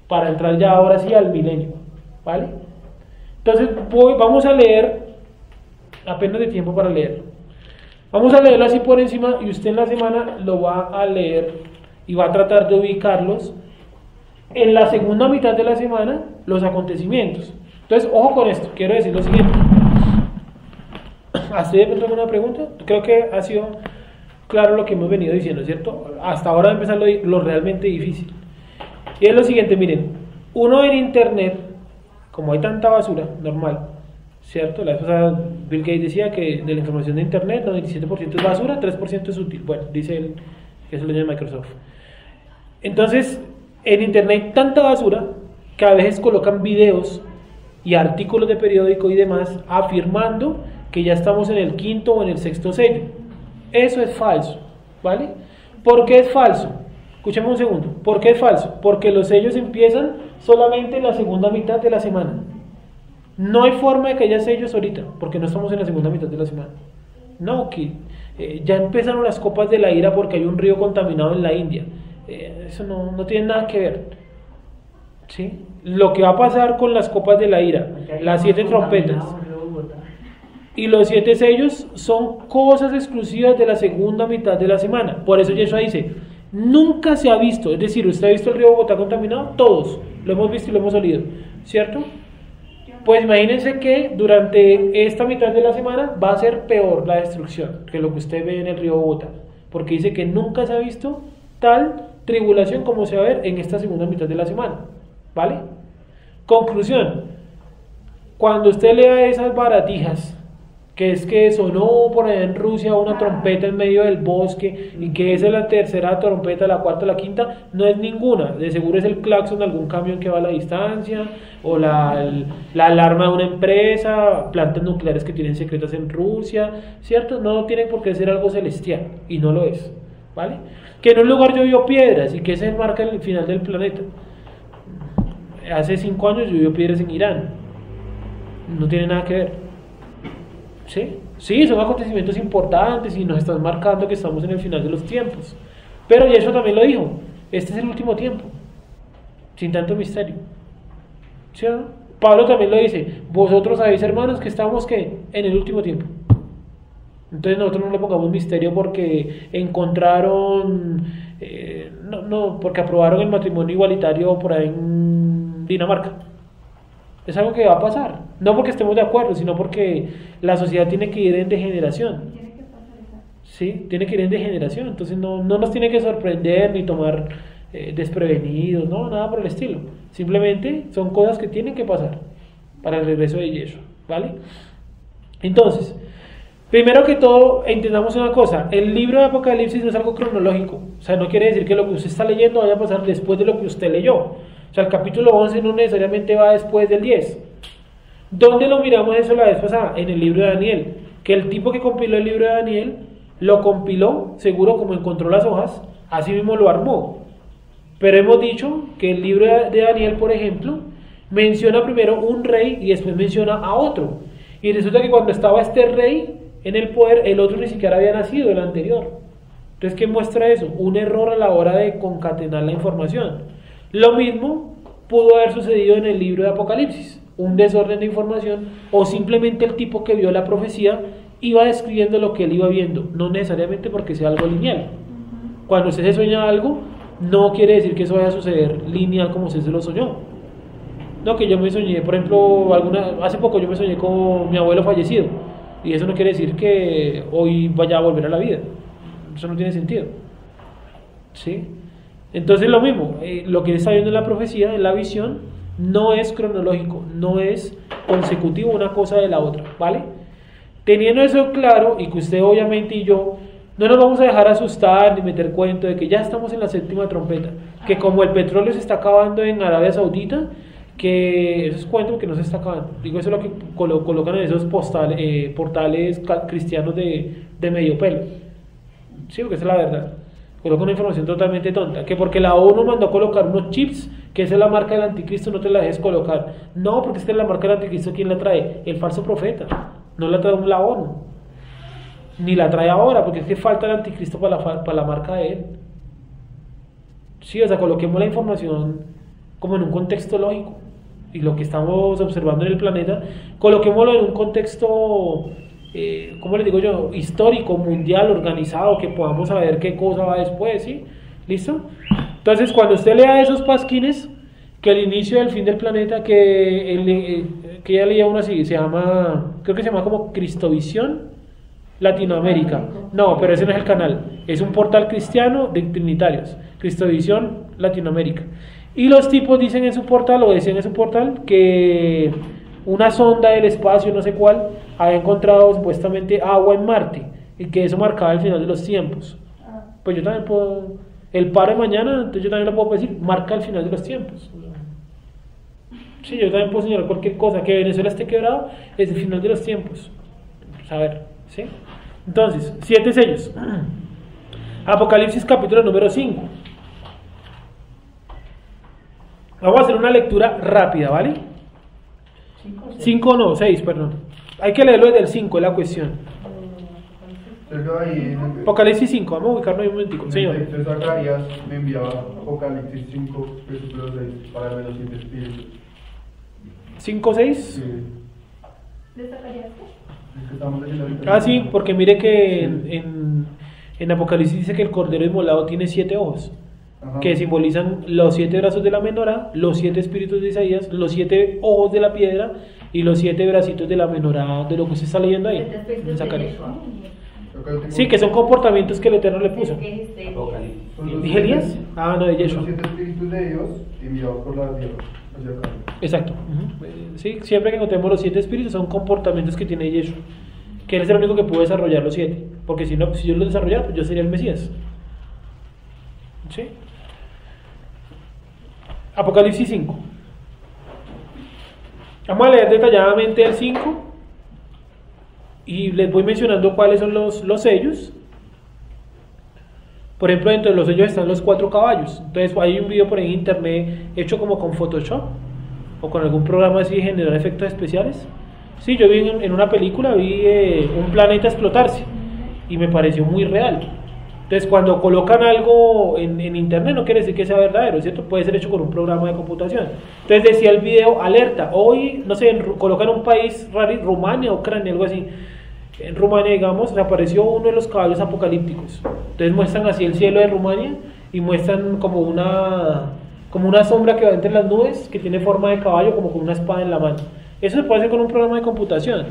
[SPEAKER 1] para entrar ya ahora sí al milenio, ¿vale? Entonces vamos a leer, apenas de tiempo para leer. Vamos a leerlo así por encima y usted en la semana lo va a leer y va a tratar de ubicarlos en la segunda mitad de la semana, los acontecimientos. Entonces, ojo con esto, quiero decir lo siguiente. ¿Hasta de pronto alguna pregunta? Creo que ha sido claro lo que hemos venido diciendo, ¿cierto? Hasta ahora va a empezar lo realmente difícil. Y es lo siguiente, miren, uno en internet, como hay tanta basura, normal, ¿cierto? La vez pasada Bill Gates decía que de la información de internet, 97% es basura, 3% es útil. Bueno, dice él, que es el dueño de Microsoft. Entonces, en internet hay tanta basura que a veces colocan videos y artículos de periódico y demás afirmando que ya estamos en el 5.º o en el 6.º sello. Eso es falso, ¿vale? ¿Por qué es falso? Escuchemos un segundo. ¿Por qué es falso? Porque los sellos empiezan solamente en la segunda mitad de la semana. No hay forma de que haya sellos ahorita, porque no estamos en la segunda mitad de la semana. No, que ya empezaron las copas de la ira porque hay un río contaminado en la India. Eso no tiene nada que ver, ¿sí? Lo que va a pasar con las copas de la ira, las 7 trompetas y los 7 sellos son cosas exclusivas de la segunda mitad de la semana. Por eso Yeshua dice, nunca se ha visto, es decir, ¿usted ha visto el río Bogotá contaminado? Todos lo hemos visto y lo hemos olido, ¿cierto? Pues imagínense que durante esta mitad de la semana va a ser peor la destrucción que lo que usted ve en el río Bogotá, porque dice que nunca se ha visto tal tribulación como se va a ver en esta segunda mitad de la semana, ¿vale? Conclusión, cuando usted lea esas baratijas, que es que sonó por allá en Rusia una trompeta en medio del bosque y que esa es la tercera trompeta, la cuarta, la quinta, no es ninguna, de seguro es el claxon de algún camión que va a la distancia o la alarma de una empresa, plantas nucleares que tienen secretas en Rusia, ¿cierto? No tiene por qué ser algo celestial y no lo es, ¿vale? Que en un lugar llovió piedras y que ese marca el final del planeta. Hace 5 años llovió piedras en Irán, no tiene nada que ver. Sí, son acontecimientos importantes y nos están marcando que estamos en el final de los tiempos. Pero Yeshua también lo dijo, este es el último tiempo, sin tanto misterio. ¿Sí? Pablo también lo dice, vosotros sabéis, hermanos, que estamos ¿qué? En el último tiempo. Entonces nosotros no le pongamos misterio porque encontraron, porque aprobaron el matrimonio igualitario por ahí en Dinamarca. Es algo que va a pasar, no porque estemos de acuerdo, sino porque la sociedad tiene que ir en degeneración. Sí, tiene que ir en degeneración, entonces no nos tiene que sorprender ni tomar desprevenidos, no, nada por el estilo. Simplemente son cosas que tienen que pasar para el regreso de Yeshua, ¿vale? Entonces, primero que todo, entendamos una cosa, el libro de Apocalipsis no es algo cronológico, o sea, no quiere decir que lo que usted está leyendo vaya a pasar después de lo que usted leyó. O sea, el capítulo 11 no necesariamente va después del 10. ¿Dónde lo miramos eso la vez pasada? En el libro de Daniel. Que el tipo que compiló el libro de Daniel, lo compiló, seguro como encontró las hojas, así mismo lo armó. Pero hemos dicho que el libro de Daniel, por ejemplo, menciona primero un rey y después menciona a otro. Y resulta que cuando estaba este rey en el poder, el otro ni siquiera había nacido, el anterior. Entonces, ¿qué muestra eso? Un error a la hora de concatenar la información. Lo mismo pudo haber sucedido en el libro de Apocalipsis, un desorden de información, o simplemente el tipo que vio la profecía iba describiendo lo que él iba viendo, no necesariamente porque sea algo lineal. Cuando usted se sueña algo, no quiere decir que eso vaya a suceder lineal como usted se lo soñó. No, que yo me soñé, por ejemplo, hace poco yo me soñé con mi abuelo fallecido, y eso no quiere decir que hoy vaya a volver a la vida. Eso no tiene sentido. ¿Sí? Entonces lo mismo, lo que está viendo en la profecía, en la visión, no es cronológico, no es consecutivo una cosa de la otra, ¿vale? Teniendo eso claro, y que usted obviamente y yo no nos vamos a dejar asustar ni meter cuento de que ya estamos en la séptima trompeta, que como el petróleo se está acabando en Arabia Saudita, que eso es cuento que no se está acabando. Digo, eso es lo que colocan en esos portales cristianos de medio pelo. Sí, porque esa es la verdad. Coloca una información totalmente tonta, que porque la ONU mandó a colocar unos chips, que esa es la marca del anticristo, no te la dejes colocar. No, porque esta es la marca del anticristo, ¿quién la trae? El falso profeta. No la trae la ONU, ni la trae ahora, porque es que falta el anticristo para la marca de él. Sí, o sea, coloquemos la información como en un contexto lógico, y lo que estamos observando en el planeta, coloquémoslo en un contexto, ¿cómo les digo yo? Histórico, mundial, organizado, que podamos saber qué cosa va después, ¿sí? ¿Listo? Entonces, cuando usted lea esos pasquines, que el inicio del fin del planeta, que ya leía uno así, creo que se llama como Cristovisión Latinoamérica. No, pero ese no es el canal, es un portal cristiano de trinitarios, Cristovisión Latinoamérica. Y los tipos dicen en su portal, o decían en su portal, que una sonda del espacio, no sé cuál, había encontrado supuestamente agua en Marte, y que eso marcaba el final de los tiempos. Pues yo también puedo, el paro de mañana, entonces yo también lo puedo decir, marca el final de los tiempos. Sí, yo también puedo señalar cualquier cosa, que Venezuela esté quebrado, es el final de los tiempos. A ver, ¿sí? Entonces, 7 sellos. Apocalipsis capítulo número 5. Vamos a hacer una lectura rápida, ¿vale? 5 no, 6, perdón. Hay que leerlo desde el 5, es la cuestión. Apocalipsis 5, vamos a ubicarnos ahí un momentico, señor.
[SPEAKER 7] Entonces Zacarías me enviaba Apocalipsis 5, versículo 6, para ver los 7 espíritus.
[SPEAKER 1] 5, 6.
[SPEAKER 7] Sí.
[SPEAKER 5] ¿De Zacarías?
[SPEAKER 7] Es que estamos leyendo ahorita.
[SPEAKER 1] Ah, sí, porque mire que en Apocalipsis dice que el cordero inmolado tiene 7 ojos,
[SPEAKER 7] Ajá.
[SPEAKER 1] que simbolizan los 7 brazos de la menorá, los 7 espíritus de Isaías, los 7 ojos de la piedra y los 7 bracitos de la menorá, de lo que se está leyendo ahí en Zacarías. Sí, que son comportamientos que el Eterno le puso.
[SPEAKER 6] Apocalipsis.
[SPEAKER 1] ¿Dije Elías? Ah, no, de Yeshua.
[SPEAKER 7] Los 7 espíritus de Dios enviados por la tierra hacia acá.
[SPEAKER 1] Exacto. Sí, siempre que encontremos los 7 espíritus son comportamientos que tiene Yeshua, que él es el único que puede desarrollar los 7, porque si no, si yo los desarrollara, pues yo sería el Mesías. ¿Sí? Apocalipsis 5. Vamos a leer detalladamente el 5 y les voy mencionando cuáles son los sellos. Por ejemplo, dentro de los sellos están los 4 caballos. Entonces hay un video por ahí en internet hecho como con Photoshop o con algún programa así de generar efectos especiales. Sí, yo vi en una película, vi un planeta explotarse y me pareció muy real. Entonces, cuando colocan algo en internet no quiere decir que sea verdadero, ¿cierto? Puede ser hecho con un programa de computación. Entonces decía el video, alerta, hoy, no sé, colocan un país raro, Rumania, Ucrania, algo así. En Rumania, digamos, reapareció uno de los caballos apocalípticos. Entonces muestran así el cielo de Rumania y muestran como una sombra que va entre las nubes, que tiene forma de caballo, como con una espada en la mano. Eso se puede hacer con un programa de computación.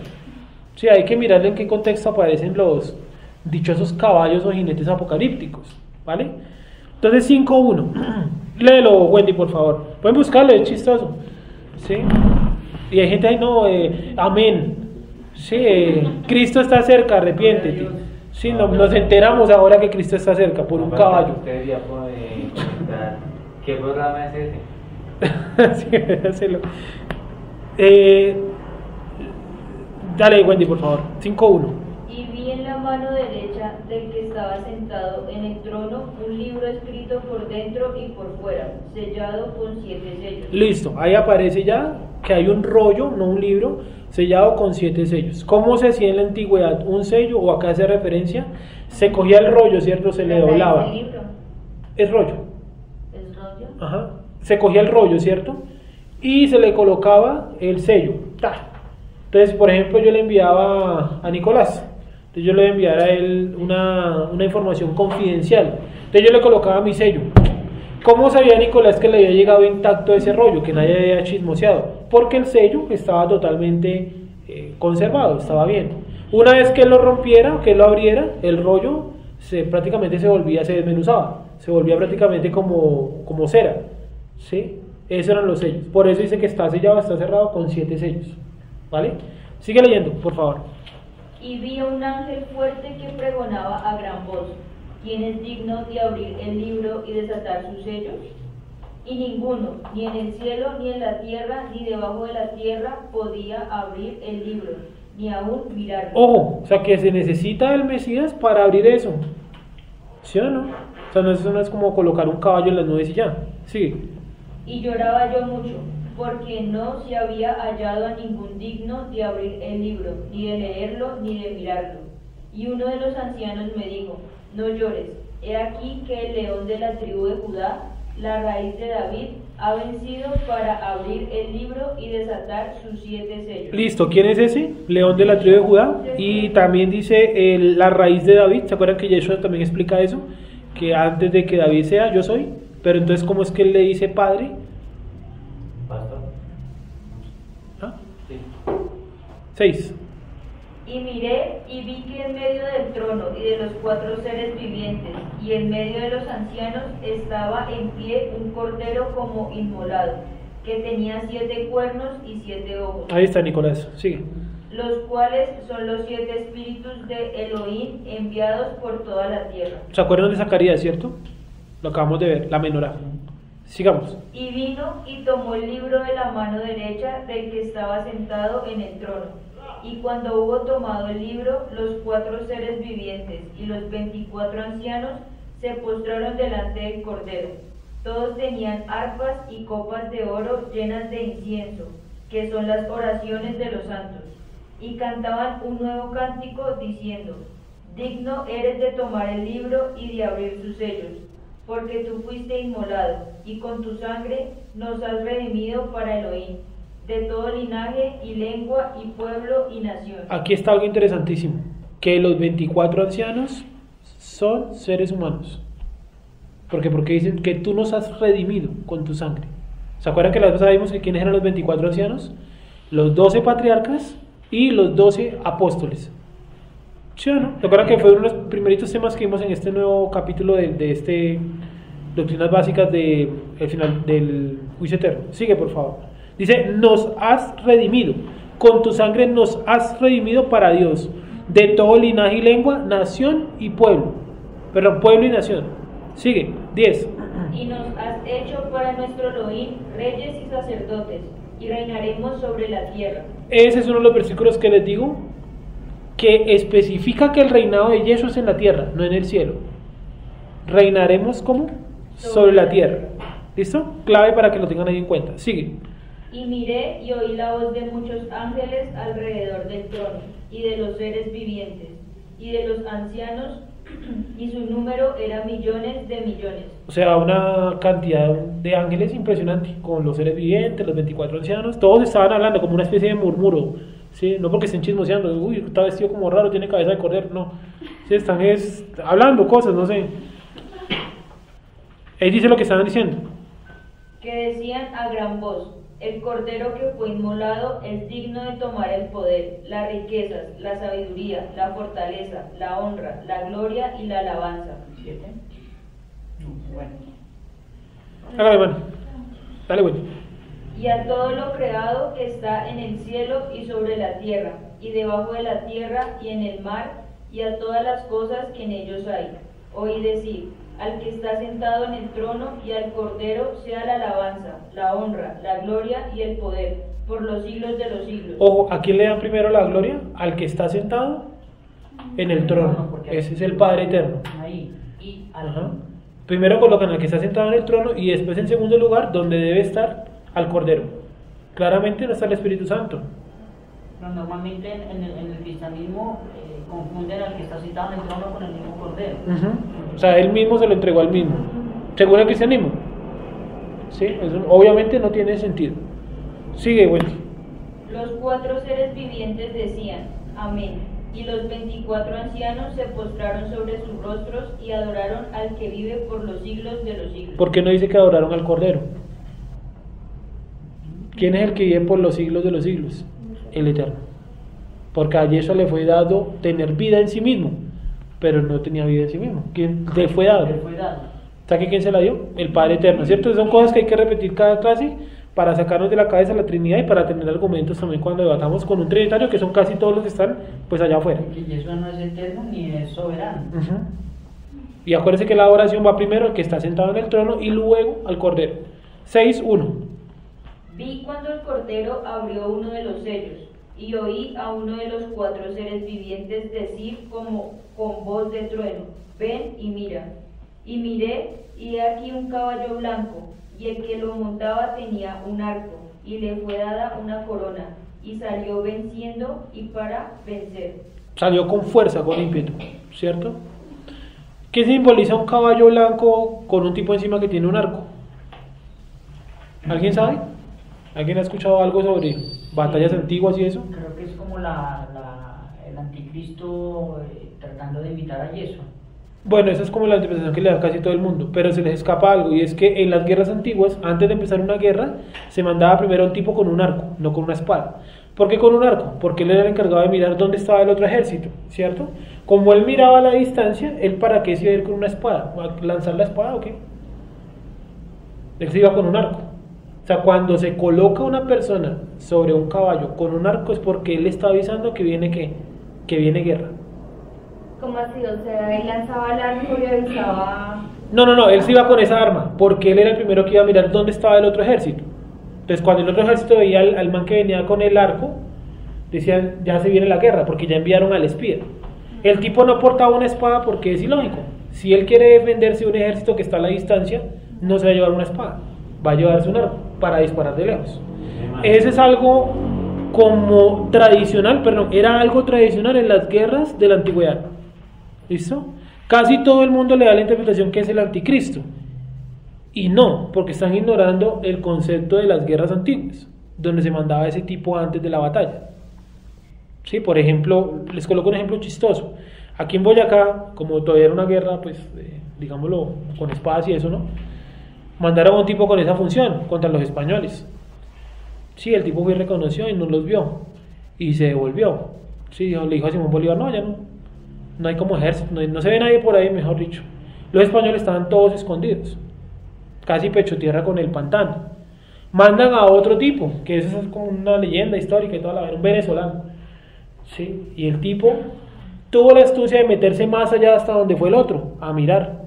[SPEAKER 1] Sí, hay que mirarle en qué contexto aparecen los dichosos caballos o jinetes apocalípticos, ¿vale? Entonces 5.1. Léelo, Wendy, por favor. Pueden buscarlo, es chistoso. ¿Sí? Y hay gente ahí, no, amén. Sí, Cristo está cerca, arrepiéntete. Sí, nos enteramos ahora que Cristo está cerca por un caballo.
[SPEAKER 6] Ustedes ya pueden comentar qué programa es ese.
[SPEAKER 1] Sí, hacerlo. Dale, Wendy, por favor. 5.1.
[SPEAKER 3] Y vi en la mano derecha del que estaba sentado en el trono un libro escrito por dentro y por fuera, sellado con 7 sellos.
[SPEAKER 1] Listo, ahí aparece ya que hay un rollo, no un libro, sellado con 7 sellos. ¿Cómo se hacía en la antigüedad un sello? O acá hace referencia, se cogía el rollo, ¿cierto? Se le doblaba. Es rollo.
[SPEAKER 3] ¿Es rollo?
[SPEAKER 1] Ajá. Se cogía el rollo, ¿cierto? Y se le colocaba el sello. ¡Ta! Entonces, por ejemplo, yo le enviaba a Nicolás. Entonces yo le voy a enviar a él una información confidencial. Entonces yo le colocaba mi sello. ¿Cómo sabía Nicolás que le había llegado intacto ese rollo, que nadie había chismoseado? Porque el sello estaba totalmente conservado, estaba bien. Una vez que él lo rompiera, que él lo abriera, el rollo prácticamente se desmenuzaba, se volvía prácticamente como cera, ¿sí? Esos eran los sellos. Por eso dice que está sellado, está cerrado con 7 sellos, ¿vale? Sigue leyendo, por favor.
[SPEAKER 3] Y vi a un ángel fuerte que pregonaba a gran voz: ¿quién es digno de abrir el libro y desatar sus sellos? Y ninguno, ni en el cielo, ni en la tierra, ni debajo de la tierra, podía abrir el libro, ni aún mirarlo.
[SPEAKER 1] Ojo, o sea que se necesita el Mesías para abrir eso, ¿sí o no? O sea, eso no es como colocar un caballo en las nubes y ya. Sigue.
[SPEAKER 3] Y lloraba yo mucho, porque no se había hallado a ningún digno de abrir el libro, ni de leerlo, ni de mirarlo. Y uno de los ancianos me dijo: no llores, he aquí que el león de la tribu de Judá, la raíz de David, ha vencido para abrir el libro y desatar sus 7 sellos.
[SPEAKER 1] Listo, ¿quién es ese? León de la tribu de Judá. Y también dice la raíz de David. ¿Se acuerdan que Yeshua también explica eso? Que antes de que David sea, yo soy. Pero entonces, ¿cómo es que él le dice padre?
[SPEAKER 6] Pastor.
[SPEAKER 1] ¿Ah?
[SPEAKER 6] Sí.
[SPEAKER 1] 6.
[SPEAKER 3] Y miré y vi que en medio del trono y de los 4 seres vivientes y en medio de los ancianos estaba en pie un cordero como inmolado, que tenía 7 cuernos y 7 ojos.
[SPEAKER 1] Ahí está Nicolás, sigue.
[SPEAKER 3] Los cuales son los 7 espíritus de Elohim enviados por toda la tierra.
[SPEAKER 1] ¿Se acuerdan de Zacarías, cierto? Lo acabamos de ver, la menorá. Sigamos.
[SPEAKER 3] Y vino y tomó el libro de la mano derecha del que estaba sentado en el trono. Y cuando hubo tomado el libro, los 4 seres vivientes y los 24 ancianos se postraron delante del Cordero. Todos tenían arpas y copas de oro llenas de incienso, que son las oraciones de los santos, y cantaban un nuevo cántico diciendo: digno eres de tomar el libro y de abrir sus sellos, porque tú fuiste inmolado, y con tu sangre nos has redimido para Elohim, de todo linaje y lengua y pueblo y nación.
[SPEAKER 1] Aquí está algo interesantísimo, que los 24 ancianos son seres humanos. Porque dicen que tú nos has redimido con tu sangre. ¿Se acuerdan que la vez pasada vimos que quiénes eran los 24 ancianos? Los 12 patriarcas y los 12 apóstoles. ¿Sí o no? ¿Se acuerdan que fue uno de los primeritos temas que vimos en este nuevo capítulo de este Doctrinas Básicas el final del juicio eterno? Sigue, por favor. Dice: nos has redimido, con tu sangre nos has redimido para Dios, de todo linaje y lengua, nación y pueblo. Perdón, pueblo y nación. Sigue, 10.
[SPEAKER 3] Y nos has hecho para nuestro Elohim reyes y sacerdotes, y reinaremos sobre la tierra.
[SPEAKER 1] Ese es uno de los versículos que les digo, que especifica que el reinado de Yeshua es en la tierra, no en el cielo. Reinaremos ¿cómo? Sobre la tierra. ¿Listo? Clave para que lo tengan ahí en cuenta. Sigue.
[SPEAKER 3] Y miré y oí la voz de muchos ángeles alrededor del trono, y de los seres vivientes, y de los ancianos, y su número era millones de millones.
[SPEAKER 1] O sea, una cantidad de ángeles impresionante, con los seres vivientes, los 24 ancianos, todos estaban hablando como una especie de murmuro, ¿sí? No porque estén chismoseando, uy, está vestido como raro, tiene cabeza de cordero, no. Sí, están hablando cosas, no sé. Ahí dice lo que estaban diciendo.
[SPEAKER 3] Que decían a gran voz: el cordero que fue inmolado es digno de tomar el poder, las riquezas, la sabiduría, la fortaleza, la honra, la gloria y la alabanza.
[SPEAKER 4] 7. Bueno.
[SPEAKER 1] Hágale, mano. Dale, bueno.
[SPEAKER 3] Y a todo lo creado que está en el cielo y sobre la tierra, y debajo de la tierra y en el mar, y a todas las cosas que en ellos hay. Oí decir: al que está sentado en el trono y al Cordero sea la alabanza, la honra, la gloria y el poder, por los siglos de los siglos.
[SPEAKER 1] Ojo, ¿a quién le dan primero la gloria? Al que está sentado en el trono. Ese es el Padre Eterno.
[SPEAKER 4] Ahí. Y al
[SPEAKER 1] Ajá. Primero colocan al que está sentado en el trono y después en segundo lugar, donde debe estar, al Cordero. Claramente no está el Espíritu Santo.
[SPEAKER 4] Pero normalmente en el cristianismo confunden al que está sentado en el trono con el mismo Cordero.
[SPEAKER 1] O sea, él mismo se lo entregó al mismo. Según el cristianismo. ¿Sí? Eso obviamente no tiene sentido. Sigue, bueno.
[SPEAKER 3] Los 4 seres vivientes decían: amén. Y los 24 ancianos se postraron sobre sus rostros y adoraron al que vive por los siglos de los siglos.
[SPEAKER 1] ¿Por qué no dice que adoraron al Cordero? ¿Quién es el que vive por los siglos de los siglos? El Eterno. Porque a Yeshua le fue dado tener vida en sí mismo, pero no tenía vida en sí mismo. ¿Quién le fue dado?
[SPEAKER 4] Le fue dado.
[SPEAKER 1] ¿Sabe quién se la dio? El Padre Eterno, ¿cierto? Son cosas que hay que repetir cada clase para sacarnos de la cabeza la Trinidad y para tener argumentos también cuando debatamos con un trinitario, que son casi todos los que están pues allá afuera.
[SPEAKER 4] Porque Yeshua no es eterno ni es soberano.
[SPEAKER 1] Uh-huh. Y acuérdense que la adoración va primero al que está sentado en el trono y luego al Cordero. 6:1.
[SPEAKER 3] Vi cuando el Cordero abrió uno de los sellos, y oí a uno de los 4 seres vivientes decir como con voz de trueno: ven y mira. Y miré, y he aquí un caballo blanco, y el que lo montaba tenía un arco, y le fue dada una corona, y salió venciendo y para vencer.
[SPEAKER 1] Salió con fuerza, con ímpetu, ¿cierto? ¿Qué simboliza un caballo blanco con un tipo encima que tiene un arco? ¿Alguien sabe? ¿Alguien ha escuchado algo sobre batallas antiguas y eso?
[SPEAKER 4] Creo que es como el anticristo tratando de imitar a Yeshua.
[SPEAKER 1] Bueno, esa es como la interpretación que le da casi todo el mundo, pero se les escapa algo, y es que en las guerras antiguas, antes de empezar una guerra, se mandaba primero a un tipo con un arco, no con una espada. ¿Por qué con un arco? Porque él era el encargado de mirar dónde estaba el otro ejército, ¿cierto? Como él miraba a la distancia, ¿él para qué se iba a ir con una espada? ¿A lanzar la espada o qué? Él se iba con un arco. O sea, cuando se coloca una persona sobre un caballo con un arco es porque él está avisando que viene ¿qué? Que viene guerra.
[SPEAKER 5] ¿Cómo así? O sea, él lanzaba el arco y avisaba...
[SPEAKER 1] No, él se iba con esa arma, porque él era el primero que iba a mirar dónde estaba el otro ejército. Entonces cuando el otro ejército veía al man que venía con el arco, decían, ya se viene la guerra, porque ya enviaron al espía. El tipo no portaba una espada porque es ilógico. Si él quiere defenderse de un ejército que está a la distancia, no se va a llevar una espada, va a llevarse un arco para disparar de lejos. Ese es algo como tradicional, perdón, era algo tradicional en las guerras de la antigüedad. ¿Listo? Casi todo el mundo le da la interpretación que es el anticristo. Y no, porque están ignorando el concepto de las guerras antiguas, donde se mandaba ese tipo antes de la batalla. Sí, por ejemplo, les coloco un ejemplo chistoso. Aquí en Boyacá, como todavía era una guerra, pues, digámoslo, con espadas y eso, ¿no? Mandaron a un tipo con esa función contra los españoles. Sí, el tipo fue y reconoció y no los vio. Y se devolvió. Sí, le dijo a Simón Bolívar, no, ya no hay como ejército, no se ve nadie por ahí, mejor dicho. Los españoles estaban todos escondidos, casi pecho tierra con el pantano. Mandan a otro tipo, que eso es como una leyenda histórica y toda la verdad, un venezolano. ¿Sí? Y el tipo tuvo la astucia de meterse más allá hasta donde fue el otro, a mirar.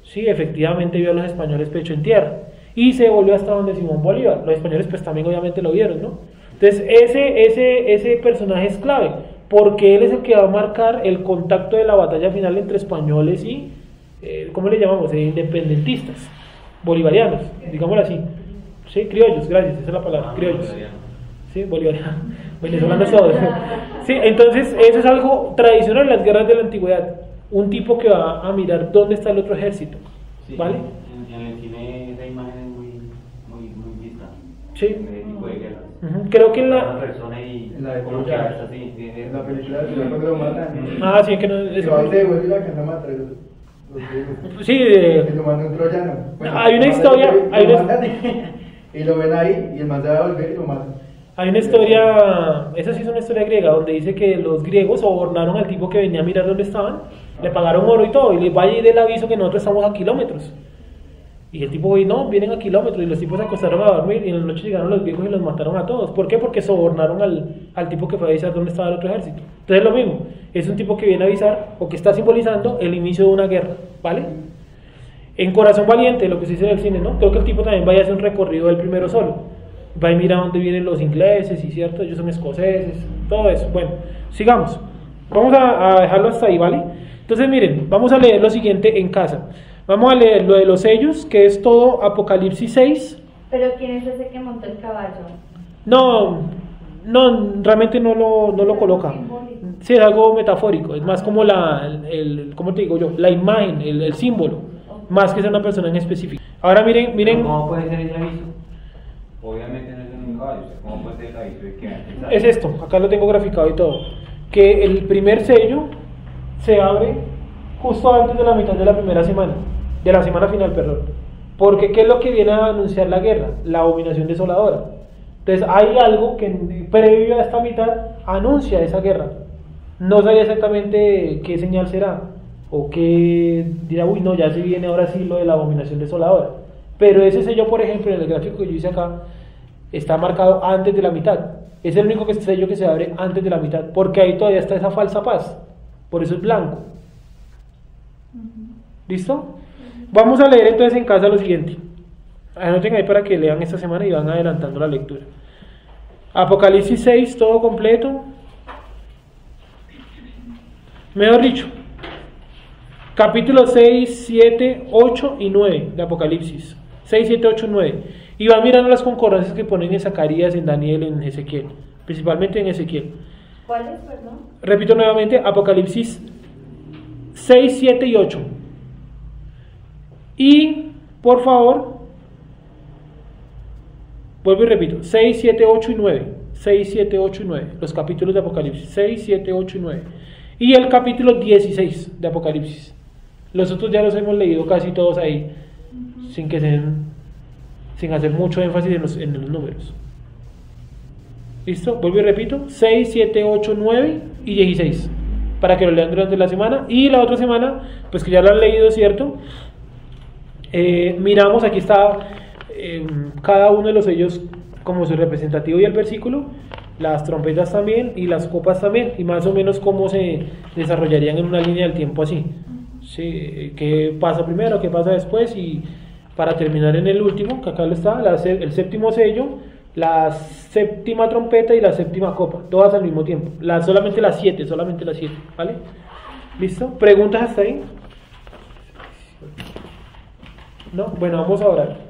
[SPEAKER 1] Sí, efectivamente vio a los españoles pecho en tierra. Y se volvió hasta donde Simón Bolívar. Los españoles pues también obviamente lo vieron, ¿no? Entonces ese personaje es clave, porque él es el que va a marcar el contacto de la batalla final entre españoles y, ¿cómo le llamamos? Independentistas, bolivarianos, digámoslo así. Sí, criollos, gracias, esa es la palabra, criollos. Sí, bolivarianos, venezolanos todos. Sí, entonces eso es algo tradicional en las guerras de la antigüedad. Un tipo que va a mirar dónde está el otro ejército, ¿vale?
[SPEAKER 8] En el cine esa imagen es muy vista.
[SPEAKER 1] Sí.
[SPEAKER 8] En ese tipo de guerras.
[SPEAKER 1] Creo que en la...
[SPEAKER 8] persona y
[SPEAKER 7] En la de
[SPEAKER 8] como que
[SPEAKER 7] Colombia.
[SPEAKER 8] hace así,
[SPEAKER 7] En la película de cuando lo matan.
[SPEAKER 1] Ah, sí, que no...
[SPEAKER 7] Que
[SPEAKER 1] eso-
[SPEAKER 7] va y se devuelve y la alcanza a matar.
[SPEAKER 1] Sí,
[SPEAKER 7] Que lo manda un troyano.
[SPEAKER 1] Hay una
[SPEAKER 7] lo
[SPEAKER 1] historia,
[SPEAKER 7] matan,
[SPEAKER 1] hay
[SPEAKER 7] lo
[SPEAKER 1] una-
[SPEAKER 7] matan y lo ven ahí y el man se va a volver y lo matan.
[SPEAKER 1] Hay una historia, esa sí es una historia griega, donde dice que los griegos sobornaron al tipo que venía a mirar dónde estaban, le pagaron oro y todo, y les va a ir el aviso que nosotros estamos a kilómetros. Y el tipo dijo, no, vienen a kilómetros, y los tipos se acostaron a dormir, y en la noche llegaron los griegos y los mataron a todos. ¿Por qué? Porque sobornaron al tipo que fue a avisar dónde estaba el otro ejército. Entonces es lo mismo, es un tipo que viene a avisar, o que está simbolizando el inicio de una guerra, ¿vale? En Corazón Valiente, lo que se dice en el cine, ¿no? Creo que el tipo también vaya a hacer un recorrido del primero solo. Va y mira dónde vienen los ingleses, y cierto, ellos son escoceses, todo eso. Bueno, sigamos. Vamos a dejarlo hasta ahí, ¿vale? Entonces miren, vamos a leer lo siguiente en casa. Vamos a leer lo de los sellos, que es todo Apocalipsis 6.
[SPEAKER 5] Pero ¿quién es ese que montó el caballo?
[SPEAKER 1] No, realmente no lo coloca. Sí, es algo metafórico, es más como ¿cómo te digo yo? La imagen, el símbolo, más que ser una persona en específico. Ahora miren,
[SPEAKER 8] ¿Cómo puede ser ese aviso? Obviamente no es en un caballo, ¿cómo puede ser el aviso de que
[SPEAKER 1] es esto, acá lo tengo graficado y todo. que el primer sello se abre justo antes de la mitad de la primera semana, de la semana final, perdón. Porque ¿qué es lo que viene a anunciar la guerra? La abominación desoladora. Entonces hay algo que previo a esta mitad anuncia esa guerra. No sabía exactamente qué señal será, o qué dirá, uy no, ya se viene ahora sí lo de la abominación desoladora. Pero ese sello, por ejemplo, en el gráfico que yo hice acá, está marcado antes de la mitad. Es el único sello que se abre antes de la mitad, porque ahí todavía está esa falsa paz. Por eso es blanco. ¿Listo? Vamos a leer entonces en casa lo siguiente. Anoten ahí para que lean esta semana y van adelantando la lectura. Apocalipsis 6, todo completo. Mejor dicho, capítulos 6, 7, 8 y 9 de Apocalipsis. 6, 7, 8, 9. Y van mirando las concordancias que ponen en Zacarías, en Daniel, en Ezequiel. Principalmente en Ezequiel.
[SPEAKER 5] ¿Cuáles, perdón?
[SPEAKER 1] Repito nuevamente, Apocalipsis 6, 7 y 8. Y, por favor, vuelvo y repito, 6, 7, 8 y 9. 6, 7, 8 y 9. Los capítulos de Apocalipsis. 6, 7, 8 y 9. Y el capítulo 16 de Apocalipsis. Los otros ya los hemos leído casi todos ahí, sin hacer mucho énfasis en los números. ¿Listo? Vuelvo y repito, 6, 7, 8, 9 y 16, para que lo lean durante la semana. Y la otra semana, pues que ya lo han leído, ¿cierto? Miramos, aquí está cada uno de los sellos como su representativo y el versículo, las trompetas también y las copas también, y más o menos cómo se desarrollarían en una línea del tiempo así. Sí, qué pasa primero, qué pasa después, y para terminar en el último, que acá está, el séptimo sello, la séptima trompeta y la séptima copa, todas al mismo tiempo, solamente las 7, ¿vale? ¿Listo? ¿Preguntas hasta ahí? ¿No? Bueno, vamos a orar.